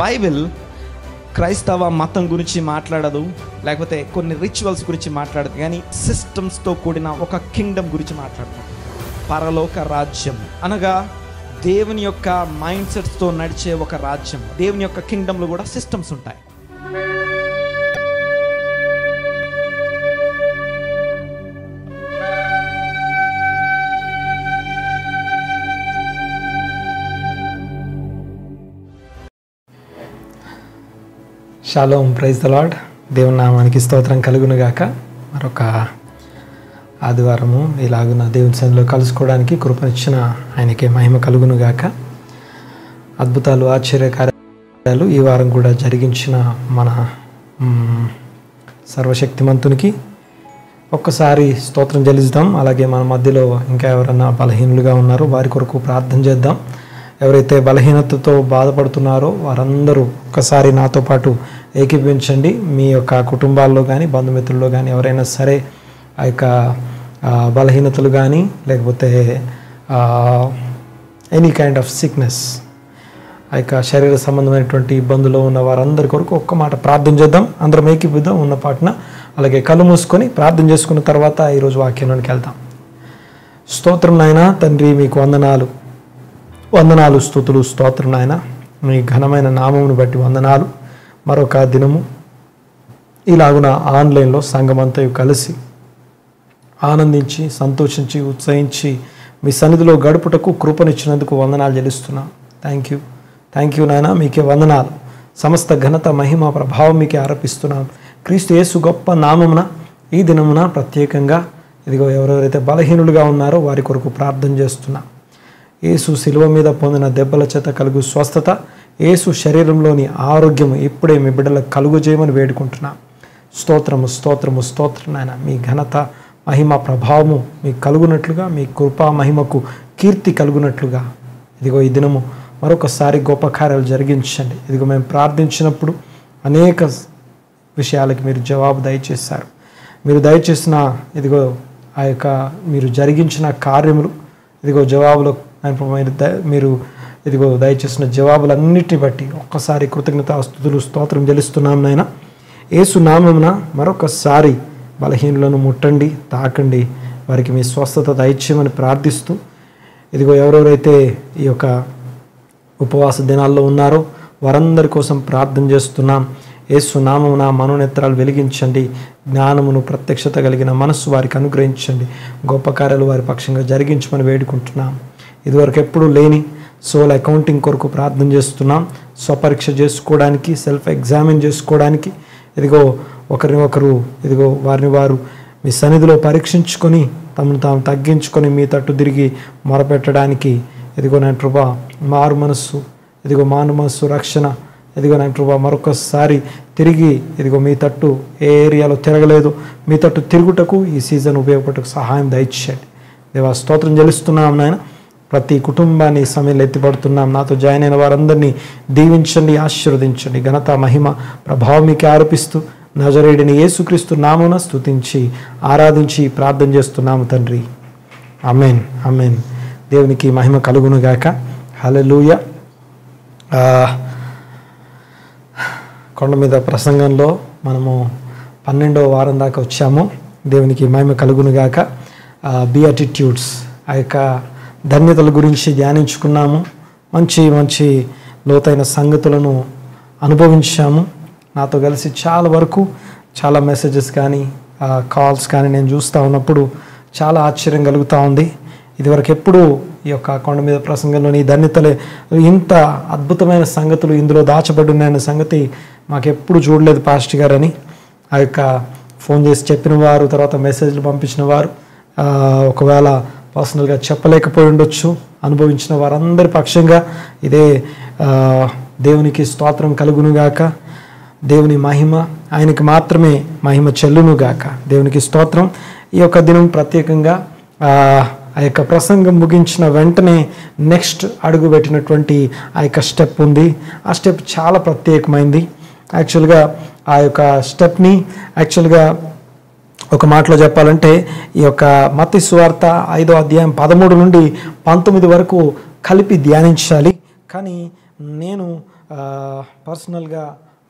Bible క్రైస్తవ మతం గురించి మాట్లాడదు, లేకపోతే కొన్ని రిచువల్స్ గురించి మాట్లాడదు, కానీ సిస్టమ్స్తో కూడిన ఒక కింగ్డమ్ గురించి మాట్లాడుతుంది. పరలోక రాజ్యం అనగా దేవుని యొక్క మైండ్ సెట్స్తో నడిచే ఒక రాజ్యం. దేవుని యొక్క కింగ్డమ్లో కూడా సిస్టమ్స్ ఉంటాయి. Shalom, praise the Lord. దేవుని నామానికి స్తోత్రం కలుగునుగాక. మరొక ఆదివారము ఇలాగున దేవుని సన్నిధిలో కలుసుకోవడానికి కృపనిచ్చిన ఆయనకే మహిమ కలుగునుగాక. అద్భుతాలు, ఆశ్చర్యకార్యాలు ఈ వారం కూడా జరిగించిన మన సర్వశక్తిమంతునికి ఒక్కసారి స్తోత్రం చెల్లిద్దాం. అలాగే మన మధ్యలో ఇంకా ఎవరైనా బలహీనులుగా ఉన్నారో వారి కొరకు ప్రార్థన చేద్దాం. ఎవరైతే బలహీనతతో బాధపడుతున్నారో వారందరూ ఒక్కసారి నాతో పాటు ఏకీభవించండి. మీ యొక్క కుటుంబాల్లో కానీ బంధుమిత్రుల్లో కానీ ఎవరైనా సరే ఆ యొక్క బలహీనతలు కానీ లేకపోతే ఎనీ కైండ్ ఆఫ్ సిక్నెస్, ఆ యొక్క శరీర సంబంధమైనటువంటి ఇబ్బందులు ఉన్న వారందరి కొరకు ఒక్క మాట ప్రార్థన చేద్దాం. అందరం ఏకీభవిద్దాం ఉన్న పాటున. అలాగే కళ్ళు మూసుకొని ప్రార్థన చేసుకున్న తర్వాత ఈరోజు వాక్యంలోనికి వెళ్తాం. స్తోత్రం నాయన తండ్రి, మీకు వందనాలు, స్తుతులు, స్తోత్రం నాయన. మీ ఘనమైన నామమును బట్టి వందనాలు. మరొక దినము ఇలాగున ఆన్లైన్లో సంఘమంతయు కలిసి ఆనందించి, సంతోషించి, ఉత్సహించి మీ సన్నిధిలో గడుపుటకు కృపనిచ్చినందుకు వందనాలు చెల్లిస్తున్నాం. థ్యాంక్ యూ నాయన. మీకే వందనాలు. సమస్త ఘనత, మహిమ, ప్రభావం మీకే ఆరోపిస్తున్నాం. క్రీస్తు యేసు గొప్ప నామమున ఈ దినమున ప్రత్యేకంగా ఇదిగో ఎవరెవరైతే బలహీనులుగా ఉన్నారో వారి కొరకు ప్రార్థన చేస్తున్నాం. యేసు శిలువ మీద పొందిన దెబ్బల చేత కలుగు స్వస్థత, యేసు శరీరంలోని ఆరోగ్యము ఇప్పుడే మీ బిడ్డలకు కలుగు చేయమని వేడుకుంటున్నాం. స్తోత్రము, స్తోత్రము, స్తోత్రం నాయన. మీ ఘనత, మహిమ, ప్రభావము మీకు కలుగునట్లుగా, మీ కృపా మహిమకు కీర్తి కలుగునట్లుగా ఇదిగో ఈ దినము మరొకసారి గొప్ప కార్యాలు జరిగించండి. ఇదిగో మేము ప్రార్థించినప్పుడు అనేక విషయాలకి మీరు జవాబు దయచేశారు. మీరు దయచేసిన ఇదిగో ఆ యొక్క మీరు జరిగించిన కార్యములు ఇదిగో జవాబులు మీరు ఇదిగో దయచేసిన జవాబులన్నిటిని బట్టి ఒక్కసారి కృతజ్ఞతాస్తుతులు, స్తోత్రం చెల్లిస్తున్నాం నాయన. యేసు నామమున మరొకసారి బలహీనులను ముట్టండి, తాకండి, వారికి మీ స్వస్థత దయచేయమని ప్రార్థిస్తూ ఇదిగో ఎవరెవరైతే ఈ యొక్క ఉపవాస దినాల్లో ఉన్నారో వారందరి కోసం ప్రార్థన చేస్తున్నాం. యేసు నామమున మనోనేత్రాలు వెలిగించండి. జ్ఞానమును, ప్రత్యక్షత కలిగిన మనస్సు వారికి అనుగ్రహించండి. గొప్ప కార్యాలు వారి పక్షంగా జరిగించమని వేడుకుంటున్నాం. ఇదివరకు ఎప్పుడూ లేని సోల్ అకౌంటింగ్ కొరకు ప్రార్థన చేస్తున్నాం. స్వపరీక్ష చేసుకోవడానికి, సెల్ఫ్ ఎగ్జామిన్ చేసుకోవడానికి ఇదిగో ఒకరిని ఒకరు ఇదిగో వారిని వారు మీ సన్నిధిలో పరీక్షించుకొని తమను తాము తగ్గించుకొని మీ తట్టు తిరిగి మొరపెట్టడానికి ఇదిగో నా కృప, మారు మనస్సు, ఇదిగో మారు మనస్సు రక్షణ, ఇదిగో నా కృప మరొకసారి తిరిగి ఇదిగో మీ తట్టు ఏ ఏరియాలో తిరగలేదు మీ తట్టు తిరుగుటకు ఈ సీజన్ ఉపయోగపడటకు సహాయం దయచేయండి. దేవా స్తోత్రం చెల్లిస్తున్నాం నాయన. ప్రతి కుటుంబాన్ని ఈ సమయంలో ఎత్తిపడుతున్నాం. నాతో జాయిన్ అయిన వారందరినీ దీవించండి, ఆశీర్వదించండి. ఘనత, మహిమ, ప్రభావం మీకు ఆరోపిస్తూ నజరేయుడైన యేసుక్రీస్తు నామమున స్తుతించి ఆరాధించి ప్రార్థన చేస్తున్నాము తండ్రి. ఆమేన్, ఆమేన్. దేవునికి మహిమ కలుగునుగాక. హల్లెలూయా. కొండ మీద ప్రసంగంలో మనము 12వ వారం దాకా వచ్చాము. దేవునికి మహిమ కలుగునుగాక. బియాటిట్యూడ్స్, ఆ యొక్క ధన్యతల గురించి ధ్యానించుకున్నాము. మంచి మంచి లోతైన సంగతులను అనుభవించాము. నాతో కలిసి చాలా మెసేజెస్ కానీ కాల్స్ కానీ నేను చూస్తూ ఉన్నప్పుడు చాలా ఆశ్చర్యం కలుగుతూ ఉంది. ఇదివరకు ఎప్పుడు ఈ యొక్క కొండ మీద ప్రసంగంలోని ధన్యతలే, ఇంత అద్భుతమైన సంగతులు ఇందులో దాచబడి ఉన్నాయన్న సంగతి మాకెప్పుడు చూడలేదు పాస్టర్ గారని ఆ యొక్క ఫోన్ చేసి చెప్పిన వారు, తర్వాత మెసేజ్లు పంపించిన వారు, ఒకవేళ పర్సనల్గా చెప్పలేకపోయి ఉండొచ్చు, అనుభవించిన వారందరి పక్షంగా ఇదే దేవునికి స్తోత్రం కలుగునుగాక. దేవుని మహిమ ఆయనకి మాత్రమే మహిమ చెల్లునుగాక. దేవునికి స్తోత్రం. ఈ యొక్క దినం ప్రత్యేకంగా ఆ యొక్క ప్రసంగం ముగించిన వెంటనే నెక్స్ట్ అడుగు పెట్టినటువంటి ఆ యొక్క స్టెప్ ఉంది. ఆ స్టెప్ చాలా ప్రత్యేకమైంది. యాక్చువల్గా ఆ యొక్క స్టెప్ని ఒక మాటలో చెప్పాలంటే ఈ యొక్క మత్తయి సువార్త 5వ అధ్యాయం 13 నుండి 19 వరకు కలిపి ధ్యానించాలి. కానీ నేను పర్సనల్గా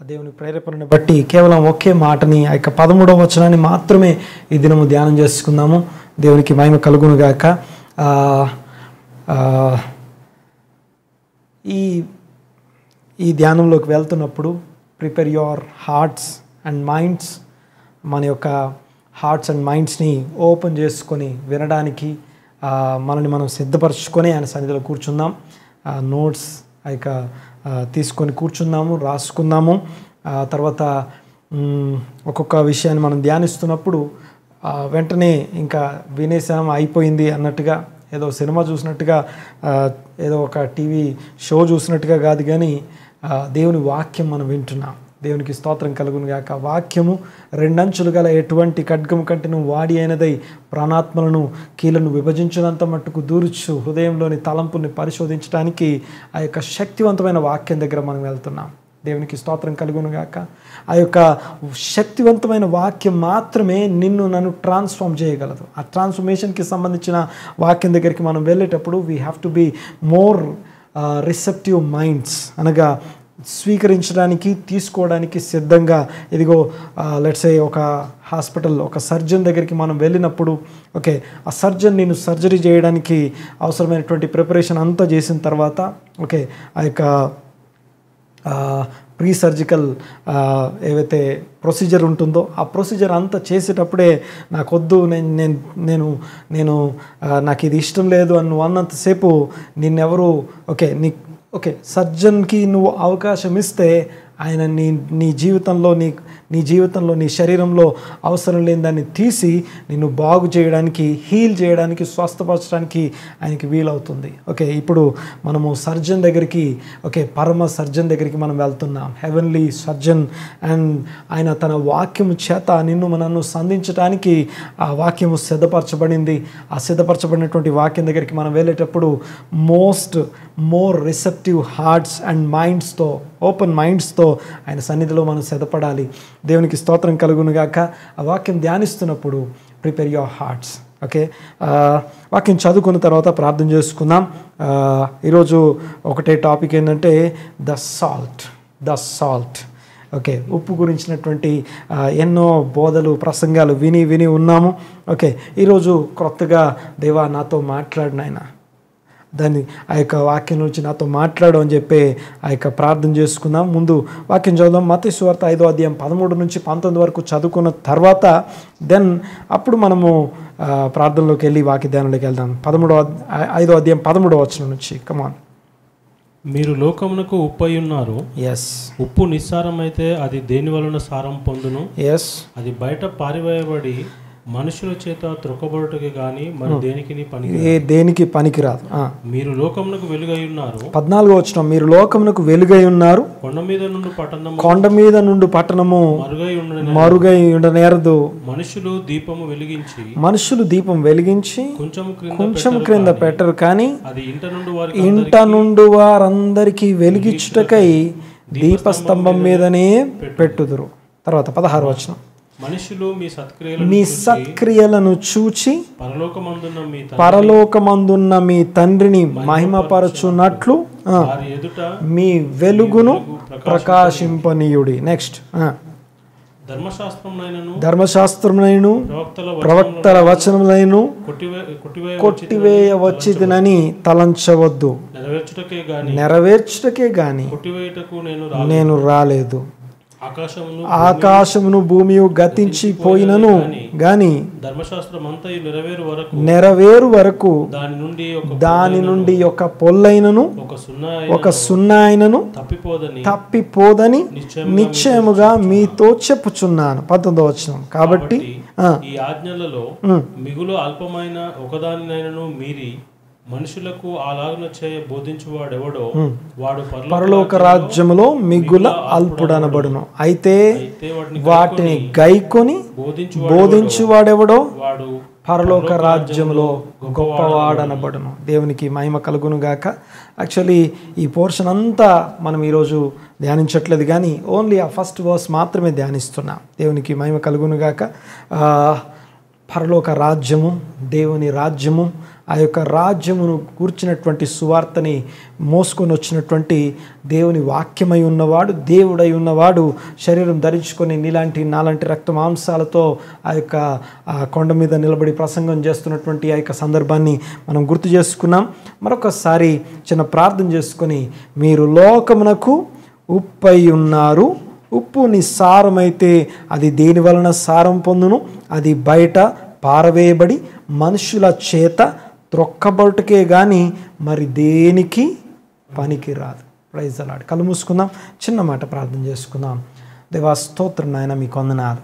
దేవుని ప్రేరేపణను బట్టి కేవలం ఒకే మాటని ఆ యొక్క 13వ వచనాన్ని మాత్రమే ఈ దినము ధ్యానం చేసుకుందాము. దేవునికి మహిమ కలుగునుగాక. ఈ ధ్యానంలోకి వెళ్తున్నప్పుడు prepare your hearts and minds. మన యొక్క హార్ట్స్ అండ్ మైండ్స్ని ఓపెన్ చేసుకొని వినడానికి మనల్ని మనం సిద్ధపరచుకొని ఆయన సన్నిధిలో కూర్చుందాం. నోట్స్ తీసుకొని కూర్చుందాము, రాసుకుందాము. తర్వాత ఒక్కొక్క విషయాన్ని మనం ధ్యానిస్తున్నప్పుడు వెంటనే ఇంకా వినేసాము అయిపోయింది అన్నట్టుగా, ఏదో సినిమా చూసినట్టుగా, ఏదో ఒక టీవీ షో చూసినట్టుగా కాదు, కానీ దేవుని వాక్యం మనం వింటున్నాం. దేవునికి స్తోత్రం కలుగును గాక. వాక్యము 2 అంచులు గల ఎటువంటి ఖడ్గము కంటేను వాడి అయినదై ప్రాణాత్మలను కీలను విభజించినంత మట్టుకు దూర్చు హృదయంలోని తలంపుల్ని పరిశోధించడానికి ఆ యొక్క శక్తివంతమైన వాక్యం దగ్గర మనం వెళ్తున్నాం. దేవునికి స్తోత్రం కలుగును గాక. ఆ యొక్క శక్తివంతమైన వాక్యం మాత్రమే నిన్ను నన్ను ట్రాన్స్ఫార్మ్ చేయగలదు. ఆ ట్రాన్స్ఫర్మేషన్కి సంబంధించిన వాక్యం దగ్గరికి మనం వెళ్ళేటప్పుడు we have to be more receptive minds, అనగా స్వీకరించడానికి, తీసుకోవడానికి సిద్ధంగా. ఇదిగో లెట్స్ సే ఒక హాస్పిటల్, ఒక సర్జన్ దగ్గరికి మనం వెళ్ళినప్పుడు, ఓకే, ఆ సర్జన్ నేను సర్జరీ చేయడానికి అవసరమైనటువంటి ప్రిపరేషన్ అంతా చేసిన తర్వాత, ఓకే, ఆ యొక్క ప్రీ సర్జికల్ ఏవైతే ప్రొసీజర్ ఉంటుందో ఆ ప్రొసీజర్ అంతా చేసేటప్పుడే నాకొద్దు, నేను నాకు ఇది ఇష్టం లేదు అని నువ్వు అన్నంతసేపు నిన్నెవరు ఓకే సర్జన్కి నువ్వు అవకాశం ఇస్తే ఆయన నీ జీవితంలో నీ శరీరంలో అవసరం లేని దాన్ని తీసి నిన్ను బాగు చేయడానికి, హీల్ చేయడానికి, స్వస్థపరచడానికి ఆయనకి వీలవుతుంది. ఓకే, ఇప్పుడు మనము సర్జన్ దగ్గరికి, ఓకే, పరమ సర్జన్ దగ్గరికి మనం వెళ్తున్నాం. Heavenly surgeon. అండ్ ఆయన తన వాక్యము చేత నన్ను సంధించడానికి ఆ వాక్యము సిద్ధపరచబడింది. ఆ సిద్ధపరచబడినటువంటి వాక్యం దగ్గరికి మనం వెళ్ళేటప్పుడు మోర్ రిసెప్టివ్ హార్ట్స్ అండ్ మైండ్స్తో, ఓపెన్ మైండ్స్తో ఆయన సన్నిధిలో మనం సిద్ధపడాలి. దేవునికి స్తోత్రం కలుగునుగాక. ఆ వాక్యం ధ్యానిస్తున్నప్పుడు ప్రిపేర్ యువర్ హార్ట్స్. ఓకే, వాక్యం చదువుకున్న తర్వాత ప్రార్థన చేసుకుందాం. ఈరోజు ఒకటే టాపిక్ ఏంటంటే ద సాల్ట్. ఓకే, ఉప్పు గురించినటువంటి ఎన్నో బోధలు, ప్రసంగాలు విని ఉన్నాము. ఓకే, ఈరోజు క్రొత్తగా దేవా నాతో మాట్లాడిన ఆయన, దాన్ని ఆ యొక్క వాక్యం నుంచి నాతో మాట్లాడు అని చెప్పి ఆ యొక్క ప్రార్థన చేసుకుందాం. ముందు వాక్యం చదువుదాం. మత్తయి సువార్త 5వ అధ్యాయం 13 నుంచి 19 వరకు చదువుకున్న తర్వాత అప్పుడు మనము ప్రార్థనలోకి వెళ్ళి వాక్య ధ్యానంలోకి వెళ్దాం. 5వ అధ్యాయం 13వ వచనం నుంచి. కమాన్. మీరు లోకమునకు ఉప్పై ఉన్నారు. ఎస్. ఉప్పు నిస్సారమైతే అది దేని వలన సారం పొందును? ఎస్. అది బయట పారివేయబడి మనుషుల చేత త్రొక్కబడుటకి గాని మరి దేనికి పనికిరాదు. మీరు లోకమునకు వెలుగై ఉన్నారు. 14వ వచనం. మీరు లోకమునకు వెలుగై ఉన్నారు. కొండ మీద నుండి పట్టణము మరుగై ఉండనేరదు. మనుషులు దీపం వెలిగించి కొంచెం క్రింద పెట్టరు, కానీ అది ఇంట నుండి వారందరికీ వెలిగించుటకై దీపస్తంభం మీదనే పెట్టుదురు. తర్వాత 16వ వచనం. మనుషులు మీ సత్క్రియలను చూచి పరలోకమందున్న మీ తండ్రిని మహిమపరచున్నట్లు మీ వెలుగును ప్రకాశింపనీయుడి. నెక్స్ట్. ధర్మశాస్త్రమునైను ప్రవక్తల వచనములైను కొట్టివేయ వచ్చితినని తలంచవద్దు. నెరవేర్చుటకే గాని నేను రాలేదు. ఆకాశమును భూమియు గతించిపోయినను గాని నెరవేరు వరకు దాని నుండి ఒక పొల్లైనను ఒక సున్నాయినను తప్పిపోదని నిశ్చయముగా మీతో చెప్పుచున్నాను. 19వ వచనం. కాబట్టి ఈ ఆజ్ఞలలో మిగులు అల్పమైన ఒకదానినైనను మీరి మనుషులకు అలాగున బోధించువాడెవడో వాడు పరలోక రాజ్యములో మిగుల అల్పుడనబడును. అయితే వాటిని గైకొని బోధించువాడెవడో వాడు పరలోక రాజ్యంలో గొప్పవాడనబడును. దేవునికి మహిమ కలుగును గాక. యాక్చువల్లీ ఈ పోర్షన్ అంతా మనం ఈరోజు ధ్యానించట్లేదు, కానీ ఓన్లీ ఆ ఫస్ట్ వర్స్ మాత్రమే ధ్యానిస్తున్నాం. దేవునికి మహిమ కలుగును గాక. పరలోక రాజ్యము, దేవుని రాజ్యము, ఆ యొక్క రాజ్యమును కూర్చున్నటువంటి సువార్తని మోసుకొని వచ్చినటువంటి దేవుని వాక్యమై ఉన్నవాడు, దేవుడై ఉన్నవాడు శరీరం ధరించుకొని నాలాంటి రక్త మాంసాలతో ఆ యొక్క కొండ మీద నిలబడి ప్రసంగం చేస్తున్నటువంటి ఆ యొక్క సందర్భాన్ని మనం గుర్తు చేసుకున్నాం. మరొకసారి చిన్న ప్రార్థన చేసుకొని, మీరు లోకమునకు ఉప్పై ఉన్నారు, ఉప్పు నిస్సారమైతే అది దేని వలన సారం పొందును? అది బయట పారవేయబడి మనుషుల చేత త్రొక్కబడుటకే కానీ మరి దేనికి పనికి రాదు. Praise the Lord. కళ్ళు మూసుకుందాం, చిన్న మాట ప్రార్థన చేసుకుందాం. దేవా స్తోత్రం నాయన, మీకు వందనాలు.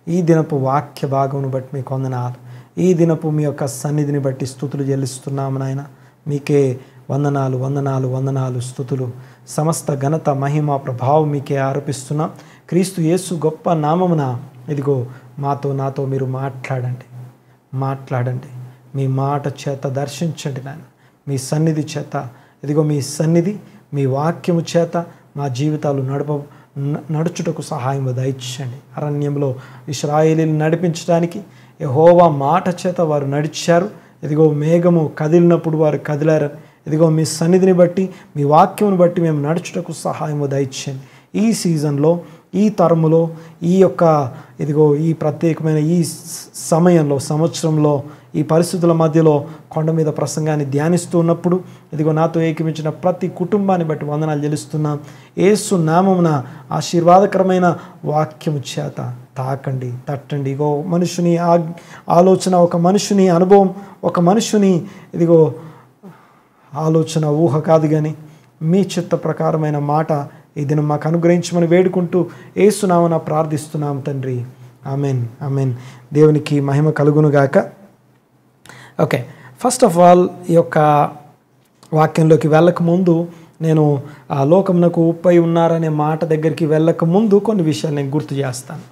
ఈ దినపు వాక్య భాగమును బట్టి మీకు వందనాలు. ఈ దినపు మీ యొక్క సన్నిధిని బట్టి స్తుతులు చెల్లిస్తున్నాము నాయన. మీకే వందనాలు, వందనాలు, వందనాలు, స్తుతులు. సమస్త ఘనత, మహిమ, ప్రభావం మీకే ఆరోపిస్తున్నాం. క్రీస్తు యేసు గొప్ప నామమున ఇదిగో నాతో మీరు మాట్లాడండి. మీ మాట చేత దర్శించండి నాయన. మీ సన్నిధి చేత, ఇదిగో మీ సన్నిధి, మీ వాక్యము చేత మా జీవితాలు నడుచుటకు సహాయం దయచేయండి. అరణ్యంలో ఇశ్రాయేలీని నడిపించడానికి యెహోవా మాట చేత వారు నడిచారు. ఇదిగో మేఘము కదిలినప్పుడు వారు కదిలారు. ఇదిగో మీ సన్నిధిని బట్టి, మీ వాక్యమును బట్టి మేము నడుచుటకు సహాయము దయచేయండి. ఈ సీజన్లో, ఈ తరములో, ఈ ప్రత్యేకమైన ఈ సమయంలో, సంవత్సరంలో, ఈ పరిస్థితుల మధ్యలో కొండ మీద ప్రసంగాన్ని ధ్యానిస్తూ ఉన్నప్పుడు ఇదిగో నాతో ఏకమించిన ప్రతి కుటుంబాన్ని బట్టి వందనాలు చెల్లిస్తున్నాం. యేసు నామమున ఆశీర్వాదకరమైన వాక్యము చేత తాకండి, తట్టండి. ఇగో మనుషుని ఆలోచన, ఒక మనుషుని అనుభవం, ఒక మనుషుని ఆలోచన ఊహ కాదు, కానీ మీ చిత్త ప్రకారమైన మాట ఈ దినం మాకు అనుగ్రహించమని వేడుకుంటూ యేసు నామమున ప్రార్థిస్తున్నాం తండ్రి. Amen, amen. దేవునికి మహిమ కలుగునుగాక. ఓకే, ఫస్ట్ ఆఫ్ ఆల్ ఈ యొక్క వాక్యంలోకి వెళ్ళకముందు నేను ఆ లోకమునకు ఉప్పై ఉన్నారనే మాట దగ్గరికి వెళ్ళకముందు కొన్ని విషయాలు నేను గుర్తు చేస్తాను.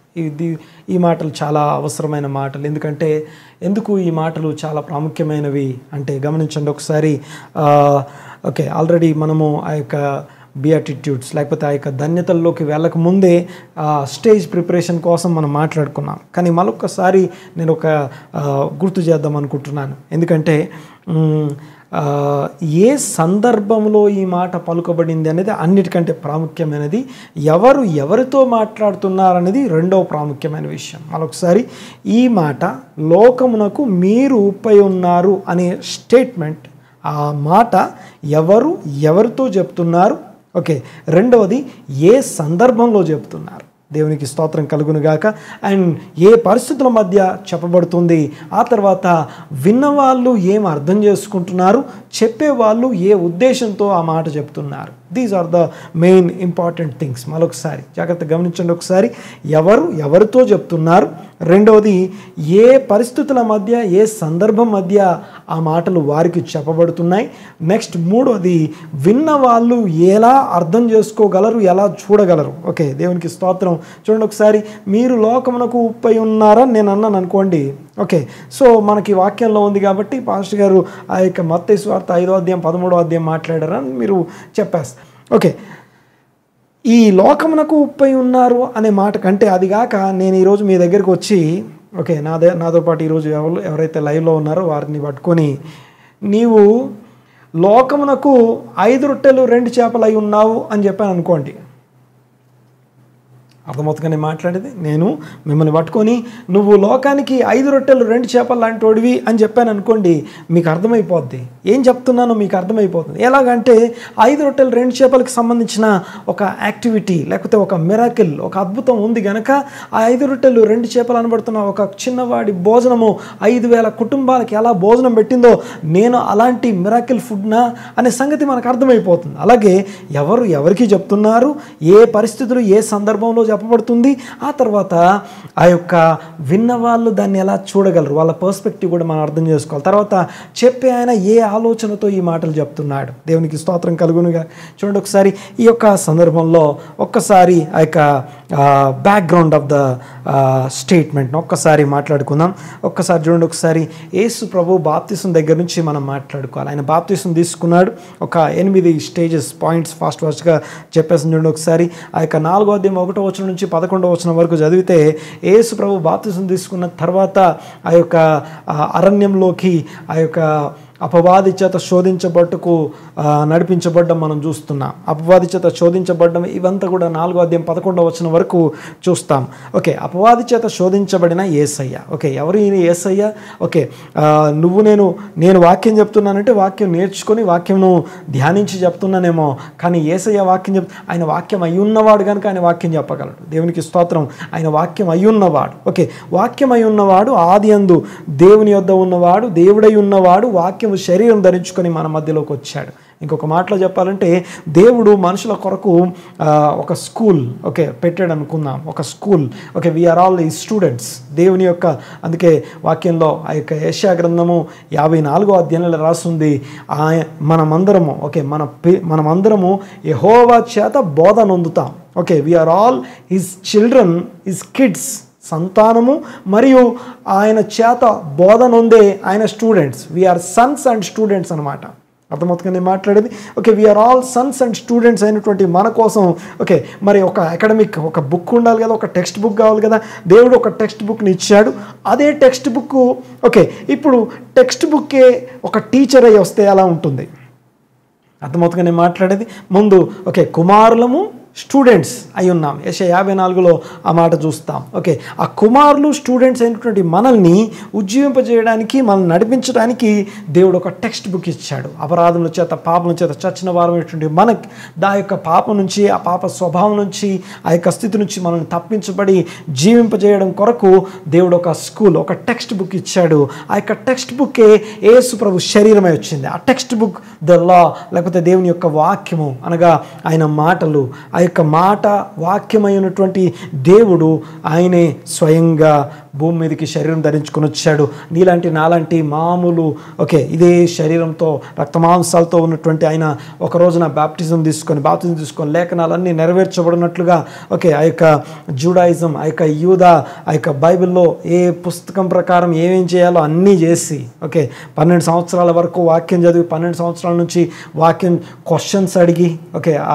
ఈ మాటలు చాలా అవసరమైన మాటలు. ఎందుకు ఈ మాటలు చాలా ప్రాముఖ్యమైనవి అంటే గమనించండి ఒకసారి. ఓకే, ఆల్రెడీ మనము ఆ యొక్క బియాటిట్యూడ్స్ లేకపోతే ఆ యొక్క ధన్యతల్లోకి వెళ్ళకముందే స్టేజ్ ప్రిపరేషన్ కోసం మనం మాట్లాడుకున్నాం. కానీ మరొకసారి నేను ఒక గుర్తు చేద్దాం అనుకుంటున్నాను. ఎందుకంటే ఏ సందర్భంలో ఈ మాట పలుకబడింది అనేది అన్నిటికంటే ప్రాముఖ్యమైనది. ఎవరితో మాట్లాడుతున్నారనేది రెండవ ప్రాముఖ్యమైన విషయం. మరొకసారి ఈ మాట లోకమునకు మీరు ఉప్పై ఉన్నారు అనే స్టేట్మెంట్, ఆ మాట ఎవరితో చెప్తున్నారు? ఓకే, రెండవది ఏ సందర్భంలో చెప్తున్నారు? దేవునికి స్తోత్రం కలుగునుగాక. అండ్ ఏ పరిస్థితుల మధ్య చెప్పబడుతుంది? ఆ తర్వాత విన్నవాళ్ళు ఏం అర్థం చేసుకుంటున్నారు? చెప్పేవాళ్ళు ఏ ఉద్దేశంతో ఆ మాట చెప్తున్నారు? These are the main important things. మరొకసారి జాగ్రత్తగా గమనించండి. ఒకసారి ఎవరితో చెప్తున్నారు, రెండవది ఏ పరిస్థితుల మధ్య, ఏ సందర్భం మధ్య ఆ మాటలు వారికి చెప్పబడుతున్నాయి, నెక్స్ట్ మూడవది విన్న వాళ్ళు ఎలా అర్థం చేసుకోగలరు, ఎలా చూడగలరు. ఓకే, దేవునికి స్తోత్రం. చూడండి ఒకసారి, మీరు లోకమునకు ఉప్పై ఉన్నారని నేను అన్నాను అనుకోండి. ఓకే, సో మనకి వాక్యంలో ఉంది కాబట్టి పాస్టర్ గారు ఆ యొక్క మత్తయి సువార్త 5వ అధ్యాయం 13వ అధ్యాయం మాట్లాడారని మీరు చెప్పేస్తారు. ఓకే, ఈ లోకమునకు ఉప్పై ఉన్నారు అనే మాట కంటే అది కాక నేను ఈరోజు మీ దగ్గరికి వచ్చి, ఓకే, నాతో పాటు ఈరోజు ఎవరైతే లైవ్లో ఉన్నారో వారిని పట్టుకొని, నీవు లోకమునకు 5 రొట్టెలు 2 చేపలు అయి ఉన్నావు అని చెప్పాను అనుకోండి. అర్థమవుతుందని మాట్లాడేది. నేను మిమ్మల్ని పట్టుకొని నువ్వు లోకానికి 5 రొట్టెలు 2 చేపలు లాంటి వాడివి అని చెప్పాను అనుకోండి, మీకు అర్థమైపోద్ది. ఏం చెప్తున్నానో మీకు అర్థమైపోతుంది. ఎలాగంటే 5 రొట్టెలు 2 చేపలకు సంబంధించిన ఒక యాక్టివిటీ లేకపోతే ఒక మిరాకిల్, ఒక అద్భుతం ఉంది కనుక ఆ 5 రొట్టెలు 2 చేపలు అనబడుతున్న ఒక చిన్నవాడి భోజనము 5,000 కుటుంబాలకి ఎలా భోజనం పెట్టిందో నేను అలాంటి మిరాకిల్ ఫుడ్నా అనే సంగతి మనకు అర్థమైపోతుంది. అలాగే ఎవరికి చెప్తున్నారు, ఏ పరిస్థితులు, ఏ సందర్భంలో చెప్పబడుతుంది, ఆ తర్వాత ఆ యొక్క విన్నవాళ్ళు దాన్ని ఎలా చూడగలరు, వాళ్ళ పర్స్పెక్టివ్ కూడా మనం అర్థం చేసుకోవాలి. తర్వాత చెప్పే ఆయన ఏ ఆలోచనతో ఈ మాటలు చెప్తున్నాడు. దేవునికి స్తోత్రం కలుగునుగా. చూడండి ఒకసారి ఈ యొక్క సందర్భంలో ఒక్కసారి ఆ యొక్క బ్యాక్గ్రౌండ్ ఆఫ్ ద స్టేట్మెంట్ని ఒక్కసారి మాట్లాడుకుందాం. ఒక్కసారి చూడండి, ఒకసారి యేసు ప్రభు బాప్తిసం దగ్గర నుంచి మనం మాట్లాడుకోవాలి. ఆయన బాప్తిసం తీసుకున్నాడు. ఒక 8 స్టేజెస్ పాయింట్స్ ఫాస్ట్గా చెప్పేసి చూడండి ఒకసారి. ఆ యొక్క 4వ అధ్యాయం 1వ వచనం నుంచి 11వ వచనం వరకు చదివితే, యేసు ప్రభు బాప్తిసం తీసుకున్న తర్వాత ఆ యొక్క అరణ్యంలోకి ఆ యొక్క అపవాది చేత శోధించబట్టుకు నడిపించబడ్డం మనం చూస్తున్నాం. అపవాది చేత శోధించబడ్డం ఇవంతా కూడా 4వ అధ్యాయం 11వ వచనం వరకు చూస్తాం. ఓకే, అపవాది చేత శోధించబడిన యేసయ్య. ఓకే, ఎవరు ఈయన యేసయ్య? ఓకే, నేను వాక్యం చెప్తున్నానంటే వాక్యం నేర్చుకొని వాక్యంను ధ్యానించి చెప్తున్నానేమో, కానీ యేసయ్య వాక్యం ఆయన వాక్యం అయ్యున్నవాడు కనుక ఆయన వాక్యం చెప్పగలడు. దేవునికి స్తోత్రం. ఆయన వాక్యం అయ్యున్నవాడు. ఓకే, వాక్యం అయ్యున్నవాడు, ఆది యందు దేవుని యొద్ద ఉన్నవాడు, దేవుడై ఉన్నవాడు, వాక్యం శరీరం ధరించుకొని మన మధ్యలోకి వచ్చాడు. ఇంకొక మాటలో చెప్పాలంటే, దేవుడు మనుషుల కొరకు ఒక స్కూల్ పెట్టాడు అనుకుందాం. ఒక స్కూల్. వీఆర్ ఆల్ ఈ స్టూడెంట్స్ దేవుని యొక్క. అందుకే వాక్యంలో ఆ యొక్క యెషయా గ్రంథము 54వ అధ్యాయంలో రాస్తుంది, మనమందరము యెహోవా చేత బోధ నొందుతాం. We are all his children, his kids, సంతానము, మరియు ఆయన చేత బోధ నొందే ఆయన students. We are sons and students అనమాట. అర్థమవుతుంది నేను మాట్లాడేది. We are all sons and students అయినటువంటి మన కోసం మరి ఒక అకాడమిక్ ఒక బుక్ ఉండాలి కదా, ఒక టెక్స్ట్ బుక్ కావాలి కదా. దేవుడు ఒక టెక్స్ట్ బుక్ని ఇచ్చాడు. అదే టెక్స్ట్ బుక్ ఇప్పుడు టెక్స్ట్ బుక్కే ఒక టీచర్ అయ్యి వస్తే ఎలా ఉంటుంది? అర్థమవుతుంది నేను మాట్లాడేది. ముందు కుమారులము స్టూడెంట్స్ అయి ఉన్నాం. యెషయా 54లో ఆ మాట చూస్తాం. ఆ కుమారులు స్టూడెంట్స్ అయినటువంటి మనల్ని ఉజ్జీవింపజేయడానికి, మనల్ని నడిపించడానికి దేవుడు ఒక టెక్స్ట్ బుక్ ఇచ్చాడు. అపరాధముల చేత, పాపముల చేత చచ్చిన వారమైనటువంటి మనకి దా యొక్క పాపం నుంచి, ఆ పాప స్వభావం నుంచి, ఆ యొక్క స్థితి నుంచి మనల్ని తప్పించబడి జీవింపజేయడం కొరకు దేవుడు ఒక స్కూల్, ఒక టెక్స్ట్ బుక్ ఇచ్చాడు. ఆ యొక్క టెక్స్ట్ బుక్కే యేసు ప్రభు శరీరమై వచ్చింది. ఆ టెక్స్ట్ బుక్ ద లా, లేకపోతే దేవుని యొక్క వాక్యము, అనగా ఆయన మాటలు. ఆ యొక్క మాట వాక్యమైనటువంటి దేవుడు ఆయనే స్వయంగా భూమి మీదకి శరీరం ధరించుకొని వచ్చాడు. నీలాంటి నాలాంటి మామూలు ఇదే శరీరంతో రక్తమాంసాలతో ఉన్నటువంటి ఆయన ఒక రోజున బాప్టిజం తీసుకొని లేఖనాలన్నీ నెరవేర్చబడినట్లుగా ఆ యొక్క జూడాయిజం, ఆ యొక్క యూదా, ఆ యొక్క బైబిల్లో ఏ పుస్తకం ప్రకారం ఏమేం చేయాలో అన్నీ చేసి 12 సంవత్సరాల వరకు వాక్యం చదివి 12 సంవత్సరాల నుంచి వాక్యం క్వశ్చన్స్ అడిగి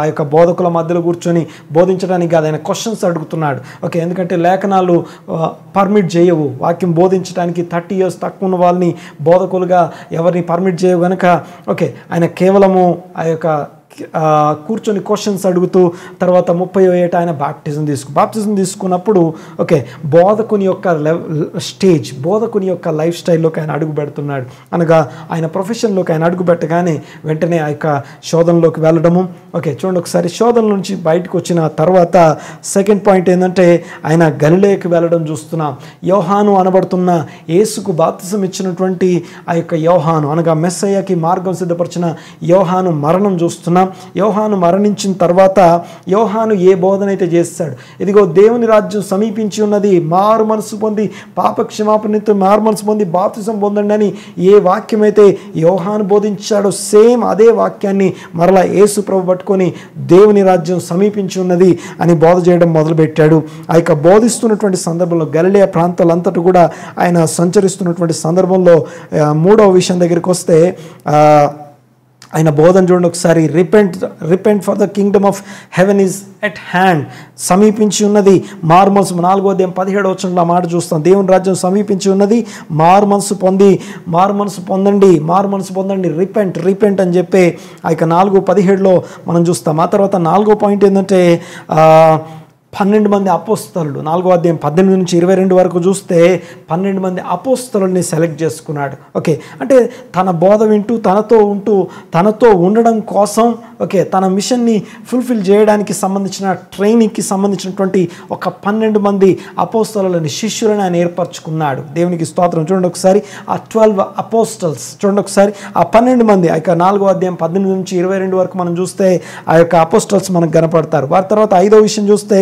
ఆ యొక్క బోధకుల మధ్యలో కూర్చొని బోధించడానికి కాదు, ఆయన క్వశ్చన్స్ అడుగుతున్నాడు. ఎందుకంటే లేఖనాలు పర్మిట్ చేయవు వాక్యం బోధించడానికి. 30 years తక్కువ ఉన్న వాళ్ళని బోధకులుగా ఎవరిని పర్మిట్ చేయవు కనుక ఆయన కేవలము ఆ యొక్క కూర్చొని క్వశ్చన్స్ అడుగుతూ తర్వాత 30వ ఏట ఆయన బాప్టిజం తీసుకున్నప్పుడు బోధకుని యొక్క స్టేజ్, బోధకుని యొక్క లైఫ్ స్టైల్లోకి ఆయన అడుగు పెడుతున్నాడు. అనగా ఆయన ప్రొఫెషన్లోకి ఆయన అడుగు పెట్టగానే వెంటనే ఆ యొక్క శోధనలోకి వెళ్ళడము. చూడండి ఒకసారి, శోధన నుంచి బయటకు వచ్చిన తర్వాత సెకండ్ పాయింట్ ఏంటంటే ఆయన గలిలయకి వెళ్ళడం చూస్తున్నాం. యోహాను అనబడుతున్న యేసుకు బాప్తిసం ఇచ్చినటువంటి ఆ యొక్క యోహాను, అనగా మెస్సయ్యకి మార్గం సిద్ధపరిచిన యోహాను మరణం చూస్తున్నాం. యోహాను మరణించిన తర్వాత యోహాను ఏ బోధన అయితే చేస్తాడు, ఇదిగో దేవుని రాజ్యం సమీపించి ఉన్నది, మారు మనసు పొంది పాప క్షమాపణతో మారు మనసు పొంది బాప్తిసం పొందండి అని ఏ వాక్యం అయితే యోహాను బోధించాడో సేమ్ అదే వాక్యాన్ని మరలా యేసు ప్రభు పట్టుకొని దేవుని రాజ్యం సమీపించి ఉన్నది అని బోధ చేయడం మొదలుపెట్టాడు. ఆ యొక్క బోధిస్తున్నటువంటి సందర్భంలో గలిలయ ప్రాంతాలంతటా కూడా ఆయన సంచరిస్తున్నటువంటి సందర్భంలో 3వ విషయం దగ్గరికి వస్తే ఆయన బోధన చూడండి ఒకసారి. Repent for the Kingdom of heaven is at hand, సమీపించి ఉన్నది. మారు మనసు 4వ అధ్యాయం 17వ వచనంలో మాట చూస్తాం. దేవుని రాజ్యం సమీపించి ఉన్నది, మారు మనసు పొందండి, రిపెంట్ అని చెప్పి ఆ యొక్క 4:17లో మనం చూస్తాం. ఆ తర్వాత 4వ పాయింట్ ఏంటంటే 12 మంది అపోస్తలులు. 4వ అధ్యాయం 18 నుంచి 22 వరకు చూస్తే 12 మంది అపోస్తలుల్ని సెలెక్ట్ చేసుకున్నాడు. అంటే తన బోధ వింటూ తనతో ఉండడం కోసం తన మిషన్ని ఫుల్ఫిల్ చేయడానికి సంబంధించిన ట్రైనింగ్కి సంబంధించినటువంటి ఒక 12 మంది అపోస్తలులని, శిష్యులను ఆయన ఏర్పరచుకున్నాడు. దేవునికి స్తోత్రం. చూడండి ఒకసారి ఆ 12 అపోస్టల్స్ చూడండి ఒకసారి. ఆ 12 మంది ఆ యొక్క 4వ అధ్యాయం 18 నుంచి 22 వరకు మనం చూస్తే ఆ యొక్క అపోస్టల్స్ మనకు కనపడతారు. వారి తర్వాత 5వ విషయం చూస్తే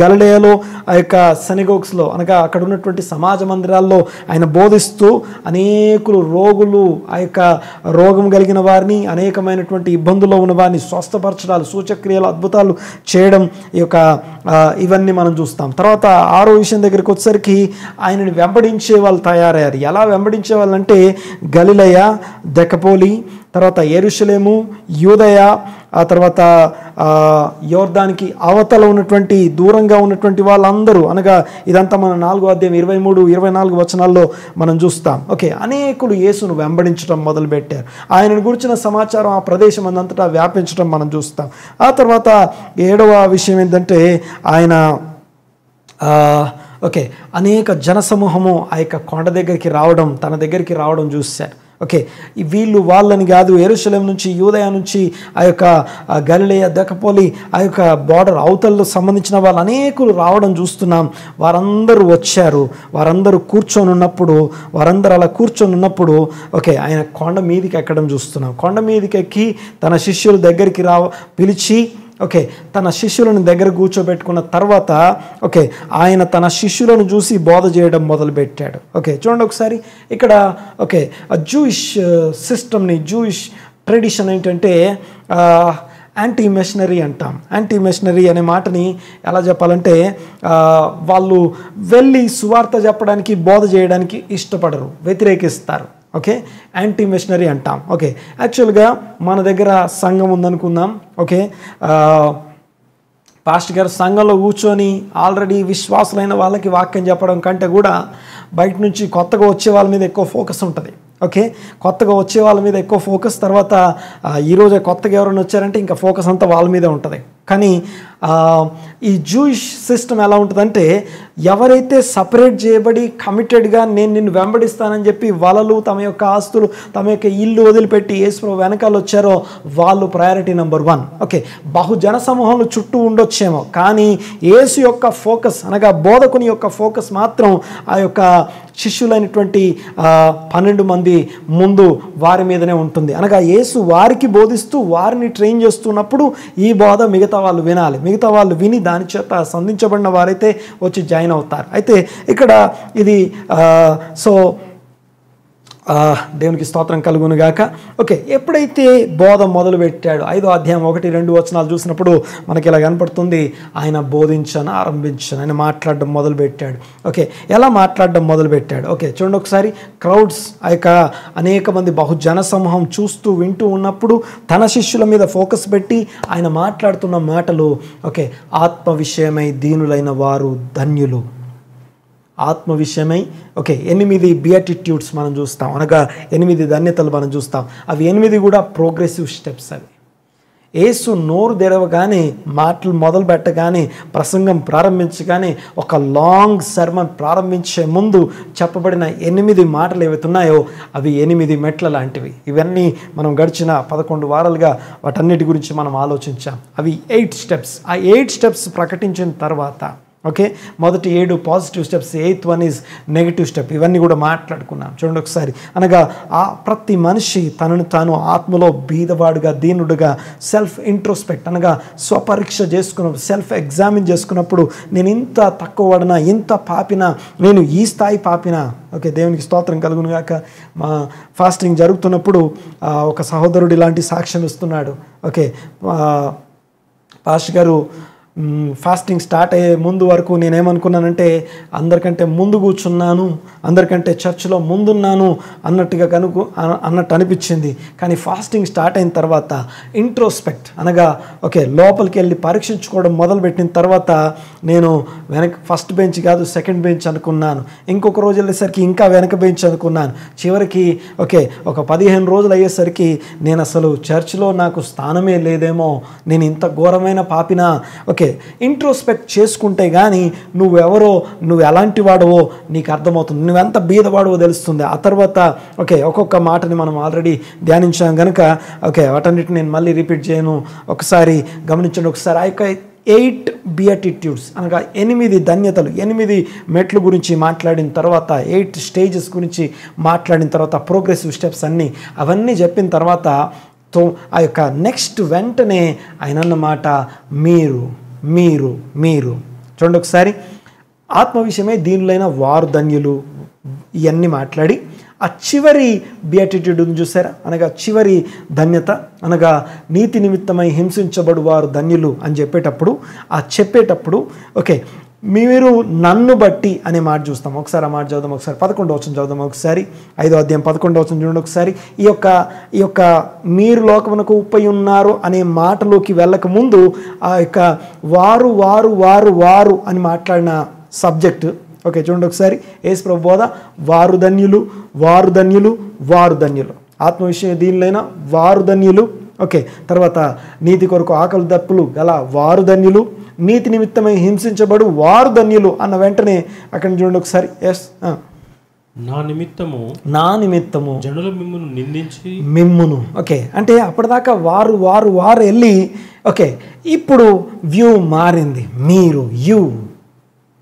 గలిలయలో ఆ యొక్క సినగోగ్స్లో, అనగా అక్కడ ఉన్నటువంటి సమాజ మందిరాల్లో ఆయన బోధిస్తూ అనేకులు రోగులు, ఆ యొక్క రోగం కలిగిన వారిని, అనేకమైనటువంటి ఇబ్బందుల్లో ఉన్న వారిని కానీ స్వస్థపరచడాలు, సూచక్రియలు, అద్భుతాలు చేయడం, ఈ యొక్క ఇవన్నీ మనం చూస్తాం. తర్వాత 6వ విషయం దగ్గరికి వచ్చేసరికి ఆయనని వెంబడించే వాళ్ళు తయారయ్యారు. ఎలా వెంబడించే వాళ్ళంటే గలిలయ, దెకపోలి, తర్వాత యెరూషలేము, యూదయ, ఆ తర్వాత యోర్దానికి అవతల ఉన్నటువంటి దూరంగా ఉన్నటువంటి వాళ్ళందరూ, అనగా ఇదంతా మన 4వ అధ్యాయం 23, 24 వచనాల్లో మనం చూస్తాం. ఓకే, అనేకులు యేసును వెంబడించడం మొదలుపెట్టారు. ఆయనను గురించిన సమాచారం ఆ ప్రదేశం అంతటా వ్యాపించడం మనం చూస్తాం. ఆ తర్వాత 7వ విషయం ఏంటంటే ఆయన ఓకే అనేక జనసమూహము ఆ యొక్క కొండ దగ్గరికి రావడం, తన దగ్గరికి రావడం చూశారు. ఓకే, వీళ్ళు వాళ్ళని కాదు, యెరూషలేం నుంచి, యూదయ నుంచి, ఆ యొక్క గలిలయ, దెకపోలి, ఆ యొక్క బార్డర్ అవతల్లో సంబంధించిన వాళ్ళు అనేకులు రావడం చూస్తున్నాం. వారందరూ వచ్చారు. వారందరూ అలా కూర్చొని ఉన్నప్పుడు ఓకే ఆయన కొండ మీదకి ఎక్కడం చూస్తున్నాం. కొండ మీదకి ఎక్కి తన శిష్యుల దగ్గరికి పిలిచి ఓకే తన శిష్యులను దగ్గర కూర్చోబెట్టుకున్న తర్వాత ఓకే ఆయన తన శిష్యులను చూసి బోధ చేయడం మొదలుపెట్టాడు. ఓకే చూడండి ఒకసారి ఇక్కడ. ఓకే జూయిష్ సిస్టమ్ని, జూయిష్ ట్రెడిషన్ ఏంటంటే యాంటీ మిషనరీ అంటాం. యాంటీ మిషనరీ అనే మాటని ఎలా చెప్పాలంటే వాళ్ళు వెళ్ళి సువార్త చెప్పడానికి, బోధ చేయడానికి ఇష్టపడరు, వ్యతిరేకిస్తారు. ఓకే, యాంటీ మిషనరీ అంటాం. ఓకే, యాక్చువల్గా మన దగ్గర సంఘం ఉందనుకుందాం. ఓకే, పాస్టర్ గారు సంఘంలో కూర్చొని ఆల్రెడీ విశ్వాసులైన వాళ్ళకి వాక్యం చెప్పడం కంటే కూడా బయట నుంచి కొత్తగా వచ్చే వాళ్ళ మీద ఎక్కువ ఫోకస్ ఉంటుంది. ఓకే, కొత్తగా వచ్చే వాళ్ళ మీద ఎక్కువ ఫోకస్, తర్వాత ఈరోజు కొత్తగా ఎవరైనా వచ్చారంటే ఇంకా ఫోకస్ అంతా వాళ్ళ మీదే ఉంటుంది. కానీ ఈ జూయిష్ సిస్టమ్ ఎలా ఉంటుందంటే ఎవరైతే సపరేట్ చేయబడి కమిటెడ్గా నేను నిన్ను వెంబడిస్తానని చెప్పి వలలు, తమ యొక్క ఆస్తులు, తమ యొక్క ఇల్లు వదిలిపెట్టి యేసు వెనకాల వచ్చారో వాళ్ళు ప్రయారిటీ నెంబర్ 1. ఓకే, బహుజన సమూహంలో చుట్టూ ఉండొచ్చేమో, కానీ యేసు యొక్క ఫోకస్ అనగా బోధకుని యొక్క ఫోకస్ మాత్రం ఆ యొక్క శిష్యులైనటువంటి 12 మంది ముందు వారి మీదనే ఉంటుంది. అనగా యేసు వారికి బోధిస్తూ వారిని ట్రైన్ చేస్తున్నప్పుడు ఈ బోధ మిగతా వాళ్ళు వినాలి. మిగతా వాళ్ళు విని దాని చేత సంధించబడిన వారైతే వచ్చి జాయిన్ అవుతారు. అయితే ఇక్కడ ఇది దేవునికి స్తోత్రం కలుగును గాక. ఓకే, ఎప్పుడైతే బోధ మొదలు పెట్టాడు 5వ అధ్యాయం 1-2 వచనాలు చూసినప్పుడు మనకి ఇలా కనపడుతుంది. ఆయన ఆరంభించాను, ఆయన మాట్లాడడం మొదలుపెట్టాడు. ఓకే, ఎలా మాట్లాడడం మొదలుపెట్టాడు? ఓకే చూడండి ఒకసారి. క్రౌడ్స్, ఆ యొక్క అనేక మంది బహుజన సమూహం చూస్తూ వింటూ ఉన్నప్పుడు తన శిష్యుల మీద ఫోకస్ పెట్టి ఆయన మాట్లాడుతున్న మాటలు ఓకే ఆత్మ విషయమై దీనులైన వారు ధన్యులు. ఆత్మ విషయమై ఓకే 8 బియాటిట్యూడ్స్ మనం చూస్తాం, అనగా 8 ధన్యతలు మనం చూస్తాం. అవి 8 కూడా ప్రోగ్రెసివ్ స్టెప్స్. అవి యేసు నోరు తెరవగానే, మాటలు మొదలు పెట్టగానే, ప్రసంగం ప్రారంభించగానే, ఒక లాంగ్ సర్మన్ ప్రారంభించే ముందు చెప్పబడిన 8 మాటలు ఏవైతున్నాయో అవి 8 మెట్ల లాంటివి. ఇవన్నీ మనం గడిచిన 11 వారాలుగా వాటన్నిటి గురించి మనం ఆలోచించాం. అవి 8 స్టెప్స్. ఆ 8 స్టెప్స్ ప్రకటించిన తర్వాత ఓకే మొదటి 7 positive steps, 8th one is negative step. ఇవన్నీ కూడా మాట్లాడుకున్నాం. చూడండి ఒకసారి. అనగా ప్రతి మనిషి తనను తాను ఆత్మలో బీదవాడుగా, దీనుడుగా సెల్ఫ్ ఇంట్రోస్పెక్ట్ అనగా స్వపరీక్ష చేసుకున్నప్పుడు, సెల్ఫ్ ఎగ్జామిన్ చేసుకున్నప్పుడు నేను ఇంత తక్కువ వాడినా, ఇంత పాపినా, నేను ఈ స్థాయి పాపినా. ఓకే దేవునికి స్తోత్రం కలుగును గాక. మా ఫాస్టింగ్ జరుగుతున్నప్పుడు ఒక సహోదరుడు ఇలాంటి సాక్ష్యం ఇస్తున్నాడు. ఓకే పాస్టర్ గారు ఫాస్టింగ్ స్టార్ట్ అయ్యే ముందు వరకు నేనేమనుకున్నానంటే అందరికంటే ముందు కూర్చున్నాను, అందరికంటే చర్చిలో ముందున్నాను అన్నట్టు అనిపించింది. కానీ ఫాస్టింగ్ స్టార్ట్ అయిన తర్వాత ఇంట్రోస్పెక్ట్ అనగా ఓకే లోపలికి వెళ్ళి పరీక్షించుకోవడం మొదలుపెట్టిన తర్వాత నేను ఫస్ట్ బెంచ్ కాదు సెకండ్ బెంచ్ అనుకున్నాను. ఇంకొక రోజు వెళ్ళేసరికి ఇంకా వెనక బెంచ్ అనుకున్నాను. చివరికి ఓకే ఒక 15 రోజులు అయ్యేసరికి నేను అసలు చర్చిలో నాకు స్థానమే లేదేమో, నేను ఇంత ఘోరమైన పాపినా. ఓకే ఇంట్రోస్పెక్ట్ చేసుకుంటే కానీ నువ్వెవరో, నువ్వు ఎలాంటి వాడవో నీకు అర్థమవుతుంది, నువ్వెంత బీదవాడవో తెలుస్తుంది. ఆ తర్వాత ఓకే ఒక్కొక్క మాటని మనం ఆల్రెడీ ధ్యానించాం కనుక ఓకే వాటన్నిటిని నేను మళ్ళీ రిపీట్ చేయను. ఒకసారి గమనించండి. ఒకసారి ఆ యొక్క 8 బియాటిట్యూడ్స్ అనగా 8 ధన్యతలు, 8 మెట్లు గురించి మాట్లాడిన తర్వాత, 8 స్టేజెస్ గురించి మాట్లాడిన తర్వాత, ప్రోగ్రెసివ్ స్టెప్స్ అవన్నీ చెప్పిన తర్వాత ఆ యొక్క నెక్స్ట్ వెంటనే ఆయన అన్నమాట మీరు మీరు మీరు చూడండి ఒకసారి. ఆత్మ విషయమే దీనులైన వారు ధన్యులు ఇవన్నీ మాట్లాడి ఆ చివరి బియాటిట్యూడ్ ఉంది చూసారా, అనగా చివరి ధన్యత, అనగా నీతి నిమిత్తమై హింసించబడు వారు ధన్యులు అని చెప్పేటప్పుడు ఓకే, మీరు నన్ను బట్టి అనే మాట చూస్తాం. ఒకసారి ఆ మాట చదుదాం, ఒకసారి 11వ వచనం చదుదాం, ఒకసారి 5వ అధ్యాయం 11వ వచనం చూడండి ఒకసారి. ఈ యొక్క మీరు లోకమునకు ఉప్పై ఉన్నారు అనే మాటలోకి వెళ్ళక ముందు ఆ యొక్క వారు వారు వారు వారు అని మాట్లాడిన సబ్జెక్టు ఓకే చూడండి ఒకసారి. యేసు ప్రభు బోధ వారు ధన్యులు, వారు ధన్యులు, వారు ధన్యులు. ఆత్మ విషయం దీనిలైనా వారు ధన్యులు. ఓకే, తర్వాత నీతి కొరకు ఆకలి దప్పులు గల వారు ధన్యులు, నీతి నిమిత్తమై హింసించబడు వారు ధన్యులు అన్న వెంటనే అక్కడ చూడండి ఒకసారి. ఎస్, నా నిమిత్తము జనులు మిమ్మును నిందించి మిమ్మును. ఓకే, అంటే అప్పటిదాకా వారు వారు వారు వెళ్ళి ఓకే, ఇప్పుడు వ్యూ మారింది, మీరు యు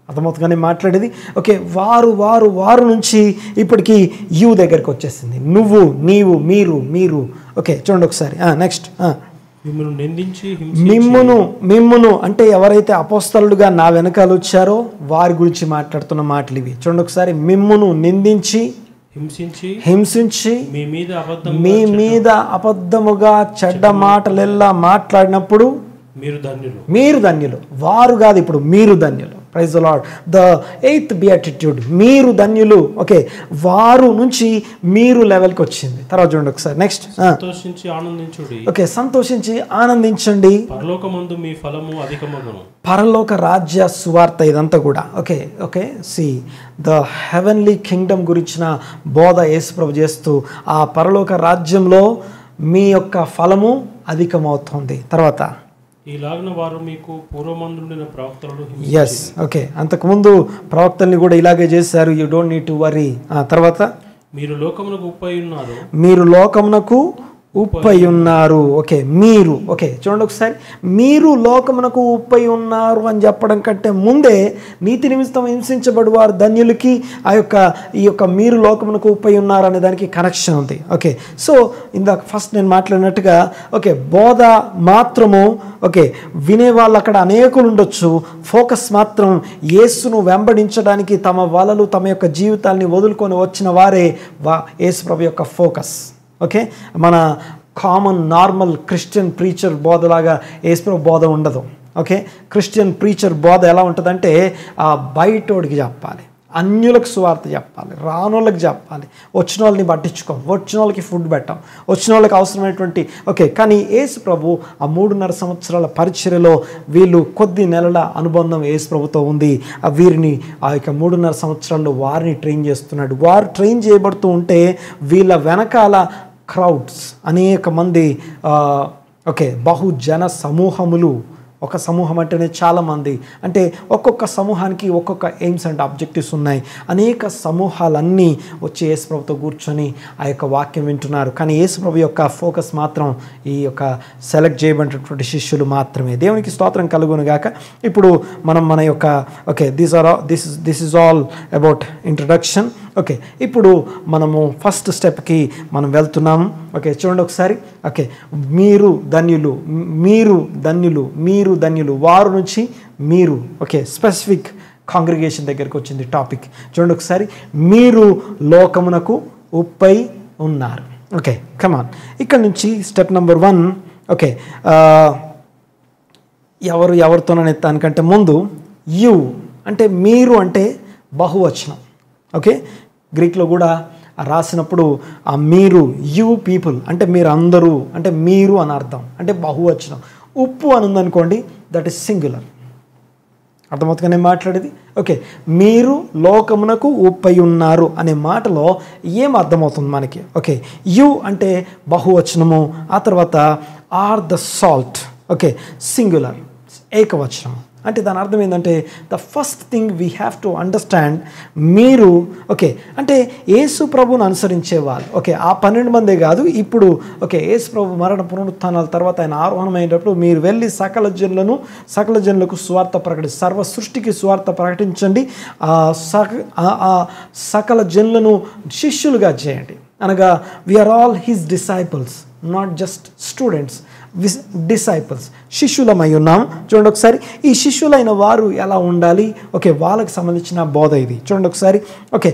అర్థమవుతుందని మాట్లాడేది. ఓకే, వారు వారు వారు నుంచి ఇప్పటికీ యు దగ్గరికి వచ్చేసింది, నువ్వు, నీవు, మీరు, మీరు. ఓకే చూడండి ఒకసారి. నెక్స్ట్, మిమ్మును అంటే ఎవరైతే అపోస్తలుడుగా నా వెనకాల వచ్చారో వారి గురించి మాట్లాడుతున్న మాటలు ఇవి. చూడండి ఒకసారి. మిమ్మును నిందించి హింసించి మీ మీద అబద్ధముగా చెడ్డ మాటలెల్లా మాట్లాడినప్పుడు మీరు ధన్యులు. వారు కాదు, ఇప్పుడు మీరు ధన్యులు. Praise the Lord. The 8th beatitude, మీరు ధన్యులు. ఓకే, వారు నుంచి మీరు లెవెల్కి వచ్చింది. తర్వాత చూడండి ఒకసారి. నెక్స్ట్, సంతోషించి ఆనందించుడి. ఓకే, సంతోషించి ఆనందించండి, పరలోకమందు మీ ఫలము అధికమగును. పరలోక రాజ్య సువార్త ఇదంతా కూడా. Okay okay see the heavenly Kingdom గురించిన బోధ యేసుప్రభు చేస్తూ ఆ పరలోక రాజ్యంలో మీ యొక్క ఫలము అధికమవుతుంది. తర్వాత ఈలాగున వారు మీకు పూర్వమందుండిన ప్రవక్తలను ఎస్ ఓకే, అంతకుముందు ప్రవక్తల్ని కూడా ఇలాగే చేశారు. You don't need to worry. తర్వాత మీరు లోకమునకు ఉప్పై ఉన్నారు, మీరు లోకమునకు ఉప్పై ఉన్నారు. ఓకే, మీరు. ఓకే చూడండి ఒకసారి. మీరు లోకమునకు ఉప్పై ఉన్నారు అని చెప్పడం కంటే ముందే నీతి నిమిత్తం హింసించబడు వారు ధన్యులకి ఈ యొక్క మీరు లోకమునకు ఉప్పై ఉన్నారు అనే దానికి కనెక్షన్ ఉంది. ఓకే, సో ఇందాక ఫస్ట్ నేను మాట్లాడినట్టుగా ఓకే, బోధ మాత్రము ఓకే వినేవాళ్ళు అక్కడ అనేకులు ఉండొచ్చు. ఫోకస్ మాత్రం యేసును వెంబడించడానికి తమ వలలు తమ యొక్క జీవితాల్ని వదులుకొని వచ్చిన వారే యేసు ప్రభు యొక్క ఫోకస్. ఓకే, మన కామన్ నార్మల్ క్రిస్టియన్ ప్రీచర్ బోధలాగా యేసుప్రభు బోధ ఉండదు. ఓకే, క్రిస్టియన్ ప్రీచర్ బోధ ఎలా ఉంటుందంటే బయటోడికి చెప్పాలి, అన్యులకు సువార్త చెప్పాలి, రానోళ్ళకి చెప్పాలి, వచ్చిన వాళ్ళని పట్టించుకోం, వచ్చిన వాళ్ళకి ఫుడ్ పెట్టాం, వచ్చిన వాళ్ళకి అవసరమైనటువంటి ఓకే. కానీ యేసు ప్రభు ఆ 3.5 సంవత్సరాల పరిచర్యలో వీళ్ళు కొద్ది నెలల అనుబంధం యేసు ప్రభుతో ఉంది. వీరిని ఆ యొక్క 3.5 సంవత్సరాల్లో వారిని ట్రైన్ చేస్తున్నాడు. వారు ట్రైన్ చేయబడుతూ ఉంటే వీళ్ళ వెనకాల క్రౌడ్స్ అనేక మంది ఓకే బహుజన సమూహములు. ఒక సమూహం అంటేనే చాలామంది, అంటే ఒక్కొక్క సమూహానికి ఒక్కొక్క ఎయిమ్స్ అండ్ ఆబ్జెక్టివ్స్ ఉన్నాయి. అనేక సమూహాలన్నీ వచ్చి యేసుప్రభుతో కూర్చొని ఆ యొక్క వాక్యం వింటున్నారు. కానీ యేసుప్రభు యొక్క ఫోకస్ మాత్రం ఈ యొక్క సెలెక్ట్ చేయబడినటువంటి శిష్యులు మాత్రమే. దేవునికి స్తోత్రం కలుగును గాక. ఇప్పుడు మనం మన యొక్క okay this is all about introduction. Okay, ఇప్పుడు మనము ఫస్ట్ స్టెప్కి మనం వెళ్తున్నాము. ఓకే చూడండి ఒకసారి. ఓకే, మీరు ధన్యులు, మీరు ధన్యులు, మీరు ధన్యులు, వారు నుంచి మీరు. ఓకే, స్పెసిఫిక్ కాంగ్రిగేషన్ దగ్గరికి వచ్చింది టాపిక్. చూడండి ఒకసారి. మీరు లోకమునకు ఉప్పై ఉన్నారు. Okay come on. ఇక్కడ నుంచి స్టెప్ నెంబర్ 1. ఓకే, ఎవరితోననే దానికంటే ముందు యు అంటే మీరు అంటే బహువచనం. ఓకే, గ్రీక్లో కూడా రాసినప్పుడు ఆ మీరు యు పీపుల్ అంటే మీరు అందరూ అంటే మీరు అని అర్థం, అంటే బహువచనం. ఉప్పు అని ఉందనుకోండి, దట్ ఈస్ సింగులర్. అర్థమవుతుందిగా నేను మాట్లాడేది. ఓకే, మీరు లోకమునకు ఉప్పై ఉన్నారు అనే మాటలో ఏం అర్థమవుతుంది మనకి? ఓకే, యు అంటే బహువచనము, ఆ తర్వాత are the salt. Okay, singular ఏకవచనం. అంటే దాని అర్థం ఏంటంటే the first thing we have to understand మీరు. ఓకే, అంటే యేసు ప్రభువును అనుసరించే వాళ్ళు. ఓకే, ఆ 12 మందే కాదు, ఇప్పుడు ఓకే యేసు ప్రభు మరణ పునరుత్థానాల తర్వాత ఆయన ఆరోహణమైనప్పుడు మీరు వెళ్ళి సకల జనులకు సువార్త ప్రకటించి సర్వ సృష్టికి సువార్త ప్రకటించండి, సకల జనులను శిష్యులుగా చేయండి. అనగా we are all his disciples, not just students. Disciples, శిష్యులమై ఉన్నాం. చూడండి ఒకసారి, ఈ శిష్యులైన వారు ఎలా ఉండాలి, ఓకే, వాళ్ళకి సంబంధించిన బోధ ఇది. చూడండి ఒకసారి, ఓకే,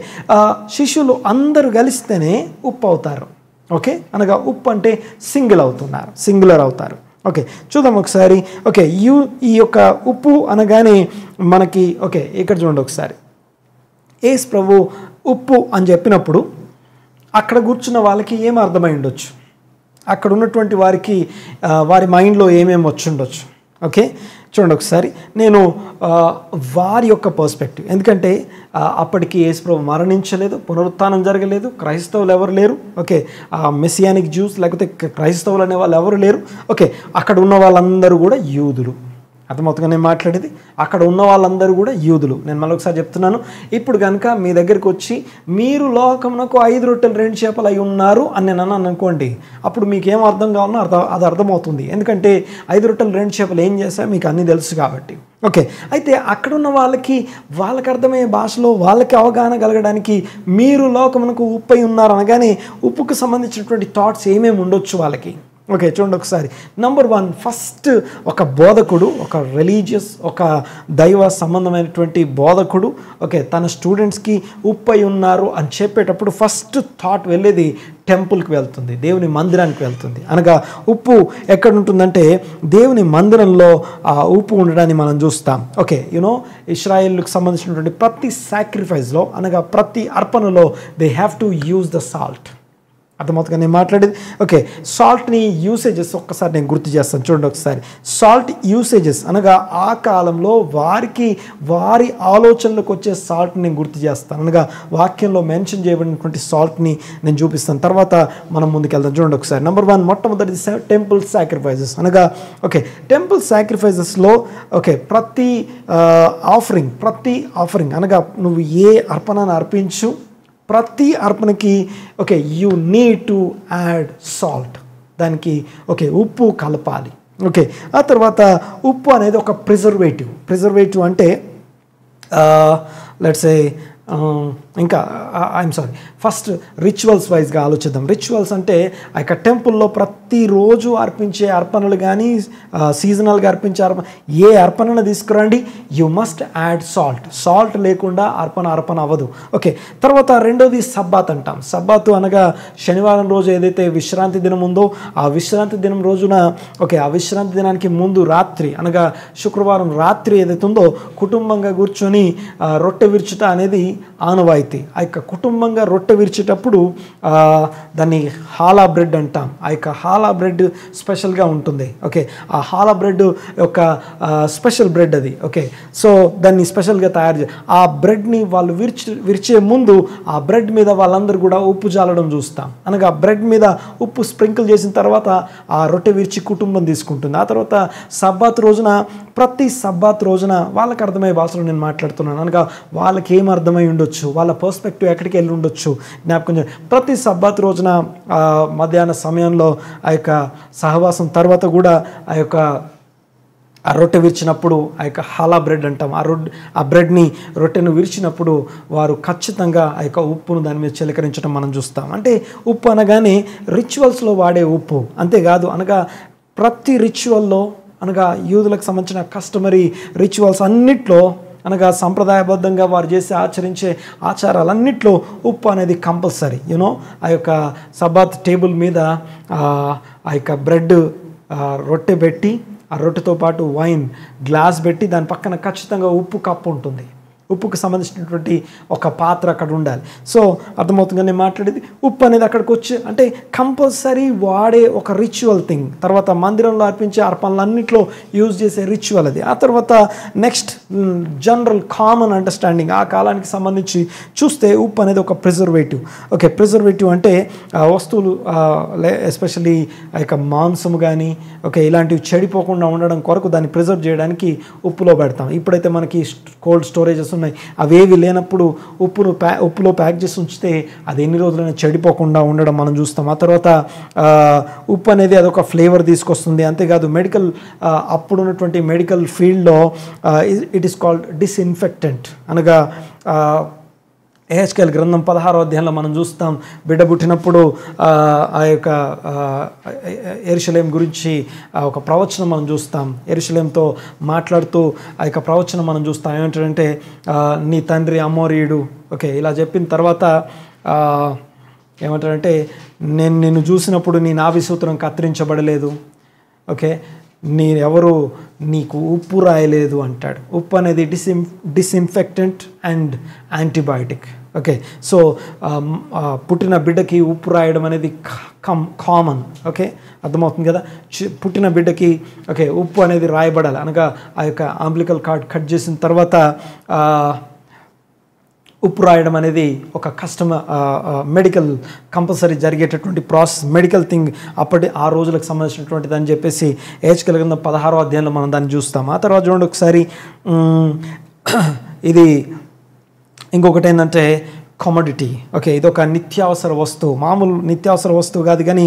శిష్యులు అందరూ కలిస్తేనే ఉప్పు అవుతారు. ఓకే, అనగా ఉప్పు అంటే సింగులర్ అవుతారు. ఓకే, చూద్దాం ఒకసారి. ఓకే, ఈ యొక్క ఉప్పు అనగానే మనకి, ఓకే, ఇక్కడ చూడండి ఒకసారి, యేసు ప్రభు ఉప్పు అని చెప్పినప్పుడు అక్కడ కూర్చున్న వాళ్ళకి ఏం అర్థమై ఉండొచ్చు, అక్కడ ఉన్నటువంటి వారికి వారి మైండ్లో ఏమేమి వచ్చి ఉండొచ్చు. ఓకే, చూడండి ఒకసారి, నేను వారి యొక్క పర్స్పెక్టివ్, ఎందుకంటే అప్పటికి యేసు ప్రభు మరణించలేదు, పునరుత్థానం జరగలేదు, క్రైస్తవులు ఎవరు లేరు. ఓకే, మెసియానిక్ జ్యూస్ లేకపోతే క్రైస్తవులు అనే వాళ్ళు ఎవరు లేరు. ఓకే, అక్కడ ఉన్న వాళ్ళందరూ కూడా యూదులు. అర్థమవుతుందిగా నేను మాట్లాడేది, అక్కడ ఉన్న వాళ్ళందరూ కూడా యూదులు. నేను మళ్ళీ ఒకసారి చెప్తున్నాను, ఇప్పుడు కనుక మీ దగ్గరికి వచ్చి మీరు లోకమునకు 5 రొట్టెలు 2 చేపలు అయి ఉన్నారు అని నేను అన్నాను అనుకోండి, అప్పుడు మీకు ఏం అర్థం కావాలో అది అర్థమవుతుంది. ఎందుకంటే 5 రొట్టెలు 2 చేపలు ఏం చేస్తాయో మీకు అన్నీ తెలుసు కాబట్టి. ఓకే, అయితే అక్కడున్న వాళ్ళకి అర్థమయ్యే భాషలో వాళ్ళకి అవగాహన కలగడానికి మీరు లోకమునకు ఉప్పు అయి ఉన్నారు అనగానే ఉప్పుకు సంబంధించినటువంటి థాట్స్ ఏమేమి ఉండొచ్చు వాళ్ళకి. ఓకే, చూడండి ఒకసారి, నంబర్ 1, ఫస్ట్ ఒక బోధకుడు, ఒక రిలీజియస్, ఒక దైవ సంబంధమైనటువంటి బోధకుడు, ఓకే, తన స్టూడెంట్స్కి ఉప్పు అయి ఉన్నారు అని చెప్పేటప్పుడు ఫస్ట్ థాట్ వెళ్ళేది టెంపుల్కి వెళ్తుంది, దేవుని మందిరానికి వెళ్తుంది. అనగా ఉప్పు ఎక్కడ ఉంటుందంటే దేవుని మందిరంలో ఆ ఉప్పు ఉండడాన్ని మనం చూస్తాం. ఓకే, ఇశ్రాయేలుకు సంబంధించినటువంటి ప్రతి సాక్రిఫైస్లో, అనగా ప్రతి అర్పణలో they have to use the salt. అర్థమవుతుందిగా నేను మాట్లాడేది. ఓకే, సాల్ట్ని యూసేజెస్ ఒక్కసారి నేను గుర్తు చేస్తాను. చూడండి ఒకసారి, సాల్ట్ యూసేజెస్ అనగా ఆ కాలంలో వారి ఆలోచనలకు వచ్చే సాల్ట్ని నేను గుర్తు చేస్తాను, అనగా వాక్యంలో మెన్షన్ చేయబడినటువంటి సాల్ట్ని నేను చూపిస్తాను. తర్వాత మనం ముందుకెళ్తాం. చూడండి ఒకసారి, నంబర్ 1, మొట్టమొదటి టెంపుల్ సాక్రిఫైజెస్. అనగా ఓకే, టెంపుల్ సాక్రిఫైజెస్లో ఓకే, ప్రతి ఆఫరింగ్ అనగా నువ్వు ఏ అర్పణను అర్పించు, ప్రతి అర్పణకి okay, you need to add salt, దానికి ఓకే ఉప్పు కలపాలి. ఓకే, ఆ తర్వాత ఉప్పు అనేది ఒక ప్రిజర్వేటివ్ అంటే లెట్స్ సే ఇంకా ఐఎమ్ సారీ, ఫస్ట్ రిచువల్స్ వైజ్గా ఆలోచిద్దాం. రిచువల్స్ అంటే ఆ యొక్క టెంపుల్లో ప్రతిరోజు అర్పించే అర్పణలు కానీ సీజనల్గా అర్పించే ఏ అర్పణను తీసుకురండి, యూ మస్ట్ యాడ్ సాల్ట్ లేకుండా అర్పణ అవ్వదు. ఓకే, తర్వాత రెండోది సబ్బాత్ అంటాం. సబ్బాతు అనగా శనివారం రోజు ఏదైతే విశ్రాంతి దినం ఉందో ఆ విశ్రాంతి దినం రోజున ఓకే, ఆ విశ్రాంతి దినానికి ముందు రాత్రి అనగా శుక్రవారం రాత్రి ఏదైతే ఉందో కుటుంబంగా కూర్చొని రొట్టె విరుచుట అనేది ఆనవాయితీ. ఆ యొక్క కుటుంబంగా రొట్టె విరిచేటప్పుడు దాన్ని హాలా బ్రెడ్ అంటాం. ఆ యొక్క హాలా బ్రెడ్ స్పెషల్గా ఉంటుంది. ఓకే, ఆ హాలా బ్రెడ్ యొక్క స్పెషల్ బ్రెడ్ అది. ఓకే, సో దాన్ని స్పెషల్గా తయారు ఆ బ్రెడ్ని వాళ్ళు విరిచే ముందు ఆ బ్రెడ్ మీద వాళ్ళందరూ కూడా ఉప్పు జాలడం చూస్తాం. అనగా బ్రెడ్ మీద ఉప్పు స్ప్రింకిల్ చేసిన తర్వాత ఆ రొట్టె విరిచి కుటుంబం తీసుకుంటుంది. ఆ తర్వాత ప్రతి సబ్బాత్ రోజున వాళ్ళకి అర్థమయ్యే భాషలో నేను మాట్లాడుతున్నాను. అనగా వాళ్ళకి ఏం అర్థమై ఉండొచ్చు, వాళ్ళ పర్స్పెక్టివ్ ఎక్కడికి వెళ్ళి ఉండొచ్చు జ్ఞాపకం. ప్రతి సబ్బాత్ రోజున మధ్యాహ్న సమయంలో ఆ యొక్క సహవాసం తర్వాత కూడా ఆ రొట్టె విరిచినప్పుడు ఆ యొక్క హాలా బ్రెడ్ అంటాం. ఆ బ్రెడ్ని రొట్టెను విరిచినప్పుడు వారు ఖచ్చితంగా ఆ యొక్క ఉప్పును దాని మీద చిలకరించడం మనం చూస్తాం. అంటే ఉప్పు అనగానే రిచువల్స్లో వాడే ఉప్పు అంతేకాదు, అనగా ప్రతి రిచువల్లో అనగా యూదులకు సంబంధించిన కస్టమరీ రిచువల్స్ అన్నిట్లో అనగా సంప్రదాయబద్ధంగా వారు ఆచరించే ఆచారాలన్నింటిలో ఉప్పు అనేది కంపల్సరీ. ఆ యొక్క సబ్బాత్ టేబుల్ మీద ఆ యొక్క బ్రెడ్ రొట్టె పెట్టి ఆ రొట్టెతో పాటు వైన్ గ్లాస్ పెట్టి దాని పక్కన ఖచ్చితంగా ఉప్పు కప్పు ఉంటుంది. ఉప్పుకు సంబంధించినటువంటి ఒక పాత్ర అక్కడ ఉండాలి. సో అర్థమవుతుందని నేను మాట్లాడేది. ఉప్పు అనేది అక్కడికి వచ్చి అంటే కంపల్సరీ వాడే ఒక రిచువల్ థింగ్. తర్వాత మందిరంలో అర్పించే అర్పణలన్నింటిలో యూజ్ చేసే రిచువల్ అది. ఆ తర్వాత నెక్స్ట్ జనరల్ కామన్ అండర్స్టాండింగ్ ఆ కాలానికి సంబంధించి చూస్తే ఉప్పు అనేది ఒక ప్రిజర్వేటివ్. ఓకే, ప్రిజర్వేటివ్ అంటే వస్తువులు ఎస్పెషల్లీ ఆ యొక్క మాంసము కానీ ఓకే ఇలాంటివి చెడిపోకుండా ఉండడం కొరకు దాన్ని ప్రిజర్వ్ చేయడానికి ఉప్పులో పెడతాం. ఇప్పుడైతే మనకి కోల్డ్ స్టోరేజెస్ ఉన్నాయి, అవేవి లేనప్పుడు ఉప్పులో ప్యాక్ చేసి ఉంచితే అది ఎన్ని రోజులైనా చెడిపోకుండా ఉండడం మనం చూస్తాం. ఆ తర్వాత ఉప్పు అనేది అదొక ఫ్లేవర్ తీసుకొస్తుంది. అంతేకాదు అప్పుడు ఉన్నటువంటి మెడికల్ ఫీల్డ్లో ఇట్ ఈస్ కాల్డ్ డిస్ఇన్ఫెక్టెంట్. అనగా యెహెజ్కేలు గ్రంథం 16వ అధ్యాయంలో మనం చూస్తాం, బిడ్డ పుట్టినప్పుడు ఆ యొక్క యెరూషలేం గురించి ఒక ప్రవచనం మనం చూస్తాం. యెరూషలేంతో మాట్లాడుతూ ఆ యొక్క ప్రవచనం మనం చూస్తాం. ఏమంటాడంటే నీ తండ్రి అమోరీయుడు, ఓకే, ఇలా చెప్పిన తర్వాత ఏమంటాడంటే నేను నిన్ను చూసినప్పుడు నీ నాభి సూత్రం కత్తిరించబడలేదు, ఓకే, ఎవరు నీకు ఉప్పు రాయలేదు అంటాడు. ఉప్పు అనేది disinfectant and antibiotic. Okay, so పుట్టిన బిడ్డకి ఉప్పు రాయడం అనేది కామన్. ఓకే, అర్థమవుతుంది కదా. పుట్టిన బిడ్డకి ఓకే ఉప్పు అనేది రాయబడాలి. అనగా ఆ యొక్క అంబ్లికల్ కార్డ్ కట్ చేసిన తర్వాత ఉప్పు రాయడం అనేది ఒక మెడికల్ కంపల్సరీ జరిగేటటువంటి ప్రాసెస్, మెడికల్ థింగ్ ఆ రోజులకు సంబంధించినటువంటిది అని చెప్పేసి యెహెజ్కేలు గ్రంథం 16వ అధ్యాయంలో మనం దాన్ని చూస్తాం. ఆ తర్వాత చూడండి ఒకసారి, ఇది ఇంకొకటి ఏంటంటే కమోడిటీ. ఓకే, ఇది ఒక నిత్యావసర వస్తువు, మామూలు నిత్యావసర వస్తువు కాదు కానీ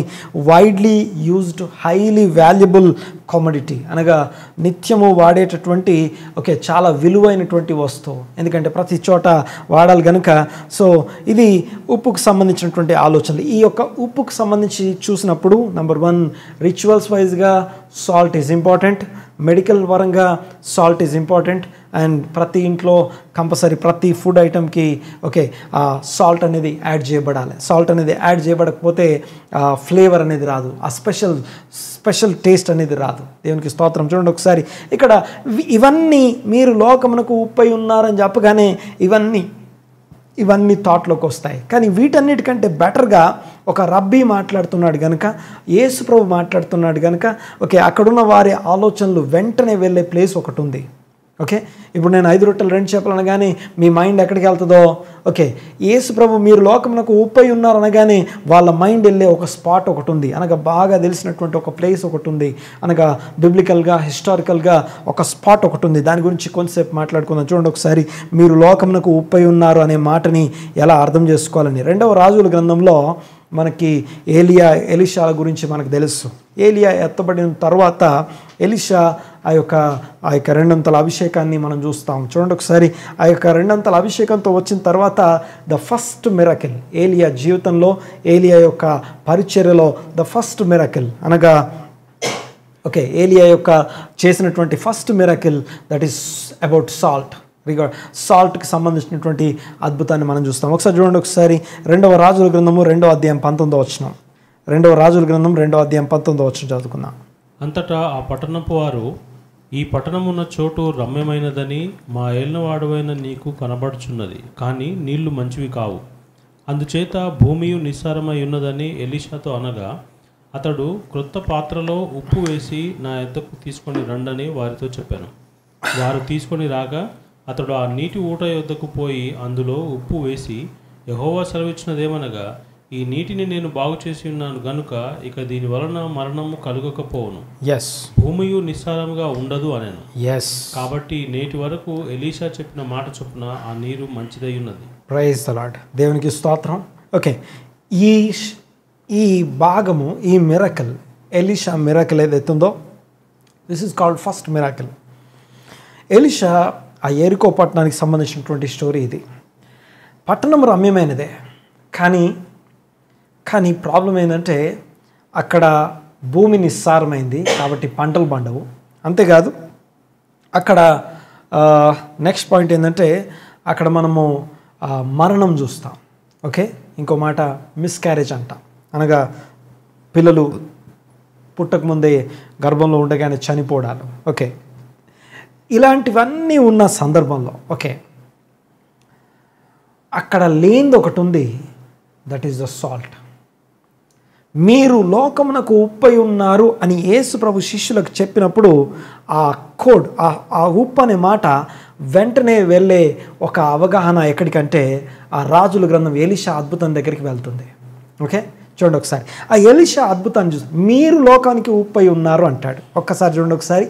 widely used highly valuable commodity, అనగా నిత్యము వాడేటటువంటి ఓకే చాలా విలువైనటువంటి వస్తువు, ఎందుకంటే ప్రతి చోట వాడాలి కనుక. సో ఇది ఉప్పుకు సంబంధించినటువంటి ఆలోచనలు. ఈ యొక్క ఉప్పుకు సంబంధించి చూసినప్పుడు నెంబర్ 1 రిచువల్స్ వైజ్గా సాల్ట్ ఈజ్ ఇంపార్టెంట్, మెడికల్ పరంగా సాల్ట్ ఈజ్ ఇంపార్టెంట్, అండ్ ప్రతి ఇంట్లో కంపల్సరీ ప్రతి ఫుడ్ ఐటమ్కి ఓకే సాల్ట్ అనేది యాడ్ చేయబడాలి. సాల్ట్ అనేది యాడ్ చేయబడకపోతే ఫ్లేవర్ అనేది రాదు, ఆ స్పెషల్ టేస్ట్ అనేది రాదు. దేవునికి స్తోత్రం. చూడండి ఒకసారి ఇక్కడ ఇవన్నీ మీరు లోకమునకు ఉప్పై ఉన్నారని చెప్పగానే ఇవన్నీ థాట్లోకి వస్తాయి. కానీ వీటన్నిటికంటే బెటర్గా ఒక రబ్బీ మాట్లాడుతున్నాడు కనుక, యేసు ప్రభు మాట్లాడుతున్నాడు కనుక ఓకే అక్కడున్న వారి ఆలోచనలు వెంటనే వెళ్ళే ప్లేస్ ఒకటి ఉంది. ఓకే, ఇప్పుడు నేను 5 రొట్టెలు 2 చేపలు అనగానే మీ మైండ్ ఎక్కడికి వెళ్తుందో, ఓకే యేసు ప్రభు మీరు లోకమునకు ఉప్పై ఉన్నారు అనగానే వాళ్ళ మైండ్ వెళ్ళే ఒక స్పాట్ ఒకటి ఉంది, అనగా బాగా తెలిసినటువంటి ఒక ప్లేస్ ఒకటి ఉంది, అనగా బిబ్లికల్గా హిస్టారికల్గా ఒక స్పాట్ ఒకటి ఉంది. దాని గురించి కొంతసేపు మాట్లాడుకుందాం. చూడండి ఒకసారి, మీరు లోకమునకు ఉప్పై ఉన్నారు అనే మాటని ఎలా అర్థం చేసుకోవాలని. 2వ రాజుల గ్రంథంలో మనకి ఎలీషా గురించి మనకు తెలుసు. ఏలియా ఎత్తబడిన తర్వాత ఎలీషా ఆ యొక్క 200 అభిషేకాన్ని మనం చూస్తాం. చూడండి ఒకసారి, ఆ యొక్క 200 అభిషేకంతో వచ్చిన తర్వాత ద ఫస్ట్ మిరకిల్ ఏలియా జీవితంలో, ఏలియా యొక్క పరిచర్యలో ద ఫస్ట్ మిరకిల్ అనగా ఓకే ఏలియా యొక్క చేసినటువంటి first miracle that is about సాల్ట్కి సంబంధించినటువంటి అద్భుతాన్ని మనం చూస్తాం. ఒకసారి చూడండి ఒకసారి, 2వ రాజుల గ్రంథము 2వ అధ్యాయం 19వ వచనం. 2వ రాజుల గ్రంథం 2వ అధ్యాయం 19వ వచనం చదువుకుందాం. అంతటా ఆ పట్టణపు వారు, ఈ పట్టణమున్న చోటు రమ్యమైనదని మా ఏలినవాడవైన నీకు కనబడుచున్నది, కానీ నీళ్లు మంచివి కావు, అందుచేత భూమియు నిస్సారమై ఉన్నదని ఎలీషాతో అనగా, అతడు క్రొత్త పాత్రలో ఉప్పు వేసి నా యొద్దకు తీసుకొని రండని వారితో చెప్పాను. వారు తీసుకొని రాగా అతడు ఆ నీటి ఊట యొద్దకు పోయి అందులో ఉప్పు వేసి, యెహోవా సెలవిచ్చినదేమనగా, ఈ నీటిని నేను బాగు చేసి ఉన్నాను గనుక ఇక దీని వలన మరణము కలుగకపోవును, భూమియు నిస్సారముగా ఉండదు అనెను. కాబట్టి నేటి వరకు ఎలీషా చెప్పిన మాట చొప్పున ఆ నీరు మంచిదై ఉన్నది. Praise the Lord. దేవునికి స్తోత్రం. ఓకే, ఈ భాగము, ఈ మిరకల్, ఎలీషా మిరకల్ ఏదైతుందో, this is called first miracle. Elisha ఆ యెరికో పట్టణానికి సంబంధించినటువంటి స్టోరీ ఇది. పట్టణం రమ్యమైనదే, కానీ ప్రాబ్లం ఏంటంటే అక్కడ భూమి నిస్సారమైంది కాబట్టి పంటలు పండవు. అంతేకాదు అక్కడ నెక్స్ట్ పాయింట్ ఏంటంటే అక్కడ మనము మరణం చూస్తాం. ఓకే, ఇంకో మాట మిస్క్యారేజ్ అంటాం, అనగా పిల్లలు పుట్టకముందే గర్భంలో ఉండగానే చనిపోవడాలు. ఓకే, ఇలాంటివన్నీ ఉన్న సందర్భంలో ఓకే అక్కడ లేనిది ఒకటి ఉంది, దట్ ఈస్ ద సాల్ట్. మీరు లోకమునకు ఉప్పై ఉన్నారు అని యేసు ప్రభు శిష్యులకు చెప్పినప్పుడు ఆ కోడ్, ఆ ఉప్పు అనే మాట వెంటనే వెళ్ళే ఒక అవగాహన ఎక్కడికంటే ఆ రాజుల గ్రంథం ఎలీషా అద్భుతం దగ్గరికి వెళ్తుంది. ఓకే, చూడండి ఒకసారి, ఆ ఎలీషా అద్భుతాన్ని చూసి మీరు లోకానికి ఉప్పై ఉన్నారు అంటాడు. ఒక్కసారి చూడండి ఒకసారి,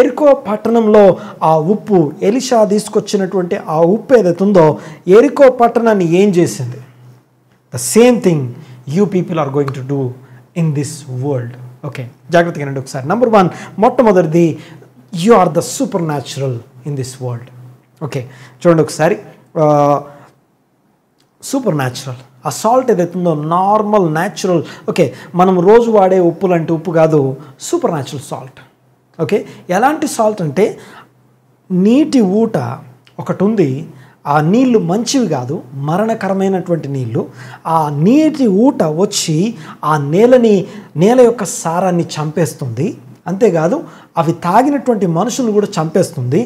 ఎరికో పట్టణంలో ఆ ఉప్పు, ఎలీషా తీసుకొచ్చినటువంటి ఆ ఉప్పు ఏదైతే ఉందో ఎరికో పట్టణాన్ని ఏం చేసింది? The same thing you people are going to do in this world. Okay, జాగ్రత్తగా రండి ఒకసారి. నెంబర్ 1, మొట్టమొదటిది, you are the supernatural in this world. Okay, చూడండి ఒకసారి, సూపర్ న్యాచురల్. ఆ సాల్ట్ ఏదైతుందో నార్మల్ న్యాచురల్, ఓకే, మనం రోజు వాడే ఉప్పు లాంటి ఉప్పు కాదు, సూపర్ న్యాచురల్ సాల్ట్. ఓకే, ఎలాంటి సాల్ట్ అంటే నీటి ఊట ఒకటి ఉంది, ఆ నీళ్లు మంచివి కాదు, మరణకరమైనటువంటి నీళ్లు. ఆ నీటి ఊట వచ్చి ఆ నేల యొక్క సారాన్ని చంపేస్తుంది. అంతేకాదు అవి తాగినటువంటి మనుషులను కూడా చంపేస్తుంది.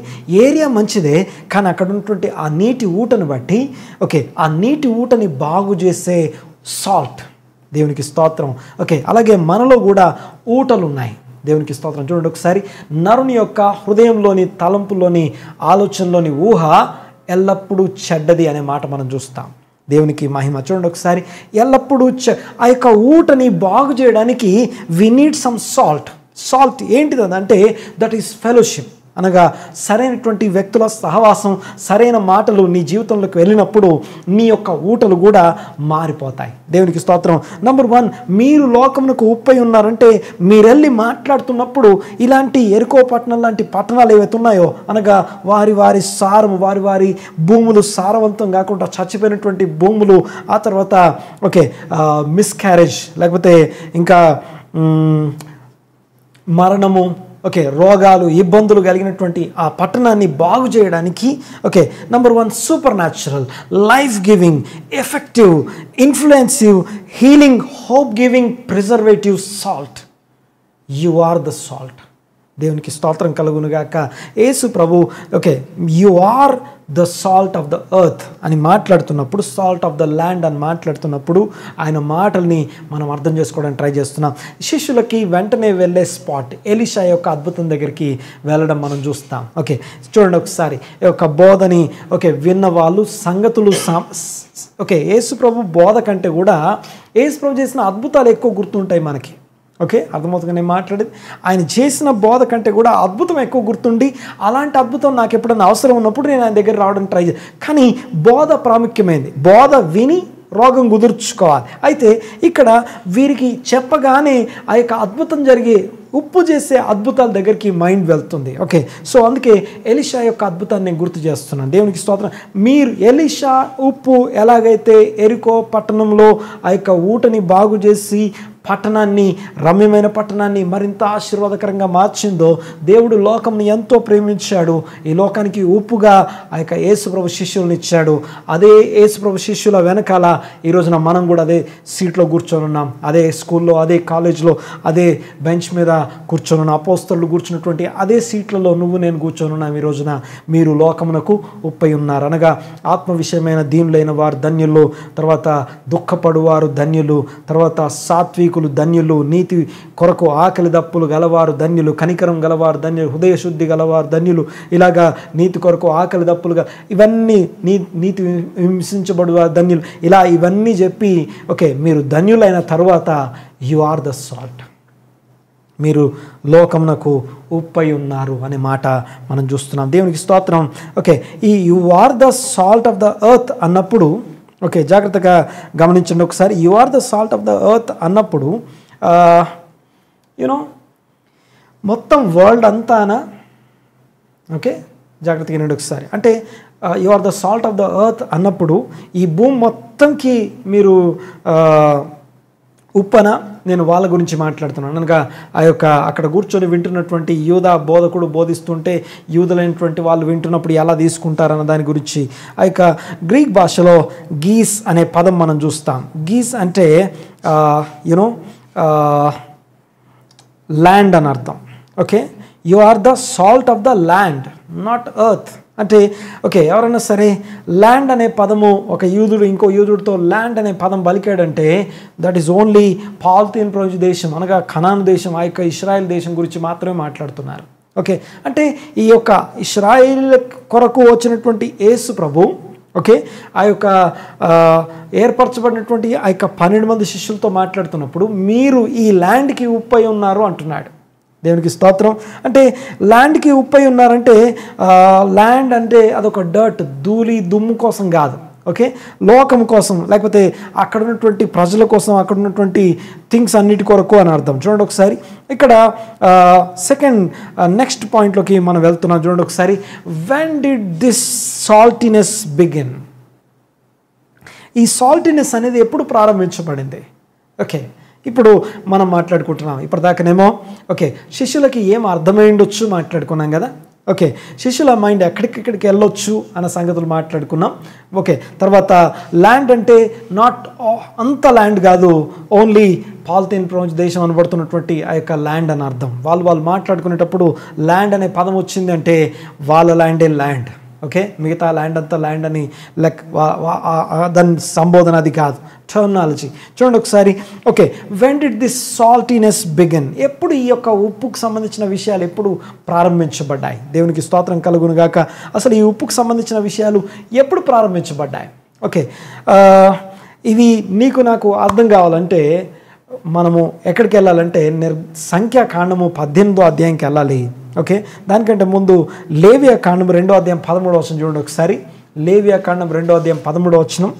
ఏరియా మంచిదే, కానీ అక్కడ ఉన్నటువంటి ఆ నీటి ఊటను బట్టి, ఓకే, ఆ నీటి ఊటని బాగు చేసే సాల్ట్. దేవునికి స్తోత్రం. ఓకే, అలాగే మనలో కూడా ఊటలు ఉన్నాయి. దేవునికి స్తోత్రం. చూడండి ఒకసారి, నరుని యొక్క హృదయంలోని, తలంపులోని, ఆలోచనలోని ఊహ ఎల్లప్పుడూ చెడ్డది అనే మాట మనం చూస్తాం. దేవునికి మహిమ. చూడండి ఒకసారి, ఎల్లప్పుడూ ఆ యొక్క ఊటని బాగు చేయడానికి we need some salt. Salt ఏంటిది అంటే దట్ ఈస్ ఫెలోషిప్, అనగా సరైనటువంటి వ్యక్తుల సహవాసం, సరైన మాటలు నీ జీవితంలోకి వెళ్ళినప్పుడు నీ యొక్క ఊటలు కూడా మారిపోతాయి. దేవునికి స్తోత్రం. నంబర్ 1, మీరు లోకమునకు ఉప్పై ఉన్నారంటే మీరు వెళ్ళి మాట్లాడుతున్నప్పుడు ఇలాంటి ఎరుకో పట్టణం లాంటి పట్టణాలు ఏవైతే ఉన్నాయో, అనగా వారి సారము, వారి భూములు సారవంతం కాకుండా చచ్చిపోయినటువంటి భూములు, ఆ తర్వాత ఓకే మిస్క్యారేజ్, లేకపోతే ఇంకా మరణము, ఓకే, రోగాలు, ఇబ్బందులు కలిగినటువంటి ఆ పట్టణాన్ని బాగు చేయడానికి, okay, number 1 supernatural, life giving, effective, influencive, healing, hope giving, preservative salt. You are the salt. దేవునికి స్తోత్రం కలుగునుగాక. యేసు ప్రభు okay you are the salt of the earth అని మాట్లాడుతున్నప్పుడు, సాల్ట్ ఆఫ్ ద ల్యాండ్ అని మాట్లాడుతున్నప్పుడు ఆయన మాటల్ని మనం అర్థం చేసుకోవడానికి ట్రై చేస్తున్నాం. శిష్యులకి వెంటనే వెళ్ళే స్పాట్ ఎలీషా యొక్క అద్భుతం దగ్గరికి వెళ్ళడం మనం చూస్తాం. ఓకే, చూడండి ఒకసారి, ఈ యొక్క బోధని ఓకే విన్న వాళ్ళు సంగతులు ఓకే యేసు ప్రభు బోధ కంటే కూడా యేసు ప్రభు చేసిన అద్భుతాలు ఎక్కువ గుర్తుంటాయి మనకి. ఓకే, అర్థమవుతుంది నేను మాట్లాడేది. ఆయన చేసిన బోధ కంటే కూడా అద్భుతం ఎక్కువ గుర్తుండి, అలాంటి అద్భుతం నాకు ఎప్పుడైనా అవసరం ఉన్నప్పుడు నేను ఆయన దగ్గర రావడానికి ట్రై చేస్తాను. కానీ బోధ ప్రాముఖ్యమైనది, బోధ విని రోగం కుదుర్చుకోవాలి. అయితే ఇక్కడ వీరికి చెప్పగానే ఆ యొక్క అద్భుతం జరిగి ఉప్పు చేసే అద్భుతాల దగ్గరికి మైండ్ వెళ్తుంది. ఓకే, సో అందుకే ఎలీషా యొక్క అద్భుతాన్ని నేను గుర్తు చేస్తున్నాను. దేవునికి స్తోత్రం. మీరు ఎలీషా ఉప్పు ఎలాగైతే ఎరికో పట్టణంలో ఆ యొక్క ఊటని బాగు చేసి పట్టణాన్ని, రమ్యమైన పట్టణాన్ని మరింత ఆశీర్వాదకరంగా మార్చిందో, దేవుడు లోకంని ఎంతో ప్రేమించాడు. ఈ లోకానికి ఉప్పుగా ఆ యొక్క యేసుప్రభు శిష్యులను ఇచ్చాడు. అదే యేసుప్రభు శిష్యుల వెనకాల ఈ రోజున మనం కూడా అదే సీట్లో కూర్చొని ఉన్నాం, అదే స్కూల్లో, అదే కాలేజ్లో, అదే బెంచ్ మీద కూర్చొని ఉన్నాం. అపోస్తలులు కూర్చున్నటువంటి అదే సీట్లలో నువ్వు నేను కూర్చొని ఉన్నాం. ఈ రోజున మీరు లోకమునకు ఉప్పై ఉన్నారు, అనగా ఆత్మ విషయమైన దీనులైన వారు ధన్యులు, తర్వాత దుఃఖపడువారు ధన్యులు, తర్వాత సాత్వికులు ధన్యులు, నీతి కొరకు ఆకలి దప్పులు గలవారు ధన్యులు, కనికరం గలవారు ధన్యులు, హృదయ శుద్ధి గలవారు ధన్యులు. ఇలాగా నీతి కొరకు ఆకలి దప్పులుగా ఇవన్నీ నీతి హింసించబడువారు ధన్యులు. ఇలా ఇవన్నీ చెప్పి ఓకే మీరు ధన్యులైన తర్వాత యు ఆర్ ద సాల్ట్, మీరు లోకమునకు ఉప్పై ఉన్నారు అనే మాట మనం చూస్తున్నాం. దేవునికి స్తోత్రం. ఓకే, ఈ you are the salt of the earth అన్నప్పుడు, ఓకే జాగ్రత్తగా గమనించండి ఒకసారి. You are the salt of the earth అన్నప్పుడు యూనో మొత్తం వరల్డ్ అంతానా? ఓకే, జాగ్రత్తగా వినండి ఒకసారి. అంటే you are the salt of the earth అన్నప్పుడు ఈ భూమి మొత్తంకి మీరు ఉప్పన, నేను వాళ్ళ గురించి మాట్లాడుతున్నాను. అనగా ఆ యొక్క అక్కడ కూర్చొని వింటున్నటువంటి యూదా బోధకుడు బోధిస్తుంటే యూదులైనటువంటి వాళ్ళు వింటున్నప్పుడు ఎలా తీసుకుంటారన్న దాని గురించి ఆ యొక్క గ్రీక్ భాషలో గీస్ అనే పదం మనం చూస్తాం. గీస్ అంటే యునో ల్యాండ్ అని అర్థం. Okay, you are the salt of the land, not earth. అంటే ఓకే ఎవరైనా సరే ల్యాండ్ అనే పదము ఒక యూదుడు ఇంకో యూదుడితో ల్యాండ్ అనే పదం పలికాడంటే దట్ ఈస్ ఓన్లీ పాల్తీన్ ప్రజ దేశం, అనగా కనాను దేశం, ఆ యొక్క ఇశ్రాయేల్ దేశం గురించి మాత్రమే మాట్లాడుతున్నారు. ఓకే, అంటే ఈ యొక్క ఇశ్రాయేల్ కొరకు వచ్చినటువంటి యేసు ప్రభు ఓకే ఆ యొక్క ఏర్పరచబడినటువంటి ఆ యొక్క 12 మంది శిష్యులతో మాట్లాడుతున్నప్పుడు మీరు ఈ ల్యాండ్కి ఉప్పై ఉన్నారు అంటున్నాడు. దేవునికి స్తోత్రం. అంటే ల్యాండ్కి ఉప్పై ఉన్నారంటే ల్యాండ్ అంటే అదొక డర్ట్, ధూళి దుమ్ము కోసం కాదు. ఓకే, లోకం కోసం, లేకపోతే అక్కడ ఉన్నటువంటి ప్రజల కోసం, అక్కడ ఉన్నటువంటి థింగ్స్ అన్నిటి కొరకు అని అర్థం. చూడండి ఒకసారి ఇక్కడ నెక్స్ట్ పాయింట్లోకి మనం వెళ్తున్నాం. చూడండి ఒకసారి, వెన్ డిడ్ దిస్ సాల్టినెస్ బిగిన్? ఈ సాల్టీనెస్ అనేది ఎప్పుడు ప్రారంభించబడింది? ఓకే, ఇప్పుడు మనం మాట్లాడుకుంటున్నాం. ఇప్పటిదాకానేమో ఓకే శిష్యులకి ఏం అర్థమై ఉండొచ్చు మాట్లాడుకున్నాం కదా. ఓకే, శిష్యుల మైండ్ ఎక్కడికెక్కడికి వెళ్ళొచ్చు అన్న సంగతులు మాట్లాడుకున్నాం. ఓకే, తర్వాత ల్యాండ్ అంటే నాట్ అంత ల్యాండ్ కాదు, ఓన్లీ పాలిథీన్ ప్రపంచ దేశం అనబడుతున్నటువంటి ఆ యొక్క ల్యాండ్ అని అర్థం. వాళ్ళు మాట్లాడుకునేటప్పుడు ల్యాండ్ అనే పదం వచ్చింది అంటే వాళ్ళ ల్యాండే ల్యాండ్. ఓకే, మిగతా ల్యాండ్ అంతా ల్యాండ్ అని దాని సంబోధన అది కాదు, టర్మినాలజీ. చూడండి ఒకసారి. Okay, when did this saltiness begin? ఎప్పుడు ఈ యొక్క ఉప్పుకు సంబంధించిన విషయాలు ఎప్పుడు ప్రారంభించబడ్డాయి? దేవునికి స్తోత్రం కలుగును గాక. అసలు ఈ ఉప్పుకు సంబంధించిన విషయాలు ఎప్పుడు ప్రారంభించబడ్డాయి? ఓకే, ఇది నీకు నాకు అర్థం కావాలంటే మనము ఎక్కడికి వెళ్ళాలంటే సంఖ్యాకాండము 18వ అధ్యాయంకి వెళ్ళాలి. ఓకే, దానికంటే ముందు లేవియా కాండం 2వ అధ్యాయం 13వ వచనం చూడండి ఒకసారి. లేవియా కాండం 2వ అధ్యాయం 13వ వచనం.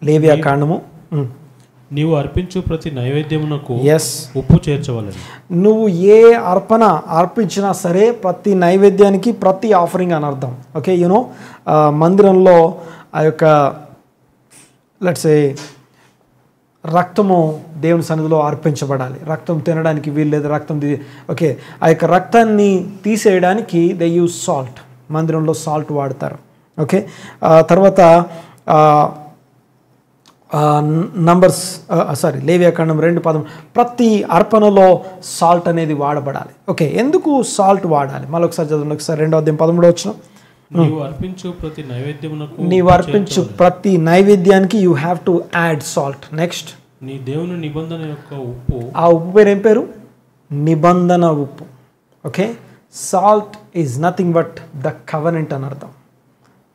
లేవియా కాండము. నీవు అర్పించు ప్రతి నైవేద్యమునకు ఉప్పు చేర్చవలెను. నువ్వు ఏ అర్పణ అర్పించినా సరే ప్రతి నైవేద్యానికి ప్రతి ఆఫరింగ్ అని అర్థం. ఓకే, యూనో మందిరంలో ఆ యొక్క లెట్స్ సే రక్తము దేవుని సన్నిధిలో అర్పించబడాలి. రక్తం తినడానికి వీలు లేదు, రక్తం ఓకే, ఆ యొక్క రక్తాన్ని తీసేయడానికి దే యూజ్ సాల్ట్. మందిరంలో సాల్ట్ వాడతారు. ఓకే, తర్వాత లేవియా కాండం 2:10 ప్రతి అర్పణలో సాల్ట్ అనేది వాడబడాలి. ఓకే, ఎందుకు సాల్ట్ వాడాలి? మళ్ళీ ఒకసారి చదవండి ఒకసారి. 2వ అధ్యాయం 13వ వచనం. నీవు అర్పించు ప్రతి నైవేద్యానికి you have to add salt. Next, నీ దేవుని నిబంధన యొక్క ఉప్పు. ఆ ఉప్పు పేరు ఏం పేరు? నిబంధన ఉప్పు. Okay, salt is nothing but the covenant అని అర్థం.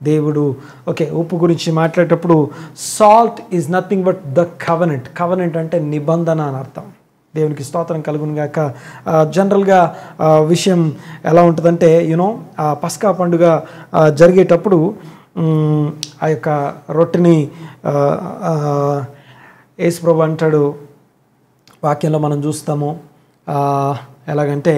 దేవుడు ఓకే ఉప్పు గురించి మాట్లాడేటప్పుడు salt is nothing but the covenant. Covenant అంటే నిబంధన అని అర్థం. దేవునికి స్తోత్రం కలుగును గాక. జనరల్గా విషయం ఎలా ఉంటుందంటే యూనో పస్కా పండుగ జరిగేటప్పుడు ఆ యొక్క రొట్టెని యేసుప్రభు అంటాడు, వాక్యంలో మనం చూస్తాము ఎలాగంటే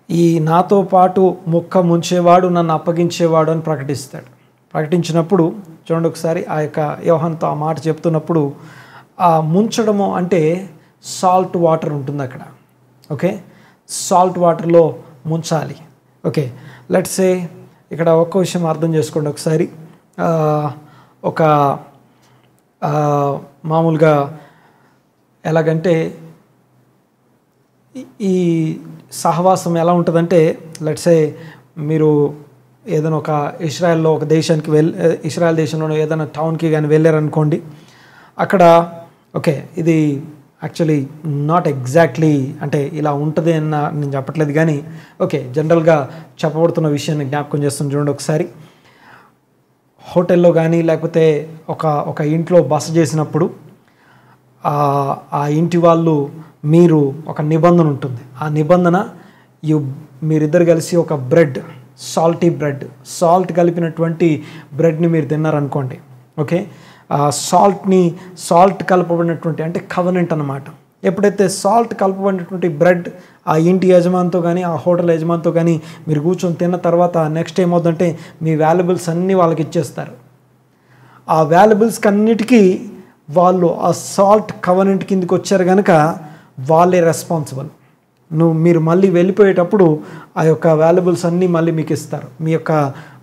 ఈ నాతో పాటు ముక్క ముంచేవాడు నన్ను అప్పగించేవాడు అని ప్రకటిస్తాడు. ప్రకటించినప్పుడు చూడండి ఒకసారి ఆ యొక్క యోహానుతో ఆ మాట చెప్తున్నప్పుడు ఆ ముంచడము అంటే సాల్ట్ వాటర్ ఉంటుంది అక్కడ. ఓకే, సాల్ట్ వాటర్లో ముంచాలి. ఓకే, లెట్స్ సే ఇక్కడ ఒక్క విషయం అర్థం చేసుకోండి ఒకసారి. ఒక మామూలుగా ఎలాగంటే ఈ సహవాసం ఎలా ఉంటుందంటే లెట్స్ సే మీరు ఏదైనా ఒక ఇజ్రాయెల్లో ఒక దేశానికి ఇజ్రాయెల్ దేశంలో ఏదైనా టౌన్కి కానీ వెళ్ళారనుకోండి, అక్కడ ఓకే ఇది యాక్చువల్లీ నాట్ ఎగ్జాక్ట్లీ అంటే ఇలా ఉంటుంది అన్న నేను చెప్పట్లేదు, కానీ ఓకే జనరల్గా చెప్పబడుతున్న విషయాన్ని జ్ఞాపకం చేస్తాను చూడండి ఒకసారి. హోటల్లో కానీ లేకపోతే ఒక ఇంట్లో బస చేసినప్పుడు ఆ ఇంటి వాళ్ళు మీరు ఒక నిబంధన ఉంటుంది. ఆ నిబంధన మీరిద్దరు కలిసి ఒక బ్రెడ్, సాల్టీ బ్రెడ్, సాల్ట్ కలిపినటువంటి బ్రెడ్ని మీరు తిన్నారనుకోండి. ఓకే, సాల్ట్ కలపబడినటువంటి అంటే కవెనెంట్ అన్నమాట. ఎప్పుడైతే సాల్ట్ కలపబడినటువంటి బ్రెడ్ ఆ ఇంటి యజమానితో కానీ ఆ హోటల్ యజమానితో కానీ మీరు కూర్చొని తిన్న తర్వాత నెక్స్ట్ ఏమవుతుందంటే మీ వాల్యుబుల్స్ అన్నీ వాళ్ళకి ఇచ్చేస్తారు. ఆ వాల్యుబుల్స్కి అన్నిటికీ వాళ్ళు ఆ సాల్ట్ కవెనెంట్ కిందకి వచ్చారు కనుక వాళ్ళే రెస్పాన్సిబుల్. మీరు మళ్ళీ వెళ్ళిపోయేటప్పుడు ఆ యొక్క వాల్యుబుల్స్ అన్నీ మళ్ళీ మీకు ఇస్తారు. మీ యొక్క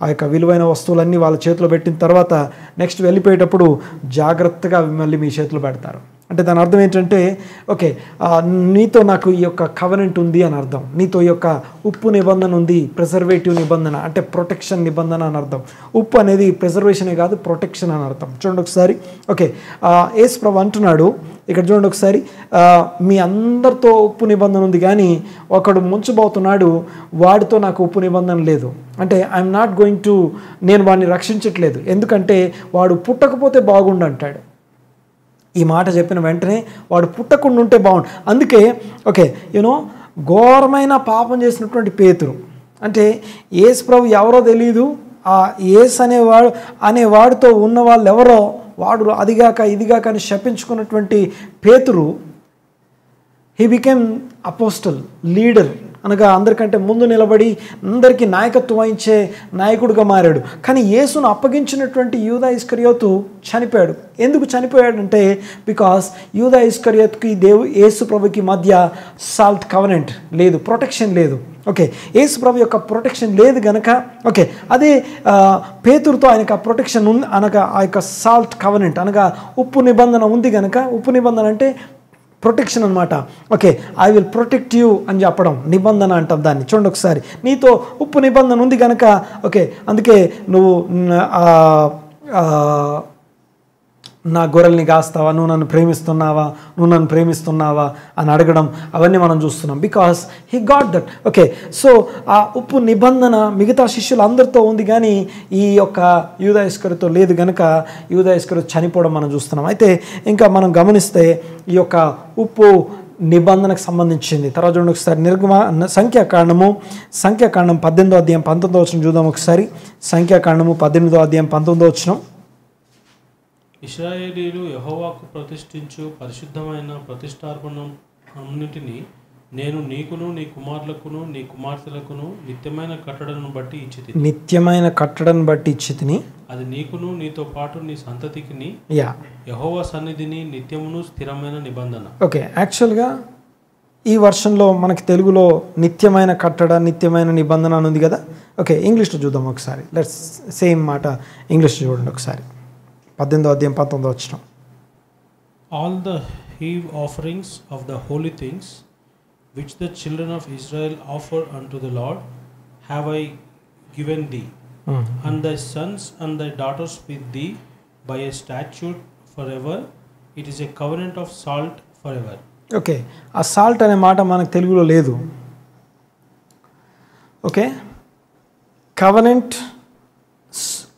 ఆ యొక్క విలువైన వస్తువులన్నీ వాళ్ళ చేతిలో పెట్టిన తర్వాత నెక్స్ట్ వెళ్ళిపోయేటప్పుడు జాగ్రత్తగా అవి మళ్ళీ మీ చేతిలో పెడతారు. అంటే దాని అర్థం ఏంటంటే ఓకే నీతో నాకు ఈ యొక్క కవెనెంట్ ఉంది అని అర్థం. నీతో ఈ యొక్క ఉప్పు నిబంధన ఉంది, ప్రిజర్వేటివ్ నిబంధన అంటే ప్రొటెక్షన్ నిబంధన అని అర్థం. ఉప్పు అనేది ప్రిజర్వేషనే కాదు, ప్రొటెక్షన్ అని అర్థం. చూడండి ఒకసారి. ఓకే, యేసు ప్రభు అంటున్నాడు ఇక్కడ చూడండి ఒకసారి, మీ అందరితో ఉప్పు నిబంధన ఉంది కానీ ఒకడు ముంచబోతున్నాడు, వాడితో నాకు ఉప్పు నిబంధన లేదు. అంటే ఐఎమ్ నాట్ గోయింగ్ టు, నేను వాడిని రక్షించట్లేదు, ఎందుకంటే వాడు పుట్టకపోతే బాగుండు అంటాడు. ఈ మాట చెప్పిన వెంటనే వాడు పుట్టకుండా ఉంటే బాగుండు. అందుకే ఓకే యూనో ఘోరమైన పాపం చేసినటువంటి పేతురు, అంటే యేసు ప్రభు ఎవరో తెలియదు, ఆ యేసు అనేవాడితో ఉన్న వాళ్ళు ఎవరో, వాడు అదిగాక ఇదిగాక అని శపించుకున్నటువంటి పేతురు, హీ బికేమ్ అపోస్టల్, లీడర్, అనగా అందరికంటే ముందు నిలబడి అందరికీ నాయకత్వం వహించే నాయకుడిగా మారాడు. కానీ యేసును అప్పగించినటువంటి యూదా ఇస్కరియోతు చనిపోయాడు. ఎందుకు చనిపోయాడంటే బికాస్ యూదా ఇస్కరియోతుకి యేసు ప్రభుకి మధ్య సాల్ట్ కవనెంట్ లేదు, ప్రొటెక్షన్ లేదు. ఓకే, యేసు ప్రభు యొక్క ప్రొటెక్షన్ లేదు గనక ఓకే అదే పేతురుతో ఆయనకు ఆ ప్రొటెక్షన్ ఉంది అనగా ఆ యొక్క సాల్ట్ కవనెంట్ అనగా ఉప్పు నిబంధన ఉంది గనక, ఉప్పు నిబంధన అంటే ప్రొటెక్షన్ అనమాట. Okay, I will protect you అని చెప్పడం నిబంధన అంటాం దాన్ని. చూడండి ఒకసారి, నీతో ఉప్పు నిబంధన ఉంది కనుక ఓకే అందుకే నువ్వు నా గొర్రెల్ని కాస్తావా, నువ్వు నన్ను ప్రేమిస్తున్నావా అని అడగడం అవన్నీ మనం చూస్తున్నాం. Because he got that. Okay, so ఆ ఉప్పు నిబంధన మిగతా శిష్యులు అందరితో ఉంది కానీ ఈ యొక్క యూదా ఇస్కరియోతుతో లేదు కనుక యూదా ఇస్కరియోతు చనిపోవడం మనం చూస్తున్నాం. అయితే ఇంకా మనం గమనిస్తే ఈ యొక్క ఉప్పు నిబంధనకు సంబంధించింది. తర్వాత చూడండి ఒకసారి సంఖ్యాకాండం 18వ అధ్యాయం 19వ వచనం చూద్దాం ఒకసారి. సంఖ్యాకాండము 18వ అధ్యాయం 19వ వచనం. ఇశ్రాయేలీయులు యెహోవాకు ప్రతిష్ఠించు పరిశుద్ధమైన ప్రతిష్టార్పణం అన్నిటినీ నేను నీకును నీ కుమారులకును నీ కుమార్తెలకును నిత్యమైన కట్టడను బట్టి ఇచ్చితిని అది నీకును నీతో పాటు నీ సంతతికిని యెహోవా సన్నిధిని నిత్యమును స్థిరమైన నిబంధన. ఓకే, యాక్చువల్గా ఈ వర్షన్లో మనకి తెలుగులో నిత్యమైన కట్టడ నిత్యమైన నిబంధన అని ఉంది కదా. ఓకే, ఇంగ్లీష్లో చూద్దాం ఒకసారి. లెట్స్ సేమ్ మాట ఇంగ్లీష్లో చూడండి ఒకసారి. 18వ అధ్యాయం 19వ వచనం. All the heave offerings of the holy things which the children of Israel offer unto the Lord have I given thee, and thy sons and thy daughters with thee by a statute forever. It is a covenant of salt forever. Okay, ఆ salt అనే మాట మనకు తెలుగులో లేదు. Okay,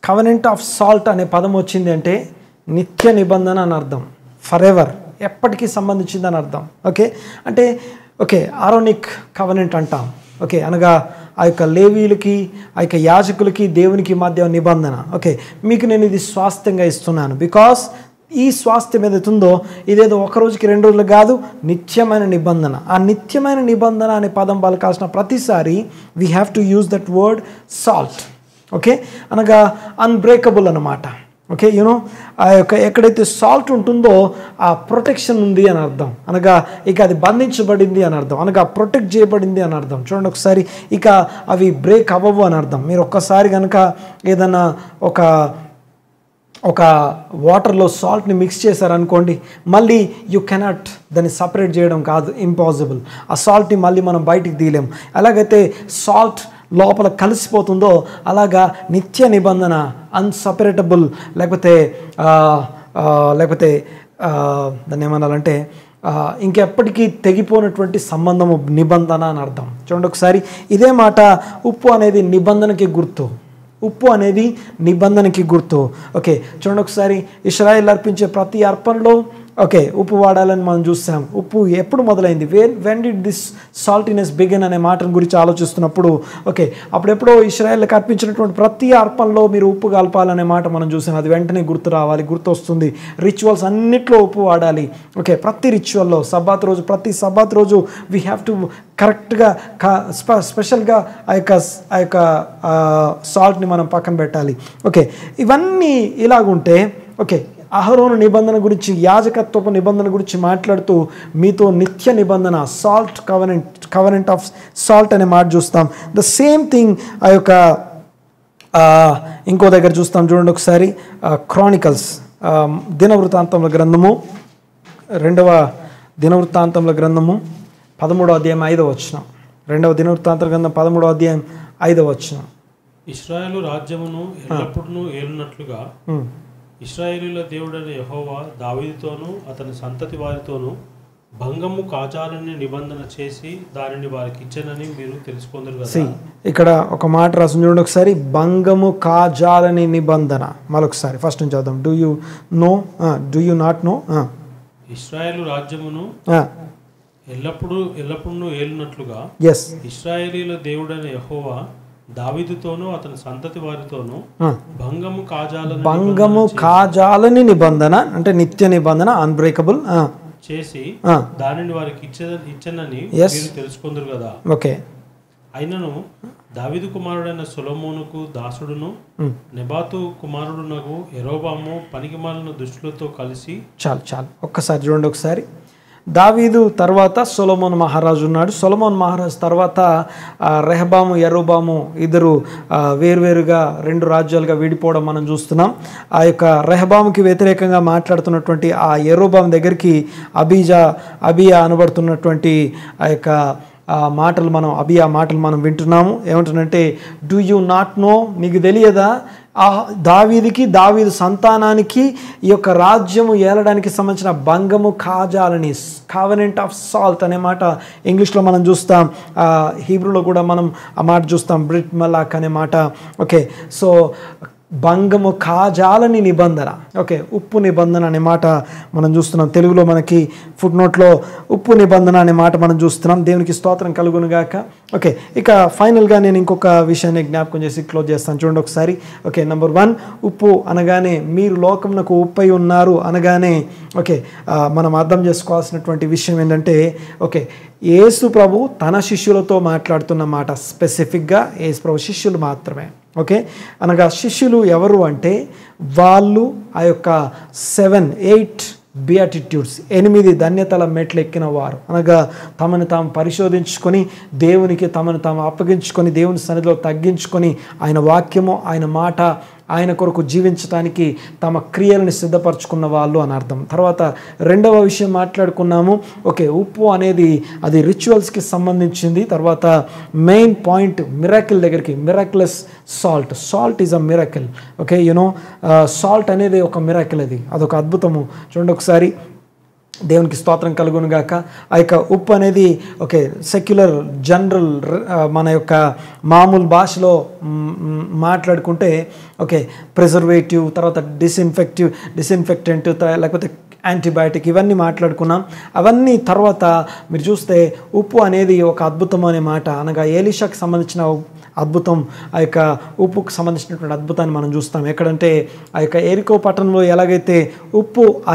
covenant of salt అనే పదం వచ్చింది అంటే నిత్య నిబంధన అని అర్థం. ఫర్ ఎవర్, ఎప్పటికీ సంబంధించింది అని అర్థం. ఓకే, అంటే ఓకే ఆరోనిక్ కవనెంట్ అంటాం. ఓకే, అనగా ఆ యొక్క లేవీయులకి ఆ యొక్క యాజకులకి దేవునికి మధ్య నిబంధన. ఓకే, మీకు నేను ఇది స్వాస్థ్యంగా ఇస్తున్నాను. బికాస్ ఈ స్వాస్థ్యం ఏదైతుందో ఇదేదో ఒక రోజుకి 2 రోజులు కాదు, నిత్యమైన నిబంధన. ఆ నిత్యమైన నిబంధన అనే పదం పలకాల్సిన ప్రతిసారి we have to use that word salt. Okay, అనగా అన్బ్రేకబుల్ అన్నమాట. ఓకే, యూనో ఆ యొక్క ఎక్కడైతే సాల్ట్ ఉంటుందో ఆ ప్రొటెక్షన్ ఉంది అని అర్థం. అనగా ఇక అది బంధించబడింది అని అర్థం, అనగా ప్రొటెక్ట్ చేయబడింది అని అర్థం. చూడండి ఒకసారి, ఇక అవి బ్రేక్ అవ్వవు అని అర్థం. మీరు ఒక్కసారి కనుక ఏదైనా ఒక వాటర్లో సాల్ట్ని మిక్స్ చేశారనుకోండి, మళ్ళీ యూ కెనాట్ దాన్ని సపరేట్ చేయడం కాదు, ఇంపాసిబుల్. ఆ సాల్ట్ని మళ్ళీ మనం బయటికి తీయలేం. అలాగైతే సాల్ట్ లోపల కలిసిపోతుందో అలాగా నిత్య నిబంధన అన్సపరేటబుల్, లేకపోతే దాన్ని ఏమనాలంటే ఇంకెప్పటికీ తెగిపోయినటువంటి సంబంధము నిబంధన అని అర్థం. చూడండి ఒకసారి, ఇదే మాట ఉప్పు అనేది నిబంధనకి గుర్తు. ఉప్పు అనేది నిబంధనకి గుర్తు. ఓకే, చూడండి ఒకసారి, ఇశ్రాయేలు అర్పించే ప్రతి అర్పణలో ఓకే ఉప్పు వాడాలని మనం చూసాం. ఉప్పు ఎప్పుడు మొదలైంది? When did this saltiness begin అనే మాటను గురించి ఆలోచిస్తున్నప్పుడు ఓకే అప్పుడెప్పుడో ఇశ్రాయేలుకి అర్పించినటువంటి ప్రతి అర్పణలో మీరు ఉప్పు కలపాలనే మాట మనం చూసాం. అది వెంటనే గుర్తు రావాలి, గుర్తు వస్తుంది. రిచువల్స్ అన్నిట్లో ఉప్పు వాడాలి. ఓకే, ప్రతి రిచువల్లో ప్రతి సబ్బాత్ రోజు వీ హ్యావ్ టు కరెక్ట్గా స్పెషల్గా ఆ యొక్క సాల్ట్ని మనం పక్కన పెట్టాలి. ఓకే, ఇవన్నీ ఇలాగుంటే ఓకే అహరోను నిబంధన గురించి, యాజకత్వపు నిబంధన గురించి మాట్లాడుతూ మీతో నిత్య నిబంధన సాల్ట్ కవనెంట్ ఆఫ్ సాల్ట్ అనే మాట చూస్తాం. ద సేమ్ థింగ్ ఆ యొక్క ఇంకో దగ్గర చూస్తాం. చూడండి ఒకసారి, క్రానికల్స్ దినవృత్తాంతముల గ్రంథము 2వ దినవృత్తాంతముల గ్రంథము 13వ అధ్యాయం 5వ వచనం. 2వ దినవృత్తాంతముల గ్రంథం 13వ అధ్యాయం 5వ వచనం. ఇశ్రాయేలు రాజ్యమును ఎల్లప్పుడూ ఏలునట్లుగా ఇశ్రాయేలీయుల దేవుడైన యెహోవా దావీదుతోనూ అతని సంతతి వారితోనూ భంగము కాజాలని నిబంధన చేసి దానిని వారికి ఇచ్చానని మీరు తెలుసుకుందరు కదా. ఇక్కడ ఒక మాట రాసి చూడండి ఒకసారి, భంగము కాజాలని నిబంధన. మరొకసారి ఫస్ట్ నుంచి చదువుదాం. డూ యూ నాట్ నో ఇశ్రాయేలు రాజ్యమును ఎల్లప్పుడూ ఏలునట్లుగా ఇశ్రాయేలీయుల దేవుడైన యెహోవా దావీదుతోనూ అతని సంతతి వారితోనూ భంగము కాజాలని నిబంధన అంటే నిత్య నిబంధన అన్బ్రేకబుల్ చేసి దానిని వారికి ఇచ్చనని మీరు తెలుసుకుందరు కదా. ఓకే, అయినను దావీదు కుమారుడైన సొలొమోనుకు దాసుడును నెబాతు కుమారుడునకు యెరోబాము పనికిమాలిన దుష్టులతో కలిసి. చాలు ఒక్కసారి చూడండి. ఒకసారి దావీదు తర్వాత సొలొమోన్ మహారాజు ఉన్నాడు. సొలొమోన్ మహారాజు తర్వాత రెహబాము యెరోబాము ఇద్దరు వేరువేరుగా రెండు రాజ్యాలుగా విడిపోవడం మనం చూస్తున్నాం. ఆ యొక్క రెహబాముకి వ్యతిరేకంగా మాట్లాడుతున్నటువంటి ఆ యెరోబాము దగ్గరికి అబియా అనబడుతున్నటువంటి ఆ యొక్క అబియా మాటలు మనం వింటున్నాము. ఏమంటున్నంటే, డూ యూ నాట్ నో, నీకు తెలియదా దావీదు సంతానానికి ఈ యొక్క రాజ్యము ఏలడానికి సంబంధించిన బంగము కాజాలని, కావెనెంట్ ఆఫ్ సాల్ట్ అనే మాట ఇంగ్లీష్లో మనం చూస్తాం. హీబ్రూలో కూడా మనం ఆ మాట చూస్తాం, బ్రిట్ మలాక్ అనే మాట. ఓకే, సో బంగము కాజాలని నిబంధన, ఓకే, ఉప్పు నిబంధన అనే మాట మనం చూస్తున్నాం. తెలుగులో మనకి ఫుట్ నోట్లో ఉప్పు నిబంధన అనే మాట మనం చూస్తున్నాం. దేవునికి స్తోత్రం కలుగును గాక. ఓకే, ఇక ఫైనల్గా నేను ఇంకొక విషయాన్ని జ్ఞాపకం చేసి క్లోజ్ చేస్తాను. చూడండి ఒకసారి. ఓకే, నెంబర్ 1, ఉప్పు అనగానే మీరు లోకమునకు ఉప్పై ఉన్నారు అనగానే, ఓకే, మనం అర్థం చేసుకోవాల్సినటువంటి విషయం ఏంటంటే, ఓకే, యేసు ప్రభు తన శిష్యులతో మాట్లాడుతున్న మాట, స్పెసిఫిక్గా యేసు ప్రభు శిష్యులు మాత్రమే. ఓకే, అనగా శిష్యులు ఎవరు అంటే, వాళ్ళు ఆ యొక్క 7-8 బియాటిట్యూడ్స్, 8 ధన్యతల మెట్లు ఎక్కిన వారు, అనగా తమను తాము పరిశోధించుకొని దేవునికి తమను తాము అప్పగించుకొని దేవుని సన్నిధిలో తగ్గించుకొని ఆయన వాక్యము ఆయన మాట ఆయన కొరకు జీవించడానికి తమ క్రియలను సిద్ధపరచుకున్న వాళ్ళు అని అర్థం. తర్వాత రెండవ విషయం మాట్లాడుకున్నాము. ఓకే, ఉప్పు అనేది అది రిచువల్స్కి సంబంధించింది. తర్వాత మెయిన్ పాయింట్ మిరాకిల్ దగ్గరికి, miraculous salt is a miracle. Okay, you know salt అనేది ఒక మిరాకిల్, అదొక అద్భుతము. చూడండి ఒకసారి. దేవునికి స్తోత్రం కలుగును గాక. ఆ యొక్క ఉప్పు అనేది ఓకే సెక్యులర్ జనరల్ మన యొక్క మామూలు భాషలో మాట్లాడుకుంటే ఓకే ప్రిజర్వేటివ్, తర్వాత డిస్ఇన్ఫెక్టెంట్, లేకపోతే యాంటీబయాటిక్, ఇవన్నీ మాట్లాడుకున్నాం. అవన్నీ తర్వాత మీరు చూస్తే ఉప్పు అనేది ఒక అద్భుతం అనే మాట, అనగా ఏలీషాకి సంబంధించిన అద్భుతం, ఆ యొక్క ఉప్పుకు సంబంధించినటువంటి అద్భుతాన్ని మనం చూస్తాం. ఎక్కడంటే ఆ యొక్క ఎరికో పట్టణంలో ఎలాగైతే ఉప్పు ఆ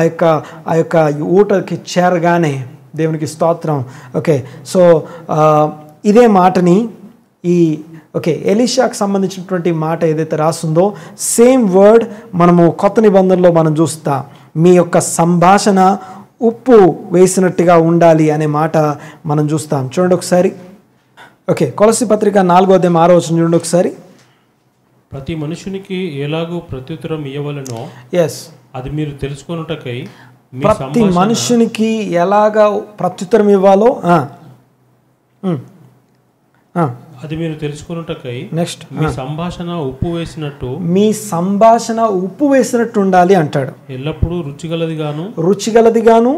యొక్క ఊటకి చేరగానే, దేవునికి స్తోత్రం. ఓకే, సో ఇదే మాటని ఓకే ఎలీషాకు సంబంధించినటువంటి మాట ఏదైతే రాస్తుందో సేమ్ వర్డ్ మనము కొత్త నిబంధనలో మనం చూస్తాం. మీ యొక్క సంభాషణ ఉప్పు వేసినట్టుగా ఉండాలి అనే మాట మనం చూస్తాం. చూడండి ఒకసారి. ఓకే, కొలస్సీ పత్రిక 4:6 చూడండి ఒకసారి. ప్రతి మనుషునికి ఎలాగూ ప్రత్యుత్తరం ఇవ్వవలెనో అది మీరు తెలుసుకొనుటకై, ప్రతి మనుషునికి ఎలాగా ప్రత్యుత్తరం ఇవ్వాలో అది మీరు తెలుసుకొనుటకై నెక్స్ట్ మీ సంభాషణ ఉప్పు వేసినట్టు ఉండాలి అంటాడు. ఎల్లప్పుడూ రుచిగలదిగాను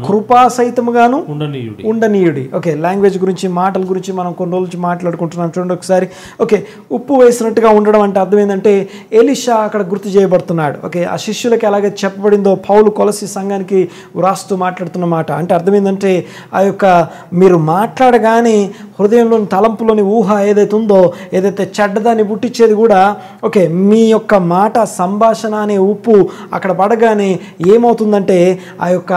కృపాసహితముగాను ఉండనీయుడి. ఓకే, లాంగ్వేజ్ గురించి, మాటల గురించి మనం కొన్ని రోజుల నుంచి మాట్లాడుకుంటున్నాం. చూడండి ఒకసారి. ఓకే, ఉప్పు వేసినట్టుగా ఉండడం అంటే అర్థం ఏంటంటే ఎలీషా అక్కడ గుర్తు చేయబడుతున్నాడు. ఓకే, ఆ శిష్యులకి ఎలాగే చెప్పబడిందో పౌలు కొలస్సీ సంఘానికి వ్రాస్తూ మాట్లాడుతున్న మాట అంటే అర్థం ఏంటంటే, ఆ యొక్క మీరు మాట్లాడగానే హృదయంలోని తలంపులోని ఊహ ఏదైతే ఉందో, ఏదైతే చెడ్డదాన్ని పుట్టించేది కూడా ఓకే మీ యొక్క మాట సంభాషణ అనే ఉప్పు అక్కడ పడగానే ఏమవుతుందంటే ఆ యొక్క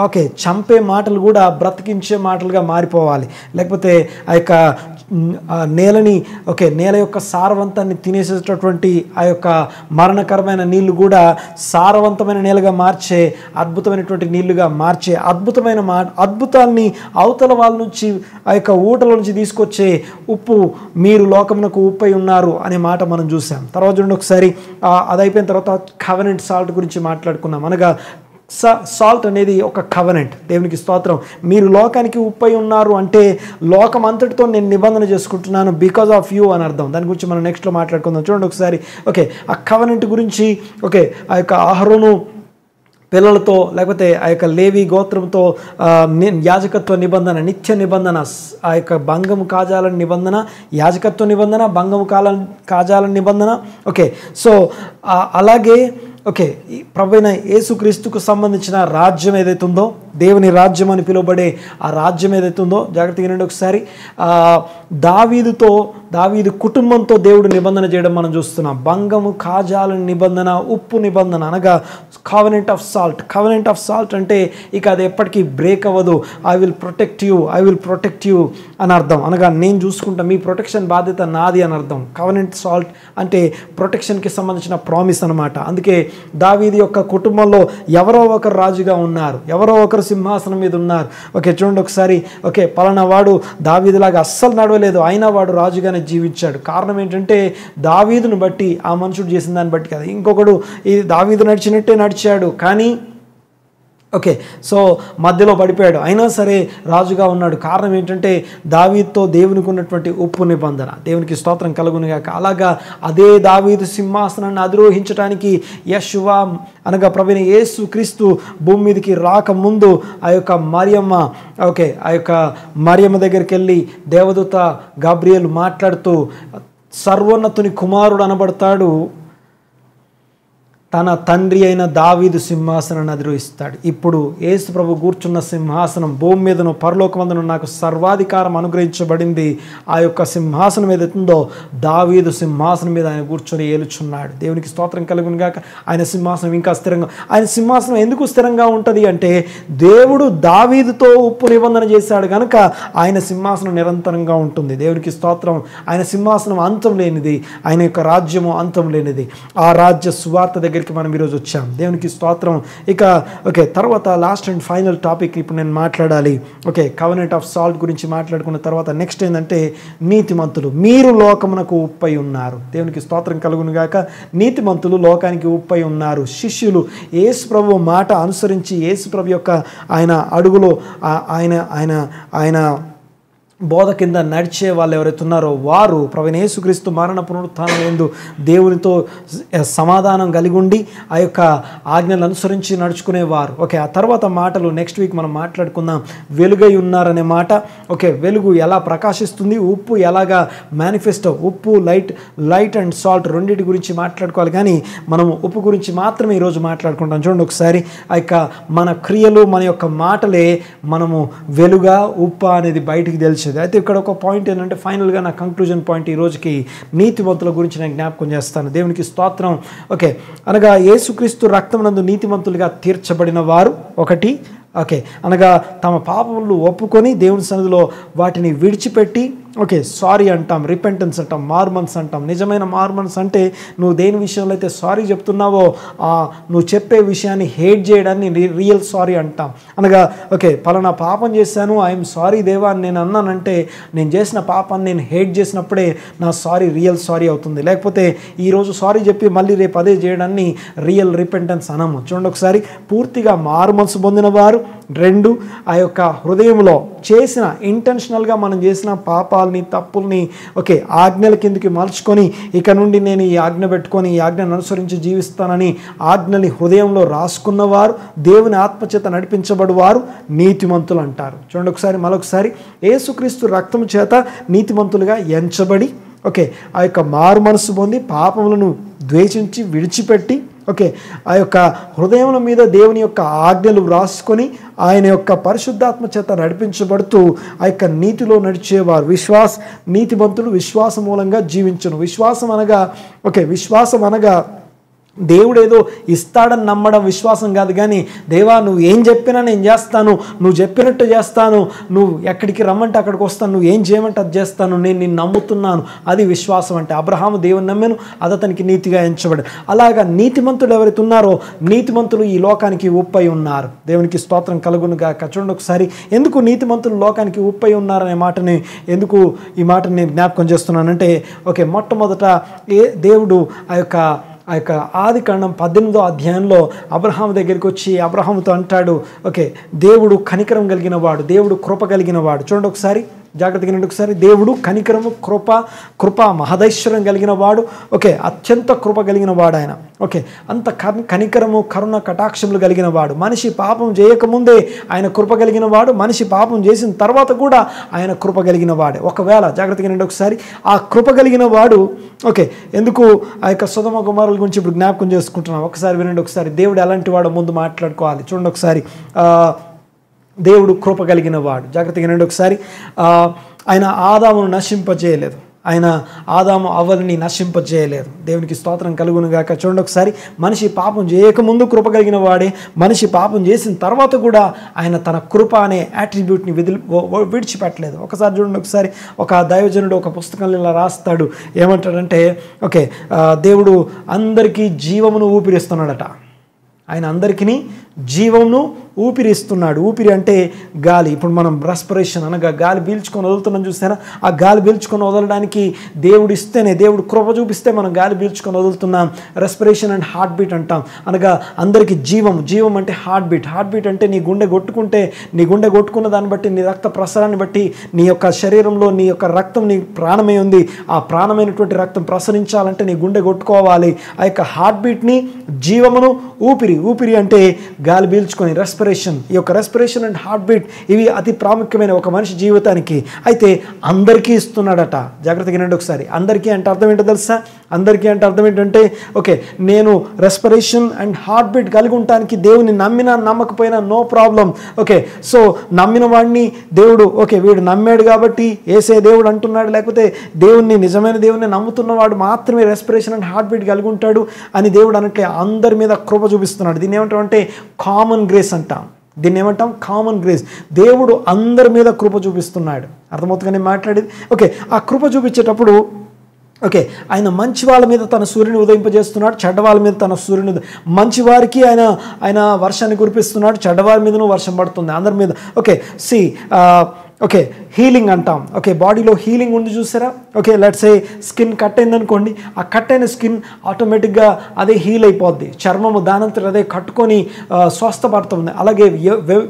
ఓకే చంపే మాటలు కూడా బ్రతికించే మాటలుగా మారిపోవాలి. లేకపోతే ఆ యొక్క నేలని ఓకే నేల యొక్క సారవంతాన్ని తినేసేటటువంటి ఆ యొక్క మరణకరమైన నీళ్లు కూడా సారవంతమైన నేలగా మార్చే, అద్భుతమైనటువంటి నీళ్లుగా మార్చే అద్భుతాన్ని అవతల వాళ్ళ నుంచి ఆ యొక్క ఊటల నుంచి తీసుకొచ్చే ఉప్పు, మీరు లోకమునకు ఉప్పై ఉన్నారు అనే మాట మనం చూసాం. తర్వాత చూడండి ఒకసారి. అది అయిపోయిన తర్వాత కవెనెంట్ సాల్ట్ గురించి మాట్లాడుకున్నాం. అనగా సాల్ట్ అనేది ఒక కవెనెంట్. దేవునికి స్తోత్రం. మీరు లోకానికి ఉప్పై ఉన్నారు అంటే లోకం అంతటితో నేను నిబంధన చేసుకుంటున్నాను బికాజ్ ఆఫ్ యూ అని అర్థం. దాని గురించి మనం నెక్స్ట్లో మాట్లాడుకుందాం. చూడండి ఒకసారి. ఓకే, ఆ కవెనెంట్ గురించి ఓకే ఆ యొక్క అహరోను పిల్లలతో లేకపోతే ఆ యొక్క లేవి గోత్రంతో యాజకత్వ నిబంధన, నిత్య నిబంధన, ఆ యొక్క బంగము కాజాలని నిబంధన, యాజకత్వ నిబంధన, బంగము కాజాలని నిబంధన. ఓకే, సో అలాగే ఓకే ప్రభువైన యేసుక్రీస్తుకు సంబంధించిన రాజ్యం ఏదైతే ఉందో, దేవుని రాజ్యం అని పిలువబడే ఆ రాజ్యం ఏదైతే ఉందో, జాగ్రత్తగా వినండి ఒకసారి. దావీదు కుటుంబంతో దేవుడు నిబంధన చేయడం మనం చూస్తున్నాం. బంగము కాజాల నిబంధన, ఉప్పు నిబంధన, అనగా covenant of salt. Covenant of salt అంటే ఇక అది ఎప్పటికీ బ్రేక్ అవ్వదు. ఐ విల్ ప్రొటెక్ట్ యూ అని అర్థం. అనగా నేను చూసుకుంటా, మీ ప్రొటెక్షన్ బాధ్యత నాది అని అర్థం. కవెనెంట్ సాల్ట్ అంటే ప్రొటెక్షన్కి సంబంధించిన ప్రామిస్ అనమాట. అందుకే దావీదు యొక్క కుటుంబంలో ఎవరో ఒకరు రాజుగా ఉన్నారు, ఎవరో ఒకరు సింహాసనం మీద ఉన్నారు. ఓకే, చూడండి ఒకసారి. ఓకే, పలానా వాడు దావీదులాగా అస్సలు నడవలేదు, అయినా వాడు రాజుగానే జీవించాడు. కారణం ఏంటంటే దావీదును బట్టి, ఆ మనుషుడు చేసిన దాన్ని బట్టి కదా. ఇంకొకడు ఈ దావీదు నడిచినట్టే నడిచాడు, కానీ ఓకే సో మధ్యలో పడిపోయాడు, అయినా సరే రాజుగా ఉన్నాడు. కారణం ఏంటంటే దావీదుతో దేవునికి ఉన్నటువంటి ఉప్పు నిబంధన. దేవునికి స్తోత్రం కలుగునుగాక. అలాగా అదే దావీదు సింహాసనాన్ని అధిరోహించడానికి యెషువా అనగా ప్రభువైన యేసు క్రీస్తు భూమి మీదకి రాకముందు ఆ యొక్క మరియమ్మ దగ్గరికి వెళ్ళి దేవదూత గాబ్రియేలు మాట్లాడుతూ, సర్వోన్నతుని కుమారుడు అనబడతాడు, తన తండ్రి అయిన దావీదు సింహాసనాన్ని అధిరోహిస్తాడు. ఇప్పుడు యేసు ప్రభు కూర్చున్న సింహాసనం భూమి మీదను పరలోకమందును నాకు సర్వాధికారం అనుగ్రహించబడింది. ఆ యొక్క సింహాసనం ఏదైతుందో దావీదు సింహాసనం మీద ఆయన కూర్చొని ఏలుచున్నాడు. దేవునికి స్తోత్రం కలుగును గాక. ఆయన సింహాసనం ఇంకా స్థిరంగా, ఆయన సింహాసనం ఎందుకు స్థిరంగా ఉంటుంది అంటే దేవుడు దావీదుతో ఉప్పు నిబంధన చేశాడు కనుక ఆయన సింహాసనం నిరంతరంగా ఉంటుంది. దేవునికి స్తోత్రం. ఆయన సింహాసనం అంతం లేనిది, ఆయన యొక్క రాజ్యము అంతం లేనిది. ఆ రాజ్య సువార్త దగ్గర మనం ఈరోజు వచ్చాం. దేవునికి స్తోత్రం. ఇక ఓకే, తర్వాత లాస్ట్ అండ్ ఫైనల్ టాపిక్ ఇప్పుడు నేను మాట్లాడాలి. ఓకే, కవెనెంట్ ఆఫ్ సాల్ట్ గురించి మాట్లాడుకున్న తర్వాత నెక్స్ట్ ఏంటంటే నీతిమంతులు. మీరు లోకమునకు ఉప్పై ఉన్నారు. దేవునికి స్తోత్రం కలుగును గాక. నీతిమంతులు లోకానికి ఉప్పై ఉన్నారు. శిష్యులు యేసు ప్రభు మాట అనుసరించి యేసు ప్రభు యొక్క ఆయన అడుగులో ఆయన బోధ కింద నడిచే వాళ్ళు ఎవరైతే ఉన్నారో వారు ప్రభువైన యేసుక్రీస్తు మరణ పునరుత్థానం యందు దేవునితో సమాధానం కలిగి ఉండి ఆ యొక్క ఆజ్ఞలు అనుసరించి నడుచుకునేవారు. ఓకే, ఆ తర్వాత మాటలు నెక్స్ట్ వీక్ మనం మాట్లాడుకుందాం. వెలుగై ఉన్నారనే మాట. ఓకే, వెలుగు ఎలా ప్రకాశిస్తుంది, ఉప్పు ఎలాగా మేనిఫెస్టో, ఉప్పు లైట్ అండ్ సాల్ట్ రెండింటి గురించి మాట్లాడుకోవాలి, కానీ మనం ఉప్పు గురించి మాత్రమే ఈరోజు మాట్లాడుకుంటాం. చూడండి ఒకసారి, ఆ యొక్క మన క్రియలు, మన యొక్క మాటలే మనము వెలుగా ఉప్ప అనేది బయటికి తెలిసేది. అయితే ఇక్కడ ఒక పాయింట్ ఏంటంటే ఫైనల్గా నా కంక్లూజన్ పాయింట్ ఈ రోజుకి నీతిమంతుల గురించి నేను జ్ఞాపకం చేస్తాను. దేవునికి స్తోత్రం. ఓకే, అనగా యేసుక్రీస్తు రక్తమునందు నీతిమంతులుగా తీర్చబడిన వారు ఒకటి. ఓకే, అనగా తమ పాపములు ఒప్పుకొని దేవుని సన్నిధిలో వాటిని విడిచిపెట్టి ఓకే సారీ అంటాం, రిపెంటెన్స్ అంటాం, మార్మన్స్ అంటాం. నిజమైన మార్మన్స్ అంటే నువ్వు దేని విషయంలో అయితే సారీ చెప్తున్నావో నువ్వు చెప్పే విషయాన్ని హేట్ చేయడాన్ని రియల్ సారీ అంటాం. అనగా ఓకే పలానా పాపం చేశాను, ఐఎమ్ సారీ దేవా అని నేను అన్నానంటే నేను చేసిన పాపాన్ని నేను హేట్ చేసినప్పుడే నా సారీ రియల్ సారీ అవుతుంది. లేకపోతే ఈరోజు సారీ చెప్పి మళ్ళీ రేపు అదే చేయడాన్ని రియల్ రిపెంటెన్స్ అనము. చూడండి ఒకసారి, పూర్తిగా మారుమనసు పొందిన వారు. రెండు, ఆ యొక్క హృదయంలో చేసిన ఇంటెన్షనల్గా మనం చేసిన పాపాలని తప్పుల్ని ఓకే ఆజ్ఞల కిందకి మలుచుకొని ఇక నుండి నేను ఈ ఆజ్ఞ పెట్టుకొని ఈ ఆజ్ఞను అనుసరించి జీవిస్తానని ఆజ్ఞని హృదయంలో రాసుకున్నవారు, దేవుని ఆత్మచేత నడిపించబడువారు నీతిమంతులు అంటారు. చూడండి ఒకసారి, మరొకసారి, యేసుక్రీస్తు రక్తము చేత నీతిమంతులుగా ఎంచబడి ఓకే ఆ యొక్క మారు మనసు పొంది పాపములను ద్వేషించి విడిచిపెట్టి ఓకే ఆ యొక్క హృదయముల మీద దేవుని యొక్క ఆజ్ఞలు వ్రాసుకొని ఆయన యొక్క పరిశుద్ధాత్మ చేత నడిపించబడుతూ ఆ యొక్క నీతిలో నడిచేవారు నీతిమంతులు విశ్వాసం మూలంగా జీవించును. విశ్వాసం అనగా దేవుడు ఏదో ఇస్తాడని నమ్మడం విశ్వాసం కాదు, కానీ దేవా నువ్వు ఏం చెప్పినా నేను చేస్తాను, నువ్వు చెప్పినట్టు చేస్తాను, నువ్వు ఎక్కడికి రమ్మంటే అక్కడికి వస్తాను, నువ్వు ఏం చేయమంటే అది చేస్తాను, నేను నిన్ను నమ్ముతున్నాను, అది విశ్వాసం అంటే. అబ్రహాము దేవుని నమ్మాను, అది అతనికి నీతిగా ఎంచబడి. అలాగా నీతిమంతులు ఎవరైతే ఉన్నారో నీతిమంతులు ఈ లోకానికి ఉప్పై ఉన్నారు. దేవునికి స్తోత్రం కలుగును గాక. చూడండి ఒకసారి, ఎందుకు నీతిమంతులు లోకానికి ఉప్పై ఉన్నారనే మాటని ఎందుకు ఈ మాటని నేను జ్ఞాపకం చేస్తున్నానంటే ఓకే మొట్టమొదట దేవుడు ఆ యొక్క ఆదికాండం 18వ అధ్యాయంలో అబ్రహాము దగ్గరికి వచ్చి అబ్రహాముతో అంటాడు ఓకే దేవుడు కనికరం కలిగిన వాడు, దేవుడు కృప కలిగిన వాడు. చూడండి ఒకసారి, జాగ్రత్తగా వినండి ఒకసారి. దేవుడు కనికరము కృప మహదైశ్వర్యం కలిగిన వాడు. ఓకే అత్యంత కృప కలిగిన వాడు ఆయన. ఓకే అంత కనికరము కరుణ కటాక్షములు కలిగిన వాడు. మనిషి పాపం చేయకముందే ఆయన కృప కలిగిన వాడు, మనిషి పాపం చేసిన తర్వాత కూడా ఆయన కృప కలిగిన వాడే. ఒకవేళ జాగ్రత్తగా వినండి ఒకసారి, ఆ కృప కలిగిన వాడు ఓకే ఎందుకు ఆ యొక్క సొదొమ గొమొర్రా గురించి ఇప్పుడు జ్ఞాపకం చేసుకుంటున్నాం. ఒకసారి వినండి ఒకసారి, దేవుడు ఎలాంటి వాడు ముందు మాట్లాడుకోవాలి. చూడండి ఒకసారి, దేవుడు కృప కలిగిన వాడు. జాగ్రత్తగా వినండి ఒకసారి, ఆయన ఆదామును నశింపజేయలేదు. ఆయన ఆదాము అవ్వలని నశింపజేయలేదు. దేవునికి స్తోత్రం కలుగును గాక. చూడండి ఒకసారి, మనిషి పాపం చేయకముందు కృప కలిగిన వాడే, మనిషి పాపం చేసిన తర్వాత కూడా ఆయన తన కృప అనే యాట్రిబ్యూట్ని విడిచిపెట్టలేదు. ఒకసారి చూడండి ఒకసారి, ఒక దైవజనుడు ఒక పుస్తకంలో ఇలా రాస్తాడు. ఏమంటాడంటే, ఓకే, దేవుడు అందరికీ జీవమును ఊపిరిస్తున్నాడట. ఆయన అందరికీ జీవమును ఊపిరిస్తున్నాడు. ఊపిరి అంటే గాలి. ఇప్పుడు మనం రెస్పిరేషన్ అనగా గాలి పీల్చుకొని వదులుతున్నాం చూసారా, ఆ గాలి పీల్చుకొని వదలడానికి దేవుడు ఇస్తేనే, దేవుడు కృప చూపిస్తే మనం గాలి పీల్చుకొని వదులుతున్నాం. రెస్పిరేషన్ అండ్ హార్ట్ బీట్ అంటాం. అనగా అందరికీ జీవం అంటే హార్ట్ బీట్. హార్ట్ బీట్ అంటే నీ గుండె కొట్టుకుంటే, నీ గుండె కొట్టుకున్న దాన్ని బట్టి, నీ రక్త ప్రసరాన్ని బట్టి నీ యొక్క శరీరంలో నీ యొక్క రక్తం, నీ ప్రాణమై ఉంది. ఆ ప్రాణమైనటువంటి రక్తం ప్రసరించాలంటే నీ గుండె కొట్టుకోవాలి. ఆ యొక్క హార్ట్ బీట్ని, జీవమును, ఊపిరి అంటే గాలి పీల్చుకొని రెస్పిరేషన్. ఈ యొక్క రెస్పిరేషన్ అండ్ హార్ట్ బీట్ ఇవి అతి ప్రాముఖ్యమైన ఒక మనిషి జీవితానికి. అయితే అందరికీ ఇస్తున్నాడట. జాగ్రత్తగా వినండి ఒకసారి. అందరికీ అంటే అర్థం ఏంటో తెలుసా? అందరికీ అంటే అర్థం ఏంటంటే, ఓకే, నేను రెస్పిరేషన్ అండ్ హార్ట్ బీట్ కలిగి ఉండటానికి దేవుని నమ్మినా నమ్మకపోయినా నో ప్రాబ్లం. ఓకే, సో నమ్మిన వాడిని దేవుడు, ఓకే, వీడు నమ్మాడు కాబట్టి ఏసే దేవుడు అంటున్నాడు, లేకపోతే దేవుణ్ణి, నిజమైన దేవుణ్ణి నమ్ముతున్నవాడు మాత్రమే రెస్పిరేషన్ అండ్ హార్ట్ బీట్ కలిగి ఉంటాడు అని దేవుడు అనట్లే, అందరి మీద కృప చూపిస్తున్నాడు. దీన్ని ఏమంటామంటే కామన్ గ్రేస్ అంటాం. దీన్ని ఏమంటాం? Common grace. దేవుడు అందరి మీద కృప చూపిస్తున్నాడు. అర్థమవుతుందిగా నేను మాట్లాడేది? ఓకే, ఆ కృప చూపించేటప్పుడు, ఓకే, ఆయన మంచి వాళ్ళ మీద తన సూర్యుని ఉదయింపజేస్తున్నాడు, చెడ్డవాళ్ళ మీద తన సూర్యుని, మంచి వారికి ఆయన వర్షాన్ని కురిపిస్తున్నాడు, చెడ్డవారి మీదను వర్షం పడుతుంది, అందరి మీద. ఓకే, ఓకే, హీలింగ్ అంటాం. ఓకే, బాడీలో హీలింగ్ ఉంది చూసారా? Okay, let's A skin cut అయింది అనుకోండి, ఆ కట్ అయిన స్కిన్ ఆటోమేటిక్గా అదే హీల్ అయిపోద్ది. చర్మము దానంతరం అదే కట్టుకొని స్వస్థపడుతుంది. అలాగే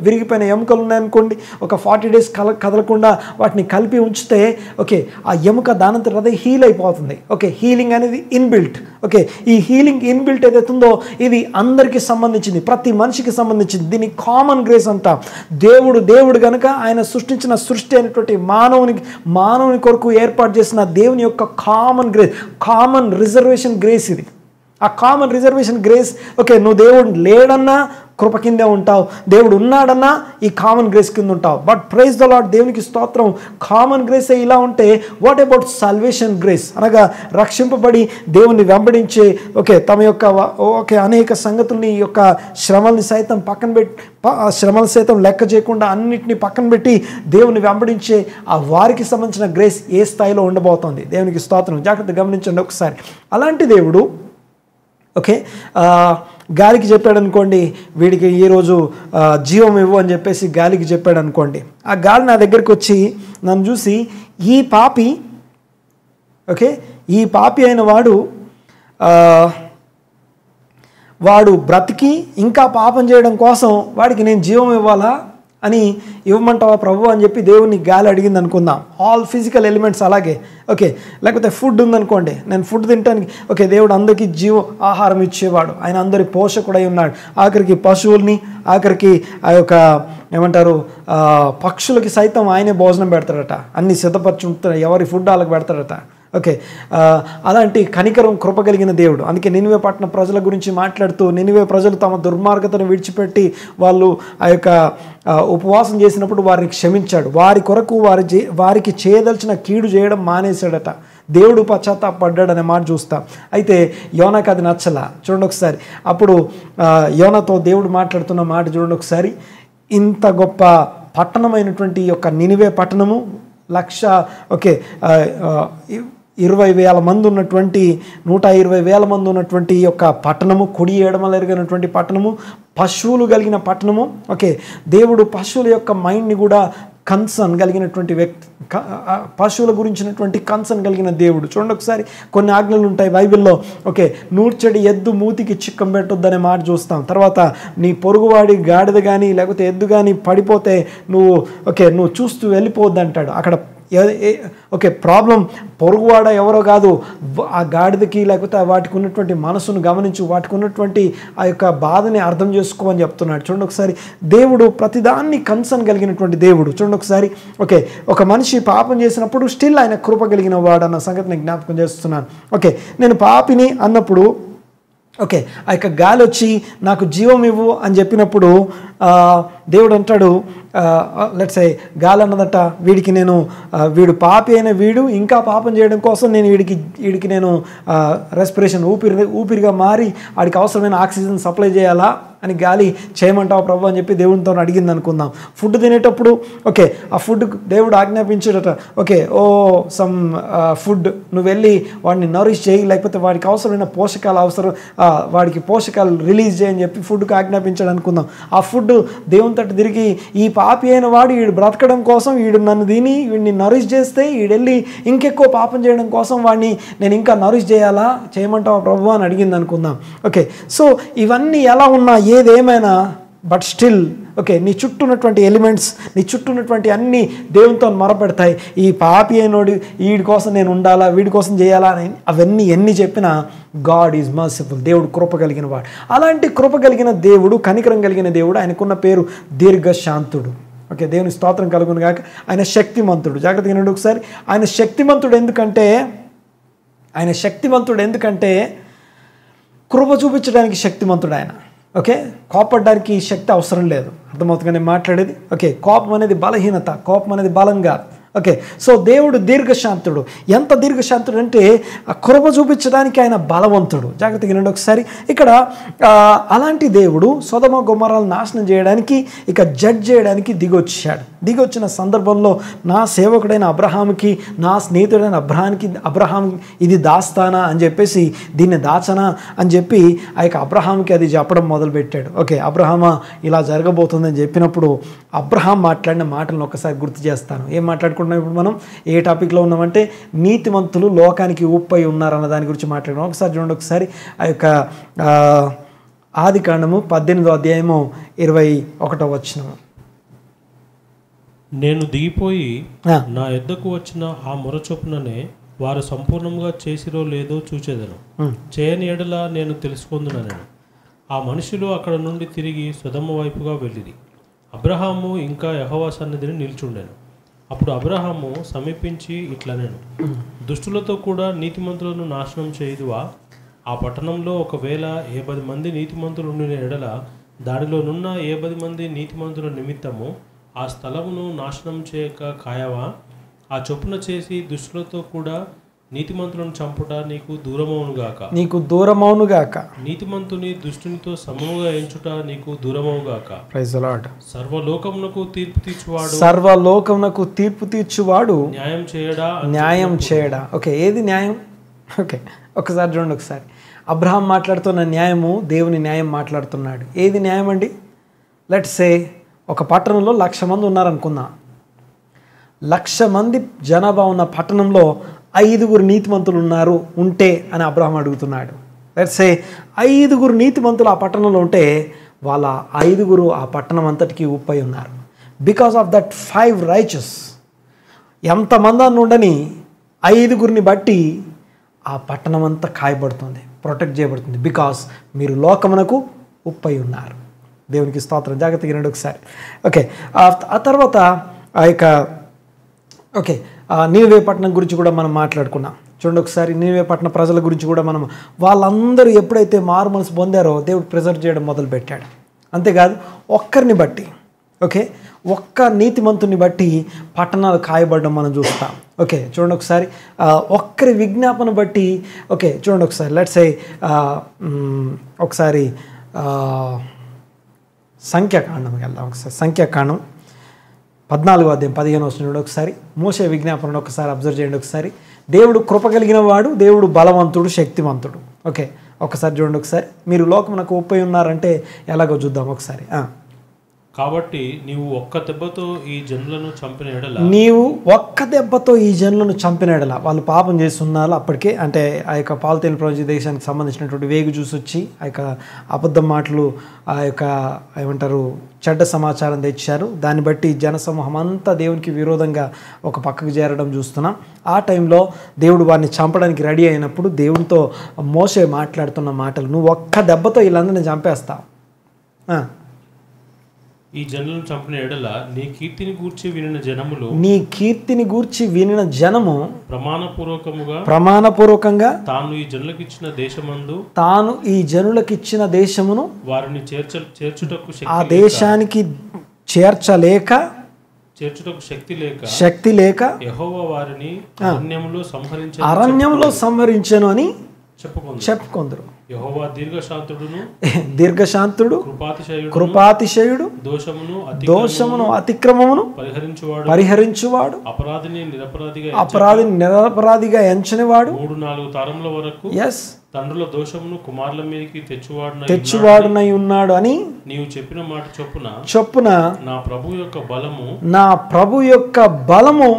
విరిగిపోయిన ఎముకలు ఉన్నాయనుకోండి, ఒక 40 days కదలకుండా వాటిని కలిపి ఉంచితే, ఓకే, ఆ ఎముక దానంతరం అదే హీల్ అయిపోతుంది. ఓకే, హీలింగ్ అనేది ఇన్బిల్ట్. ఓకే, ఈ హీలింగ్ ఇన్బిల్ట్ ఏదైతే ఉందో ఇది అందరికీ సంబంధించింది, ప్రతి మనిషికి సంబంధించింది. దీన్ని కామన్ గ్రేస్ అంటాం. దేవుడు కనుక ఆయన సృష్టించిన సృష్టి అయినటువంటి మానవుని కొరకు ఏర్పాటు చేసిన దేవుని యొక్క common grace, common reservation grace ఇది. ఆ కామన్ రిజర్వేషన్ గ్రేస్, ఓకే, నువ్వు దేవుడు లేడన్నా కృప కిందే ఉంటావు, దేవుడు ఉన్నాడన్నా ఈ కామన్ గ్రేస్ కింద ఉంటావు. బట్ ప్రైజ్ ద లార్డ్, దేవునికి స్తోత్రం. కామన్ గ్రేస్ ఇలా ఉంటే వాట్ అబౌట్ సాల్వేషన్ గ్రేస్? అనగా రక్షింపబడి దేవుని వెంబడించే, ఓకే, తమ యొక్క ఓకే అనేక సంగతుల్ని, ఈ యొక్క శ్రమల్ని సైతం పక్కన పెట్టి, శ్రమలు సైతం లెక్క చేయకుండా అన్నిటినీ పక్కన పెట్టి దేవుని వెంబడించే ఆ వారికి సంబంధించిన గ్రేస్ ఏ స్థాయిలో ఉండబోతోంది? దేవునికి స్తోత్రం. జాగ్రత్తగా గమనించండి ఒకసారి. అలాంటి దేవుడు, ఓకే, గాలికి చెప్పాడు అనుకోండి, వీడికి ఈరోజు జీవం ఇవ్వు అని చెప్పేసి గాలికి చెప్పాడు అనుకోండి. ఆ గాలి నా దగ్గరికి వచ్చి నన్ను చూసి, ఈ పాపి, ఓకే, ఈ పాపి అయిన వాడు బ్రతికి ఇంకా పాపం చేయడం కోసం వాడికి నేను జీవం ఇవ్వాలా అని ఇవ్వమంటావా ప్రభు అని చెప్పి దేవుని గాలి అడిగింది అనుకుందాం. ఆల్ ఫిజికల్ ఎలిమెంట్స్ అలాగే. ఓకే, లేకపోతే ఫుడ్ ఉందనుకోండి, నేను ఫుడ్ తినడానికి, ఓకే, దేవుడు అందరికీ ఆహారం ఇచ్చేవాడు, ఆయన అందరి పోషకుడై ఉన్నాడు. ఆఖరికి పశువుల్ని, ఆఖరికి ఆ యొక్క ఏమంటారు పక్షులకి సైతం ఆయనే భోజనం పెడతాడట, అన్ని సిద్ధపరచుంటాడు, ఎవరి ఫుడ్ వాళ్ళకి పెడతాడట. ఓకే, అలాంటి కనికరం, కృప కలిగిన దేవుడు. అందుకే నినివే పట్టణ ప్రజల గురించి మాట్లాడుతూ, నినివే ప్రజలు తమ దుర్మార్గతను విడిచిపెట్టి వాళ్ళు ఆ యొక్క ఉపవాసం చేసినప్పుడు వారిని క్షమించాడు. వారి కొరకు వారికి చేయదలిచిన కీడు చేయడం మానేశాడట. దేవుడు పశ్చాత్తాపడ్డాడనే మాట చూస్తాం. అయితే యోనాకు అది నచ్చలా. చూడండి ఒకసారి. అప్పుడు యోనాతో దేవుడు మాట్లాడుతున్న మాట చూడండి ఒకసారి. ఇంత గొప్ప పట్టణమైనటువంటి యొక్క నినివే పట్టణము, 120,000 మంది ఉన్నటువంటి, 120,000 మంది ఉన్నటువంటి యొక్క పట్టణము, కుడి ఎడమలు ఎరిగినటువంటి పట్టణము, పశువులు కలిగిన పట్టణము. ఓకే, దేవుడు పశువుల యొక్క మైండ్ని కూడా కన్సర్న్ కలిగినటువంటి వ్యక్తి, పశువుల గురించినటువంటి కన్సర్న్ కలిగిన దేవుడు. చూడండి ఒకసారి. కొన్ని ఆజ్ఞలు ఉంటాయి బైబిల్లో. ఓకే, నూర్చడి ఎద్దు మూతికి చిక్కం పెట్టొద్దనే మాట చూస్తాం. తర్వాత నీ పొరుగువాడి గాడిద కానీ లేకపోతే ఎద్దు కానీ పడిపోతే నువ్వు చూస్తూ వెళ్ళిపోద్దు అంటాడు. అక్కడ ఓకే, ప్రాబ్లం పొరుగువాడ ఎవరో కాదు, ఆ గాడిదకి లేకపోతే వాటికి ఉన్నటువంటి మనసును గమనించు, వాటికి ఉన్నటువంటి ఆ యొక్క బాధని అర్థం చేసుకోమని చెప్తున్నాడు. చూడండి ఒకసారి. దేవుడు ప్రతిదాన్ని కన్సర్న్ కలిగినటువంటి దేవుడు. చూడండి ఒకసారి. ఓకే, ఒక మనిషి పాపం చేసినప్పుడు స్టిల్ ఆయన కృప కలిగిన వాడు అన్న సంగతి నేను జ్ఞాపకం చేస్తున్నాను. ఓకే, నేను పాపిని అన్నప్పుడు ఓకే, ఆ యొక్క గాలి వచ్చి నాకు జీవం ఇవ్వు అని చెప్పినప్పుడు దేవుడు అంటాడు, లెట్స్ సే గాలి అన్నదట, వీడికి నేను వీడు పాపి అయిన వీడు ఇంకా పాపం చేయడం కోసం నేను వీడికి నేను రెస్పిరేషన్ ఊపిరిగా మారి వాడికి అవసరమైన ఆక్సిజన్ సప్లై చేయాలా అని గాలి చేయమంటావు ప్రభు అని చెప్పి దేవునితో అడిగింది అనుకుందాం. ఫుడ్ తినేటప్పుడు ఓకే, ఆ ఫుడ్ దేవుడు ఆజ్ఞాపించాడట, ఓకే సమ్ ఫుడ్ నువ్వు వెళ్ళి వాడిని నరిష్ చేయి, లేకపోతే వాడికి అవసరమైన పోషకాలు వాడికి పోషకాలు రిలీజ్ చేయని చెప్పి ఫుడ్కి ఆజ్ఞాపించాడు అనుకుందాం. ఆ ఫుడ్ దేవుని తట్టు తిరిగి ఈ పాపి అయిన వాడు వీడు బ్రతకడం కోసం వీడు నన్ను తిని వీడిని నరిష్ చేస్తే వీడెళ్ళి ఇంకెక్కువ పాపం చేయడం కోసం వాడిని నేను ఇంకా నరిష్ చేయాలా, చేయమంటావా ప్రభు అని అడిగింది అనుకుందాం. ఓకే, సో ఇవన్నీ ఎలా ఉన్నా ఏదేమైనా బట్ స్టిల్ ఓకే, నీ చుట్టూ ఉన్నటువంటి ఎలిమెంట్స్, నీ చుట్టూ ఉన్నటువంటి అన్నీ దేవునితో మొరపెడతాయి. ఈ పాపి అయినోడు వీడి కోసం నేను ఉండాలా, వీడి కోసం చేయాలా అని అవన్నీ ఎన్ని చెప్పినా గాడ్ ఈజ్ మర్సిఫుల్. దేవుడు కృప కలిగిన వాడు. అలాంటి కృప కలిగిన దేవుడు, కనికరం కలిగిన దేవుడు, ఆయనకున్న పేరు దీర్ఘశాంతుడు. ఓకే, దేవుని స్తోత్రం కలుగును గాక. ఆయన శక్తిమంతుడు. జాగ్రత్తగా వినండి ఒకసారి. ఆయన శక్తిమంతుడు ఎందుకంటే కృప చూపించడానికి శక్తిమంతుడు ఆయన. ఓకే, కోపడడానికి శక్తి అవసరం లేదు. అర్థమవుతుందిగా నేను మాట్లాడేది? ఓకే, కోపం అనేది బలహీనత, కోపం అనేది బలంగా. ఓకే, సో దేవుడు దీర్ఘశాంతుడు. ఎంత దీర్ఘశాంతుడు అంటే కృప చూపించడానికి ఆయన బలవంతుడు. జాగ్రత్తగా వినండి ఒకసారి. ఇక్కడ అలాంటి దేవుడు సొదొమ గొమొర్రాలను నాశనం చేయడానికి, ఇక జడ్జ్ చేయడానికి దిగొచ్చిన సందర్భంలో నా సేవకుడైన అబ్రహాముకి, నా స్నేహితుడైన అబ్రహాం ఇది దాస్తానా అని చెప్పేసి, దీన్ని దాచనా అని చెప్పి ఆ యొక్క అబ్రహాంకి అది చెప్పడం మొదలుపెట్టాడు. ఓకే, అబ్రహామా ఇలా జరగబోతుందని చెప్పినప్పుడు అబ్రహాం మాట్లాడిన మాటలను ఒకసారి గుర్తు చేస్తాను. ఏం మాట్లాడుకుంటున్నాం ఇప్పుడు మనం? ఏ టాపిక్లో ఉన్నామంటే నీతిమంతులు లోకానికి ఉప్పై ఉన్నారన్న దాని గురించి మాట్లాడుకున్నాం. ఒకసారి చూడండి ఒకసారి ఆ యొక్క ఆదికాండము 18వ అధ్యాయము 21వ వచనం. నేను దిగిపోయి నా యొద్దకు వచ్చిన ఆ మొర చొప్పుననే వారు సంపూర్ణంగా చేసిరో లేదో చూచేదను, చేయని ఎడల నేను తెలుసుకుందునను. ఆ మనుషులు అక్కడ నుండి తిరిగి సొదొమ వైపుగా వెళ్ళిరి. అబ్రహాము ఇంకా యెహోవా సన్నిధిని నిల్చుండెను. అప్పుడు అబ్రహాము సమీపించి ఇట్లనెను, దుష్టులతో కూడా నీతిమంతులను నాశనం చేయుదువా? ఆ పట్టణంలో ఒకవేళ 70 మంది నీతిమంతులు ఉండిన ఎడల దానిలోనున్న 70 మంది నీతిమంతుల నిమిత్తము ఆ స్థలమును నాశనం చేయక కాయవా? ఆ చొప్పున చేసి దుష్టులతో కూడా నీతిమంతులను చంపుట నీకు దూరమవునుగాక. నీతిమంతుని దుష్టునితో సమముగా ఎంచుట నీకు దూరమవుగాక. Praise the Lord. సర్వలోకమునకు తీర్పు తీర్చువాడు న్యాయం చేయడా. ఓకే, ఏది న్యాయం? ఓకే, ఒకసారి చూడండి ఒకసారి. అబ్రహాం మాట్లాడుతున్న న్యాయము దేవుని న్యాయం మాట్లాడుతున్నాడు. ఏది న్యాయం అండి? లెట్స్ సే ఒక పట్టణంలో 1,00,000 మంది ఉన్నారనుకుందాం. 1,00,000 మంది జనాభా ఉన్న పట్టణంలో 5 నీతిమంతులు ఉంటే అని అబ్రహాం అడుగుతున్నాడు. లెట్స్ సే 5 నీతిమంతులు ఆ పట్టణంలో ఉంటే వాళ్ళ 5 ఆ పట్టణం అంతటికి ఉప్పై ఉన్నారు. Because of that 5 righteous. ఎంతమంది ఉండని 5 బట్టి ఆ పట్టణం అంతా కాయబడుతుంది, ప్రొటెక్ట్ చేయబడుతుంది. బికాస్ మీరు లోకమునకు ఉప్పై ఉన్నారు. దేవునికి స్తోత్రం. జాగ్రత్తగా వినండి ఒకసారి. ఓకే, ఆ తర్వాత ఆ యొక్క ఓకే నీవే పట్టణం గురించి కూడా మనం మాట్లాడుకున్నాం. చూడండి ఒకసారి. నీవే పట్టణ ప్రజల గురించి కూడా మనం, వాళ్ళందరూ ఎప్పుడైతే మారుమనసు పొందారో దేవుడు ప్రిజర్వ్ చేయడం మొదలుపెట్టాడు. అంతేకాదు ఒక్కరిని బట్టి, ఓకే, ఒక్క నీతిమంతుని బట్టి పట్టణాలు కాయబడడం మనం చూస్తాం. ఓకే, చూడండి ఒకసారి. ఒక్కరి విజ్ఞాపన బట్టి, ఓకే చూడండి ఒకసారి. లెట్స్ సే ఒకసారి సంఖ్యాకాండంకి వెళ్దాం. ఒకసారి సంఖ్యాకాండం 14వ అధ్యాయం 15వ వచనం ఒకసారి. మోషే విజ్ఞాపనను ఒకసారి అబ్జర్వ్ చేయండి ఒకసారి. దేవుడు కృప కలిగిన వాడు, దేవుడు బలవంతుడు, శక్తివంతుడు. ఓకే, ఒకసారి చూడండి ఒకసారి. మీరు లోకమునకు ఉప్పై ఉన్నారంటే ఎలాగో చూద్దాం ఒకసారి. కాబట్టి నీవు ఒక్క దెబ్బతో ఈ జనులను చంపిన ఎడల వాళ్ళు పాపం చేస్తున్నారు అప్పటికే. అంటే ఆ యొక్క పాలతీన ప్రపంచ దేశానికి సంబంధించినటువంటి వేగు చూసి వచ్చి ఆ యొక్క అబద్ధం మాటలు, ఆ యొక్క ఏమంటారు చెడ్డ సమాచారం తెచ్చారు. దాన్ని బట్టి జనసమూహం అంతా దేవునికి విరోధంగా ఒక పక్కకు చేరడం చూస్తున్నాం. ఆ టైంలో దేవుడు వారిని చంపడానికి రెడీ అయినప్పుడు దేవునితో మోషే మాట్లాడుతున్న మాటలు, నువ్వు ఒక్క దెబ్బతో వీళ్ళందరినీ చంపేస్తావు, ఈ జనులను చంపిన ఎడల నీ కీర్తిని గూర్చి వినిన జనములు నీ కీర్తిని గూర్చి వినిన జనము ప్రమాణపూర్వకంగా తాను ఈ జనులకు ఇచ్చిన దేశమును వారిని చేర్చుటకు ఆ దేశానికి చేర్చుటకు శక్తి లేక యెహోవా వారిని అరణ్యంలో సంహరించెను అని చెప్పుకొందరు. యెహోవా దీర్ఘశాంతుడు కృపాతిశయుడు దోషమును అతిక్రమమును పరిహరించువాడు అపరాధిని నిరపరాధిగా ఎంచనివాడు 3-4 తరముల వరకు తండ్రుల దోషమును కుమారుల మీదకి తెచ్చువాడునై ఉన్నాడు అని నీవు చెప్పిన మాట చొప్పున నా ప్రభు యొక్క బలము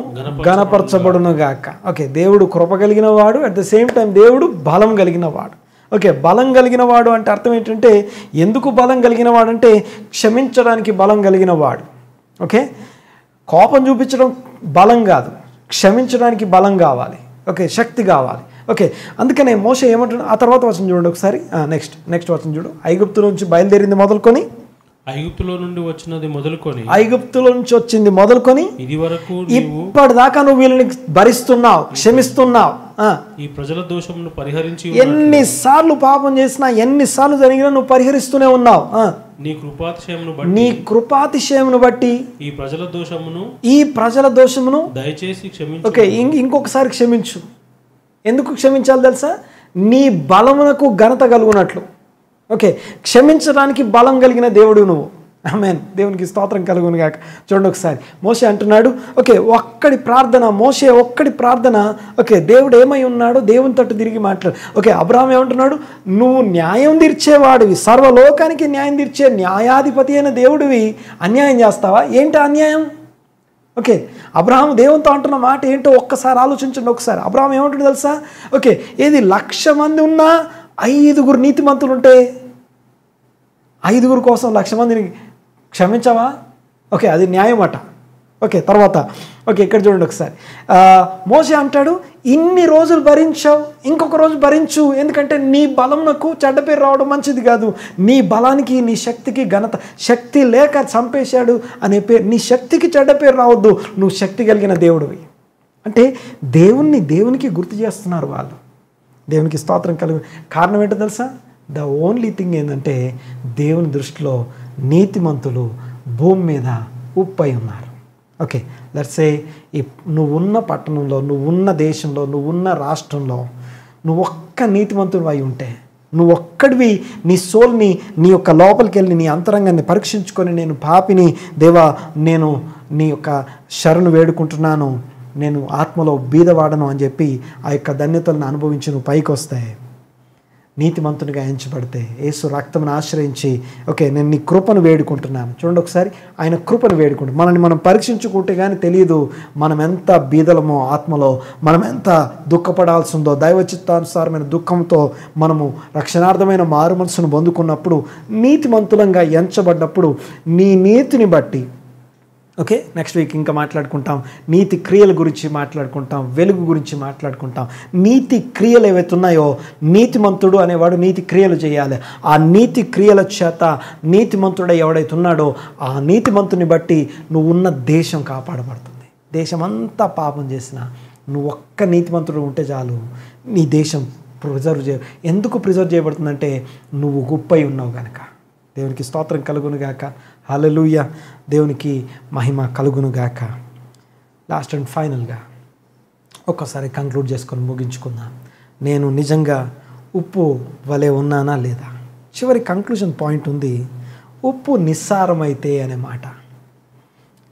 గణపరచబడును గాక. ఓకే, దేవుడు కృప కలిగిన వాడు, అట్ ద సేమ్ టైం దేవుడు బలం కలిగిన వాడు. ఓకే, బలం కలిగిన వాడు అంటే అర్థం ఏంటంటే, ఎందుకు బలం కలిగిన వాడు అంటే క్షమించడానికి బలం కలిగిన వాడు. ఓకే, కోపం చూపించడం బలం కాదు, క్షమించడానికి బలం కావాలి. ఓకే, శక్తి కావాలి. ఓకే, అందుకనే మోషే ఏమంటున్నాడు ఆ తర్వాత వచనం చూడండి ఒకసారి. నెక్స్ట్ వచనం చూడు. ఐగుప్తు నుంచి బయలుదేరింది మొదలుకొని, ఐగుప్తులో నుంచి వచ్చింది మొదలుకొని ఇది వరకు ఇప్పటిదాకా నువ్వు వీళ్ళని భరిస్తున్నావు, క్షమిస్తున్నావు. ఈ ప్రజల దోషమును పరిహరించి ఎన్నిసార్లు పాపం చేసినా, ఎన్నిసార్లు జరిగినా నువ్వు పరిహరిస్తూనే ఉన్నావు. నీ కృపాతిశయమును బట్టి ఈ ప్రజల దోషమును దయచేసి క్షమించు. ఓకే, ఇంకొకసారి క్షమించు. ఎందుకు క్షమించాలి తెలుసా? నీ బలమునకు ఘనత కలుగునట్లు. ఓకే, క్షమించడానికి బలం కలిగిన దేవుడు నువ్వు. ఆమేన్, దేవునికి స్తోత్రం కలుగును గాక. చూడండి ఒకసారి మోషే అంటున్నాడు. ఓకే, మోషే ఒక్కడి ప్రార్థన. ఓకే, దేవుడు ఏమై ఉన్నాడు, దేవుని తట్టు తిరిగి మాట్లాడు. ఓకే, అబ్రహాం ఏమంటున్నాడు? నువ్వు న్యాయం తీర్చేవాడివి, సర్వలోకానికి న్యాయం తీర్చే న్యాయాధిపతి అయిన దేవుడివి, అన్యాయం చేస్తావా? ఏంటి అన్యాయం? ఓకే, అబ్రహాం దేవునితో అంటున్న మాట ఏంటో ఒక్కసారి ఆలోచించండి. ఒకసారి అబ్రహాం ఏమంటుంది తెలుసా? ఓకే, 1,00,000 మంది ఉన్నా 5 నీతిమంతులు ఉంటే 5 కోసం 1,00,000 మందిని క్షమించవా? ఓకే, అది న్యాయం అట. ఓకే, తర్వాత ఓకే ఇక్కడ చూడండి ఒకసారి. మోషే అంటాడు, ఇన్ని రోజులు భరించావు, ఇంకొక రోజు భరించు, ఎందుకంటే నీ బలంకు చెడ్డ పేరు రావడం మంచిది కాదు. నీ బలానికి, నీ శక్తికి ఘనత, శక్తి లేక చంపేశాడు అనే పేరు, నీ శక్తికి చెడ్డ పేరు రావద్దు, నువ్వు శక్తి కలిగిన దేవుడివి అంటే దేవునికి గుర్తు చేస్తున్నారు వాళ్ళు. దేవునికి స్తోత్రం కలుగు. కారణం ఏంటో తెలుసా? ద ఓన్లీ థింగ్ ఏంటంటే, దేవుని దృష్టిలో నీతిమంతులు భూమి మీద ఉప్పై ఉన్నారు. ఓకే, లెట్స్ సే నువ్వున్న పట్టణంలో, నువ్వున్న దేశంలో, నువ్వున్న రాష్ట్రంలో నువ్వు ఒక్క నీతిమంతుడు అయి ఉంటే, నువ్వు ఒక్కడివి నీ సోల్ని, నీ యొక్క లోపలికి వెళ్ళి నీ అంతరంగాన్ని పరీక్షించుకొని, నేను పాపిని దేవా, నేను నీ యొక్క శరణు వేడుకుంటున్నాను, నేను ఆత్మలో బీదవాడను అని చెప్పి ఆ యొక్క ధన్యతలను అనుభవించి నువ్వు పైకి వస్తే, నీతిమంతునిగా ఎంచబడితే, యేసు రక్తమును ఆశ్రయించి, ఓకే నేను నీ కృపను వేడుకుంటున్నాను. చూడండి ఒకసారి, ఆయన కృపను వేడుకుంటు. మనల్ని మనం పరీక్షించుకుంటే కానీ తెలియదు మనం ఎంత బీదలమో, ఆత్మలో మనం ఎంత దుఃఖపడాల్సి ఉందో. దైవచిత్తానుసారమైన దుఃఖంతో మనము రక్షణార్థమైన మారు మనసును పొందుకున్నప్పుడు, నీతిమంతులంగా ఎంచబడ్డప్పుడు, నీ నీతిని బట్టి, ఓకే నెక్స్ట్ వీక్ ఇంకా మాట్లాడుకుంటాం, నీతి క్రియల గురించి మాట్లాడుకుంటాం, వెలుగు గురించి మాట్లాడుకుంటాం. నీతి క్రియలు ఏవైతే ఉన్నాయో, నీతిమంతుడు అనేవాడు నీతి క్రియలు చేయాలి. ఆ నీతి క్రియల చేత నీతిమంతుడు ఎవడైతే ఉన్నాడో, ఆ నీతిమంతుని బట్టి నువ్వు ఉన్న దేశం కాపాడబడుతుంది. దేశం అంతా పాపం చేసినా నువ్వు ఒక్క నీతిమంతుడు ఉంటే చాలు, నీ దేశం ఎందుకు ప్రిజర్వ్ చేయబడుతుందంటే, నువ్వు గుప్పై ఉన్నావు కనుక. దేవునికి స్తోత్రం కలుగును గాక. హల్లెలూయా, దేవునికి మహిమ కలుగును గాక. లాస్ట్ అండ్ ఫైనల్గా ఒక్కసారి కంక్లూడ్ చేసుకొని ముగించుకుందాం. నేను నిజంగా ఉప్పు వలె ఉన్నానా లేదా? చివరి కంక్లూజన్ పాయింట్ ఉంది, ఉప్పు నిస్సారమైతే అనే మాట.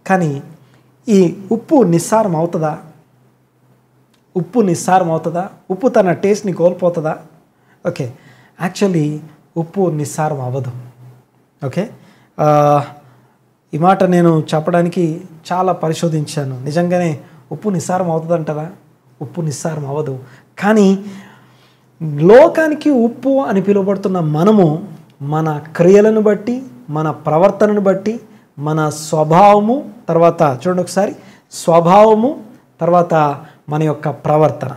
కానీ ఈ ఉప్పు నిస్సారం అవుతుందా? ఉప్పు నిస్సారం అవుతుందా? ఉప్పు తన టేస్ట్ని కోల్పోతుందా? ఓకే, యాక్చువల్లీ ఉప్పు నిస్సారం అవ్వదు. ఓకే, ఈ మాట నేను చెప్పడానికి చాలా పరిశోధించాను. నిజంగానే ఉప్పు నిస్సారం అవుతుందంటారా? ఉప్పు నిస్సారం అవ్వదు. కానీ లోకానికి ఉప్పు అని పిలువబడుతున్న మనము, మన క్రియలను బట్టి, మన ప్రవర్తనను బట్టి, మన స్వభావము, తర్వాత చూడండి ఒకసారి, స్వభావము, తర్వాత మన యొక్క ప్రవర్తన,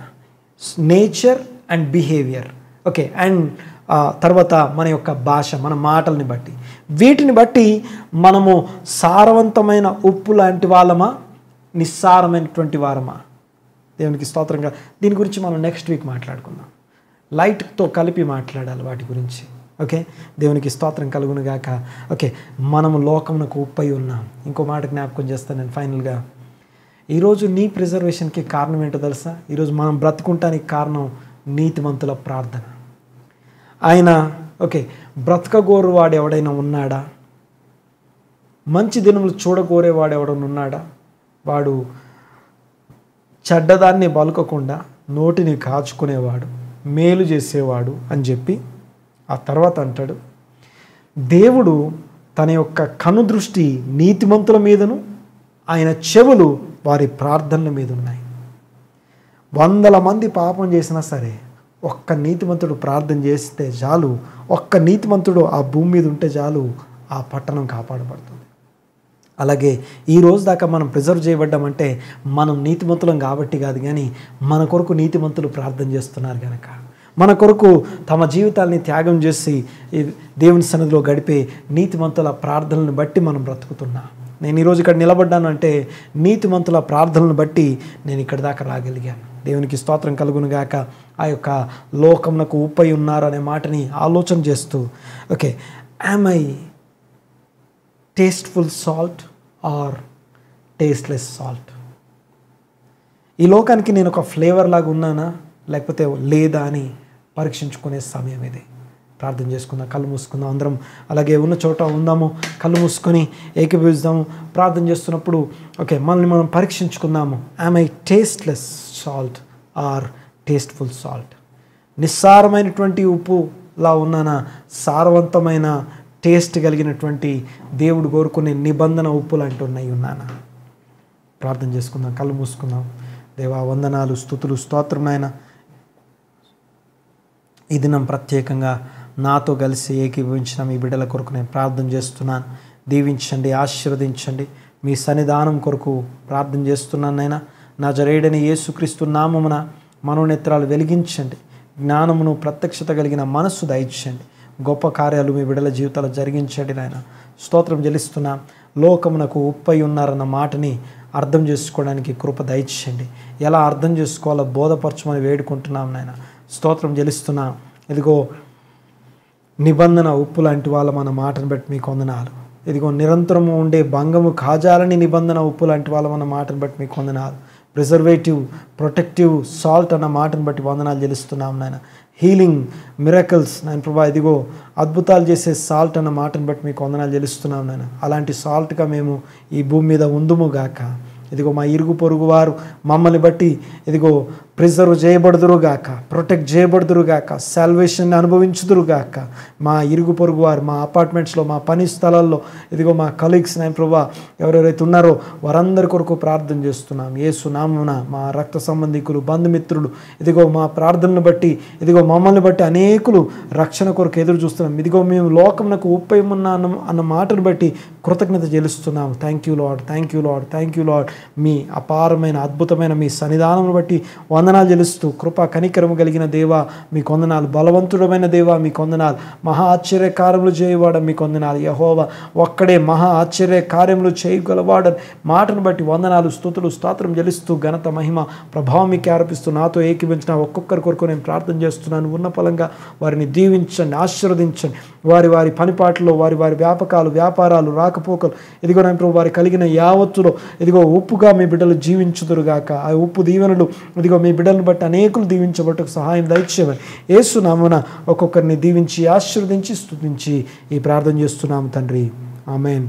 nature and behaviour, okay, and తర్వాత మన యొక్క భాష, మన మాటల్ని బట్టి, వీటిని బట్టి మనము సారవంతమైన ఉప్పు లాంటి వాళ్ళమా, నిస్సారమైనటువంటి వారమా? దేవునికి స్తోత్రంగా. దీని గురించి మనం నెక్స్ట్ వీక్ మాట్లాడుకుందాం. లైట్తో కలిపి మాట్లాడాలి వాటి గురించి. ఓకే, దేవునికి స్తోత్రం కలుగును గాక. ఓకే, మనము లోకమునకు ఉప్పై ఉన్నాం. ఇంకో మాట జ్ఞాపకం చేస్తాను నేను ఫైనల్గా. ఈరోజు నీ ప్రిజర్వేషన్కి కారణం ఏంటో తెలుసా? ఈరోజు మనం బ్రతుకుంటానికి కారణం నీతిమంతుల ప్రార్థన. ఆయన బ్రతకగోరు వాడు ఎవడైనా ఉన్నాడా? మంచి దినములు చూడగోరేవాడు ఎవడైనా ఉన్నాడా? వాడు చెడ్డదాన్ని బలకకుండా నోటిని కాచుకునేవాడు, మేలు చేసేవాడు అని చెప్పి ఆ తర్వాత అంటాడు, దేవుడు తన యొక్క కనుదృష్టి నీతిమంతుల మీదను ఆయన చెవులు వారి ప్రార్థనల మీద ఉన్నాయి. 100 మంది పాపం చేసినా సరే ఒక్క నీతిమంతుడు ప్రార్థన చేస్తే చాలు, ఒక్క నీతిమంతుడు ఆ భూమి మీద ఉంటే చాలు, ఆ పట్టణం కాపాడబడుతుంది. అలాగే ఈ రోజు దాకా మనం ప్రిజర్వ్ చేయబడ్డామంటే మనం నీతిమంతులం కాబట్టి కాదు, కానీ మన కొరకు నీతిమంతులు ప్రార్థన చేస్తున్నారు కనుక, మన కొరకు తమ జీవితాల్ని త్యాగం చేసి దేవుని సన్నిధిలో గడిపే నీతిమంతుల ప్రార్థనలను బట్టి మనం బ్రతుకుతున్నాం. నేను ఈరోజు ఇక్కడ నిలబడ్డాను అంటే నీతిమంతుల ప్రార్థనలను బట్టి నేను ఇక్కడ దాకా రాగలిగాను. దేవునికి స్తోత్రం కలుగును గాక. ఆ యొక్క లోకమునకు ఉప్పై ఉన్నారు అనే మాటని ఆలోచన చేస్తూ, am I tasteful salt or tasteless salt? ఈ లోకానికి నేను ఒక ఫ్లేవర్ లాగా ఉన్నానా లేకపోతే లేదా అని పరీక్షించుకునే సమయం ఇది. ప్రార్థన చేసుకుందాం, కళ్ళు మూసుకుందాం అందరం. అలాగే ఉన్న చోట ఉందాము, కళ్ళు మూసుకొని ఏకీభవిస్తాము. ప్రార్థన చేస్తున్నప్పుడు మనల్ని మనం పరీక్షించుకుందాము. Am I tasteless salt or tasteful salt? నిస్సారమైనటువంటి ఉప్పులా ఉన్నానా, సారవంతమైన టేస్ట్ కలిగినటువంటి దేవుడు కోరుకునే నిబంధన ఉప్పులు అంటున్నాయి ఉన్నానా? ప్రార్థన చేసుకుందాం, కళ్ళు మూసుకుందాం. దేవా వందనాలు, స్తుతులు, స్తోత్రం నాయన. ఈ దినం ప్రత్యేకంగా నాతో కలిసి ఏకీభవించిన మీ బిడ్డల కొరకు నేను ప్రార్థన చేస్తున్నాను. దీవించండి, ఆశీర్వదించండి. మీ సన్నిధానం కొరకు ప్రార్థన చేస్తున్నాను నాయన. నజరేయుడైన యేసుక్రీస్తు నామమున మనోనేత్రాలు వెలిగించండి. జ్ఞానమును, ప్రత్యక్షత కలిగిన మనస్సు దయచేయండి. గొప్ప కార్యాలు మీ బిడ్డల జీవితాలు జరిగించండి నాయన. స్తోత్రం చెల్లిస్తున్నా. లోకమునకు ఉప్పై ఉన్నారన్న మాటని అర్థం చేసుకోవడానికి కృప దయచేయండి. ఎలా అర్థం చేసుకోవాలో బోధపరచమని వేడుకుంటున్నాం నాయన. స్తోత్రం చెల్లిస్తున్నా. ఇదిగో నిబంధన ఉప్పు లాంటి వాళ్ళ మన మాటను బట్టి మీకు వందనాలు. ఇదిగో నిరంతరము ఉండే భంగము కాజాలని నిబంధన ఉప్పు లాంటి వాళ్ళ మన మాటను బట్టి మీకు వందనాలు. ప్రిజర్వేటివ్, ప్రొటెక్టివ్ సాల్ట్ అన్న మాటను బట్టి వందనాలు చెల్లిస్తున్నాం నాయన. హీలింగ్, మిరకల్స్ నాయన ప్రభా, ఇదిగో అద్భుతాలు చేసే సాల్ట్ అన్న మాటను బట్టి మీకు వందనాలు చెల్లిస్తున్నాం నాయన. అలాంటి సాల్ట్గా మేము ఈ భూమి మీద ఉందుము గాక. ఇదిగో మా ఇరుగు పొరుగు వారు మమ్మల్ని బట్టి ఇదిగో ప్రిజర్వ్ చేయబడుదురుగాక, ప్రొటెక్ట్ చేయబడుదురుగాక, సాల్వేషన్ అనుభవించుదురుగాక. మా ఇరుగు పొరుగు వారు, మా అపార్ట్మెంట్స్లో, మా పని స్థలాల్లో, ఇదిగో మా కలీగ్స్ నాయన ప్రభా ఎవరెవరైతే ఉన్నారో వారందరి కొరకు ప్రార్థన చేస్తున్నాం. యేసు నామమున మా రక్త సంబంధికులు, బంధుమిత్రులు, ఇదిగో మా ప్రార్థనను బట్టి, ఇదిగో మమ్మల్ని బట్టి అనేకులు రక్షణ కొరకు ఎదురు చూస్తున్నాం. ఇదిగో మేము లోకమునకు ఉప్పై ఉన్నాం అన్న మాటను బట్టి కృతజ్ఞత చెల్లిస్తున్నాం. Thank you Lord, thank you Lord, thank you Lord. మీ అపారమైన అద్భుతమైన మీ సన్నిధానమును బట్టి వందనాలు చెల్లిస్తూ, కృపా కనికరము కలిగిన దేవా మీకు వందనాలు. బలవంతుడమైన దేవా మీకు వందనాలు. మహా ఆశ్చర్య కార్యములు చేయవాడ మీకు వందనాలు. యెహోవా ఒక్కడే మహా ఆశ్చర్య కార్యములు చేయగలవాడని మాటను బట్టి వందనాలు, స్తుతులు, స్తోత్రం చెల్లిస్తూ ఘనత, మహిమ, ప్రభావం మీకు ఆరోపిస్తూ నాతో ఏకీవించిన ఒక్కొక్కరి కొరకు నేను ప్రార్థన చేస్తున్నాను. ఉన్న ఫలంగా వారిని దీవించండి, ఆశీర్వదించండి. వారి వారి పనిపాట్లలో, వారి వారి వ్యాపకాలు, వ్యాపారాలు, రాకపోకలు, ఇదిగో నేను ప్రభు వారి కలిగిన యావత్తులో ఇదిగో ఉప్పుగా మీ బిడ్డలు జీవించుదురుగాక. ఆ ఉప్పు దీవెనలు ఇదిగో మీ బిడ్డలను బట్టి అనేకులు దీవించబట్టుకు సహాయం దయచేయమని యేసు నామమున ఒక్కొక్కరిని దీవించి, ఆశీర్వదించి, స్తుతించి ఈ ప్రార్థన చేస్తున్నాము తండ్రి. ఆమేన్.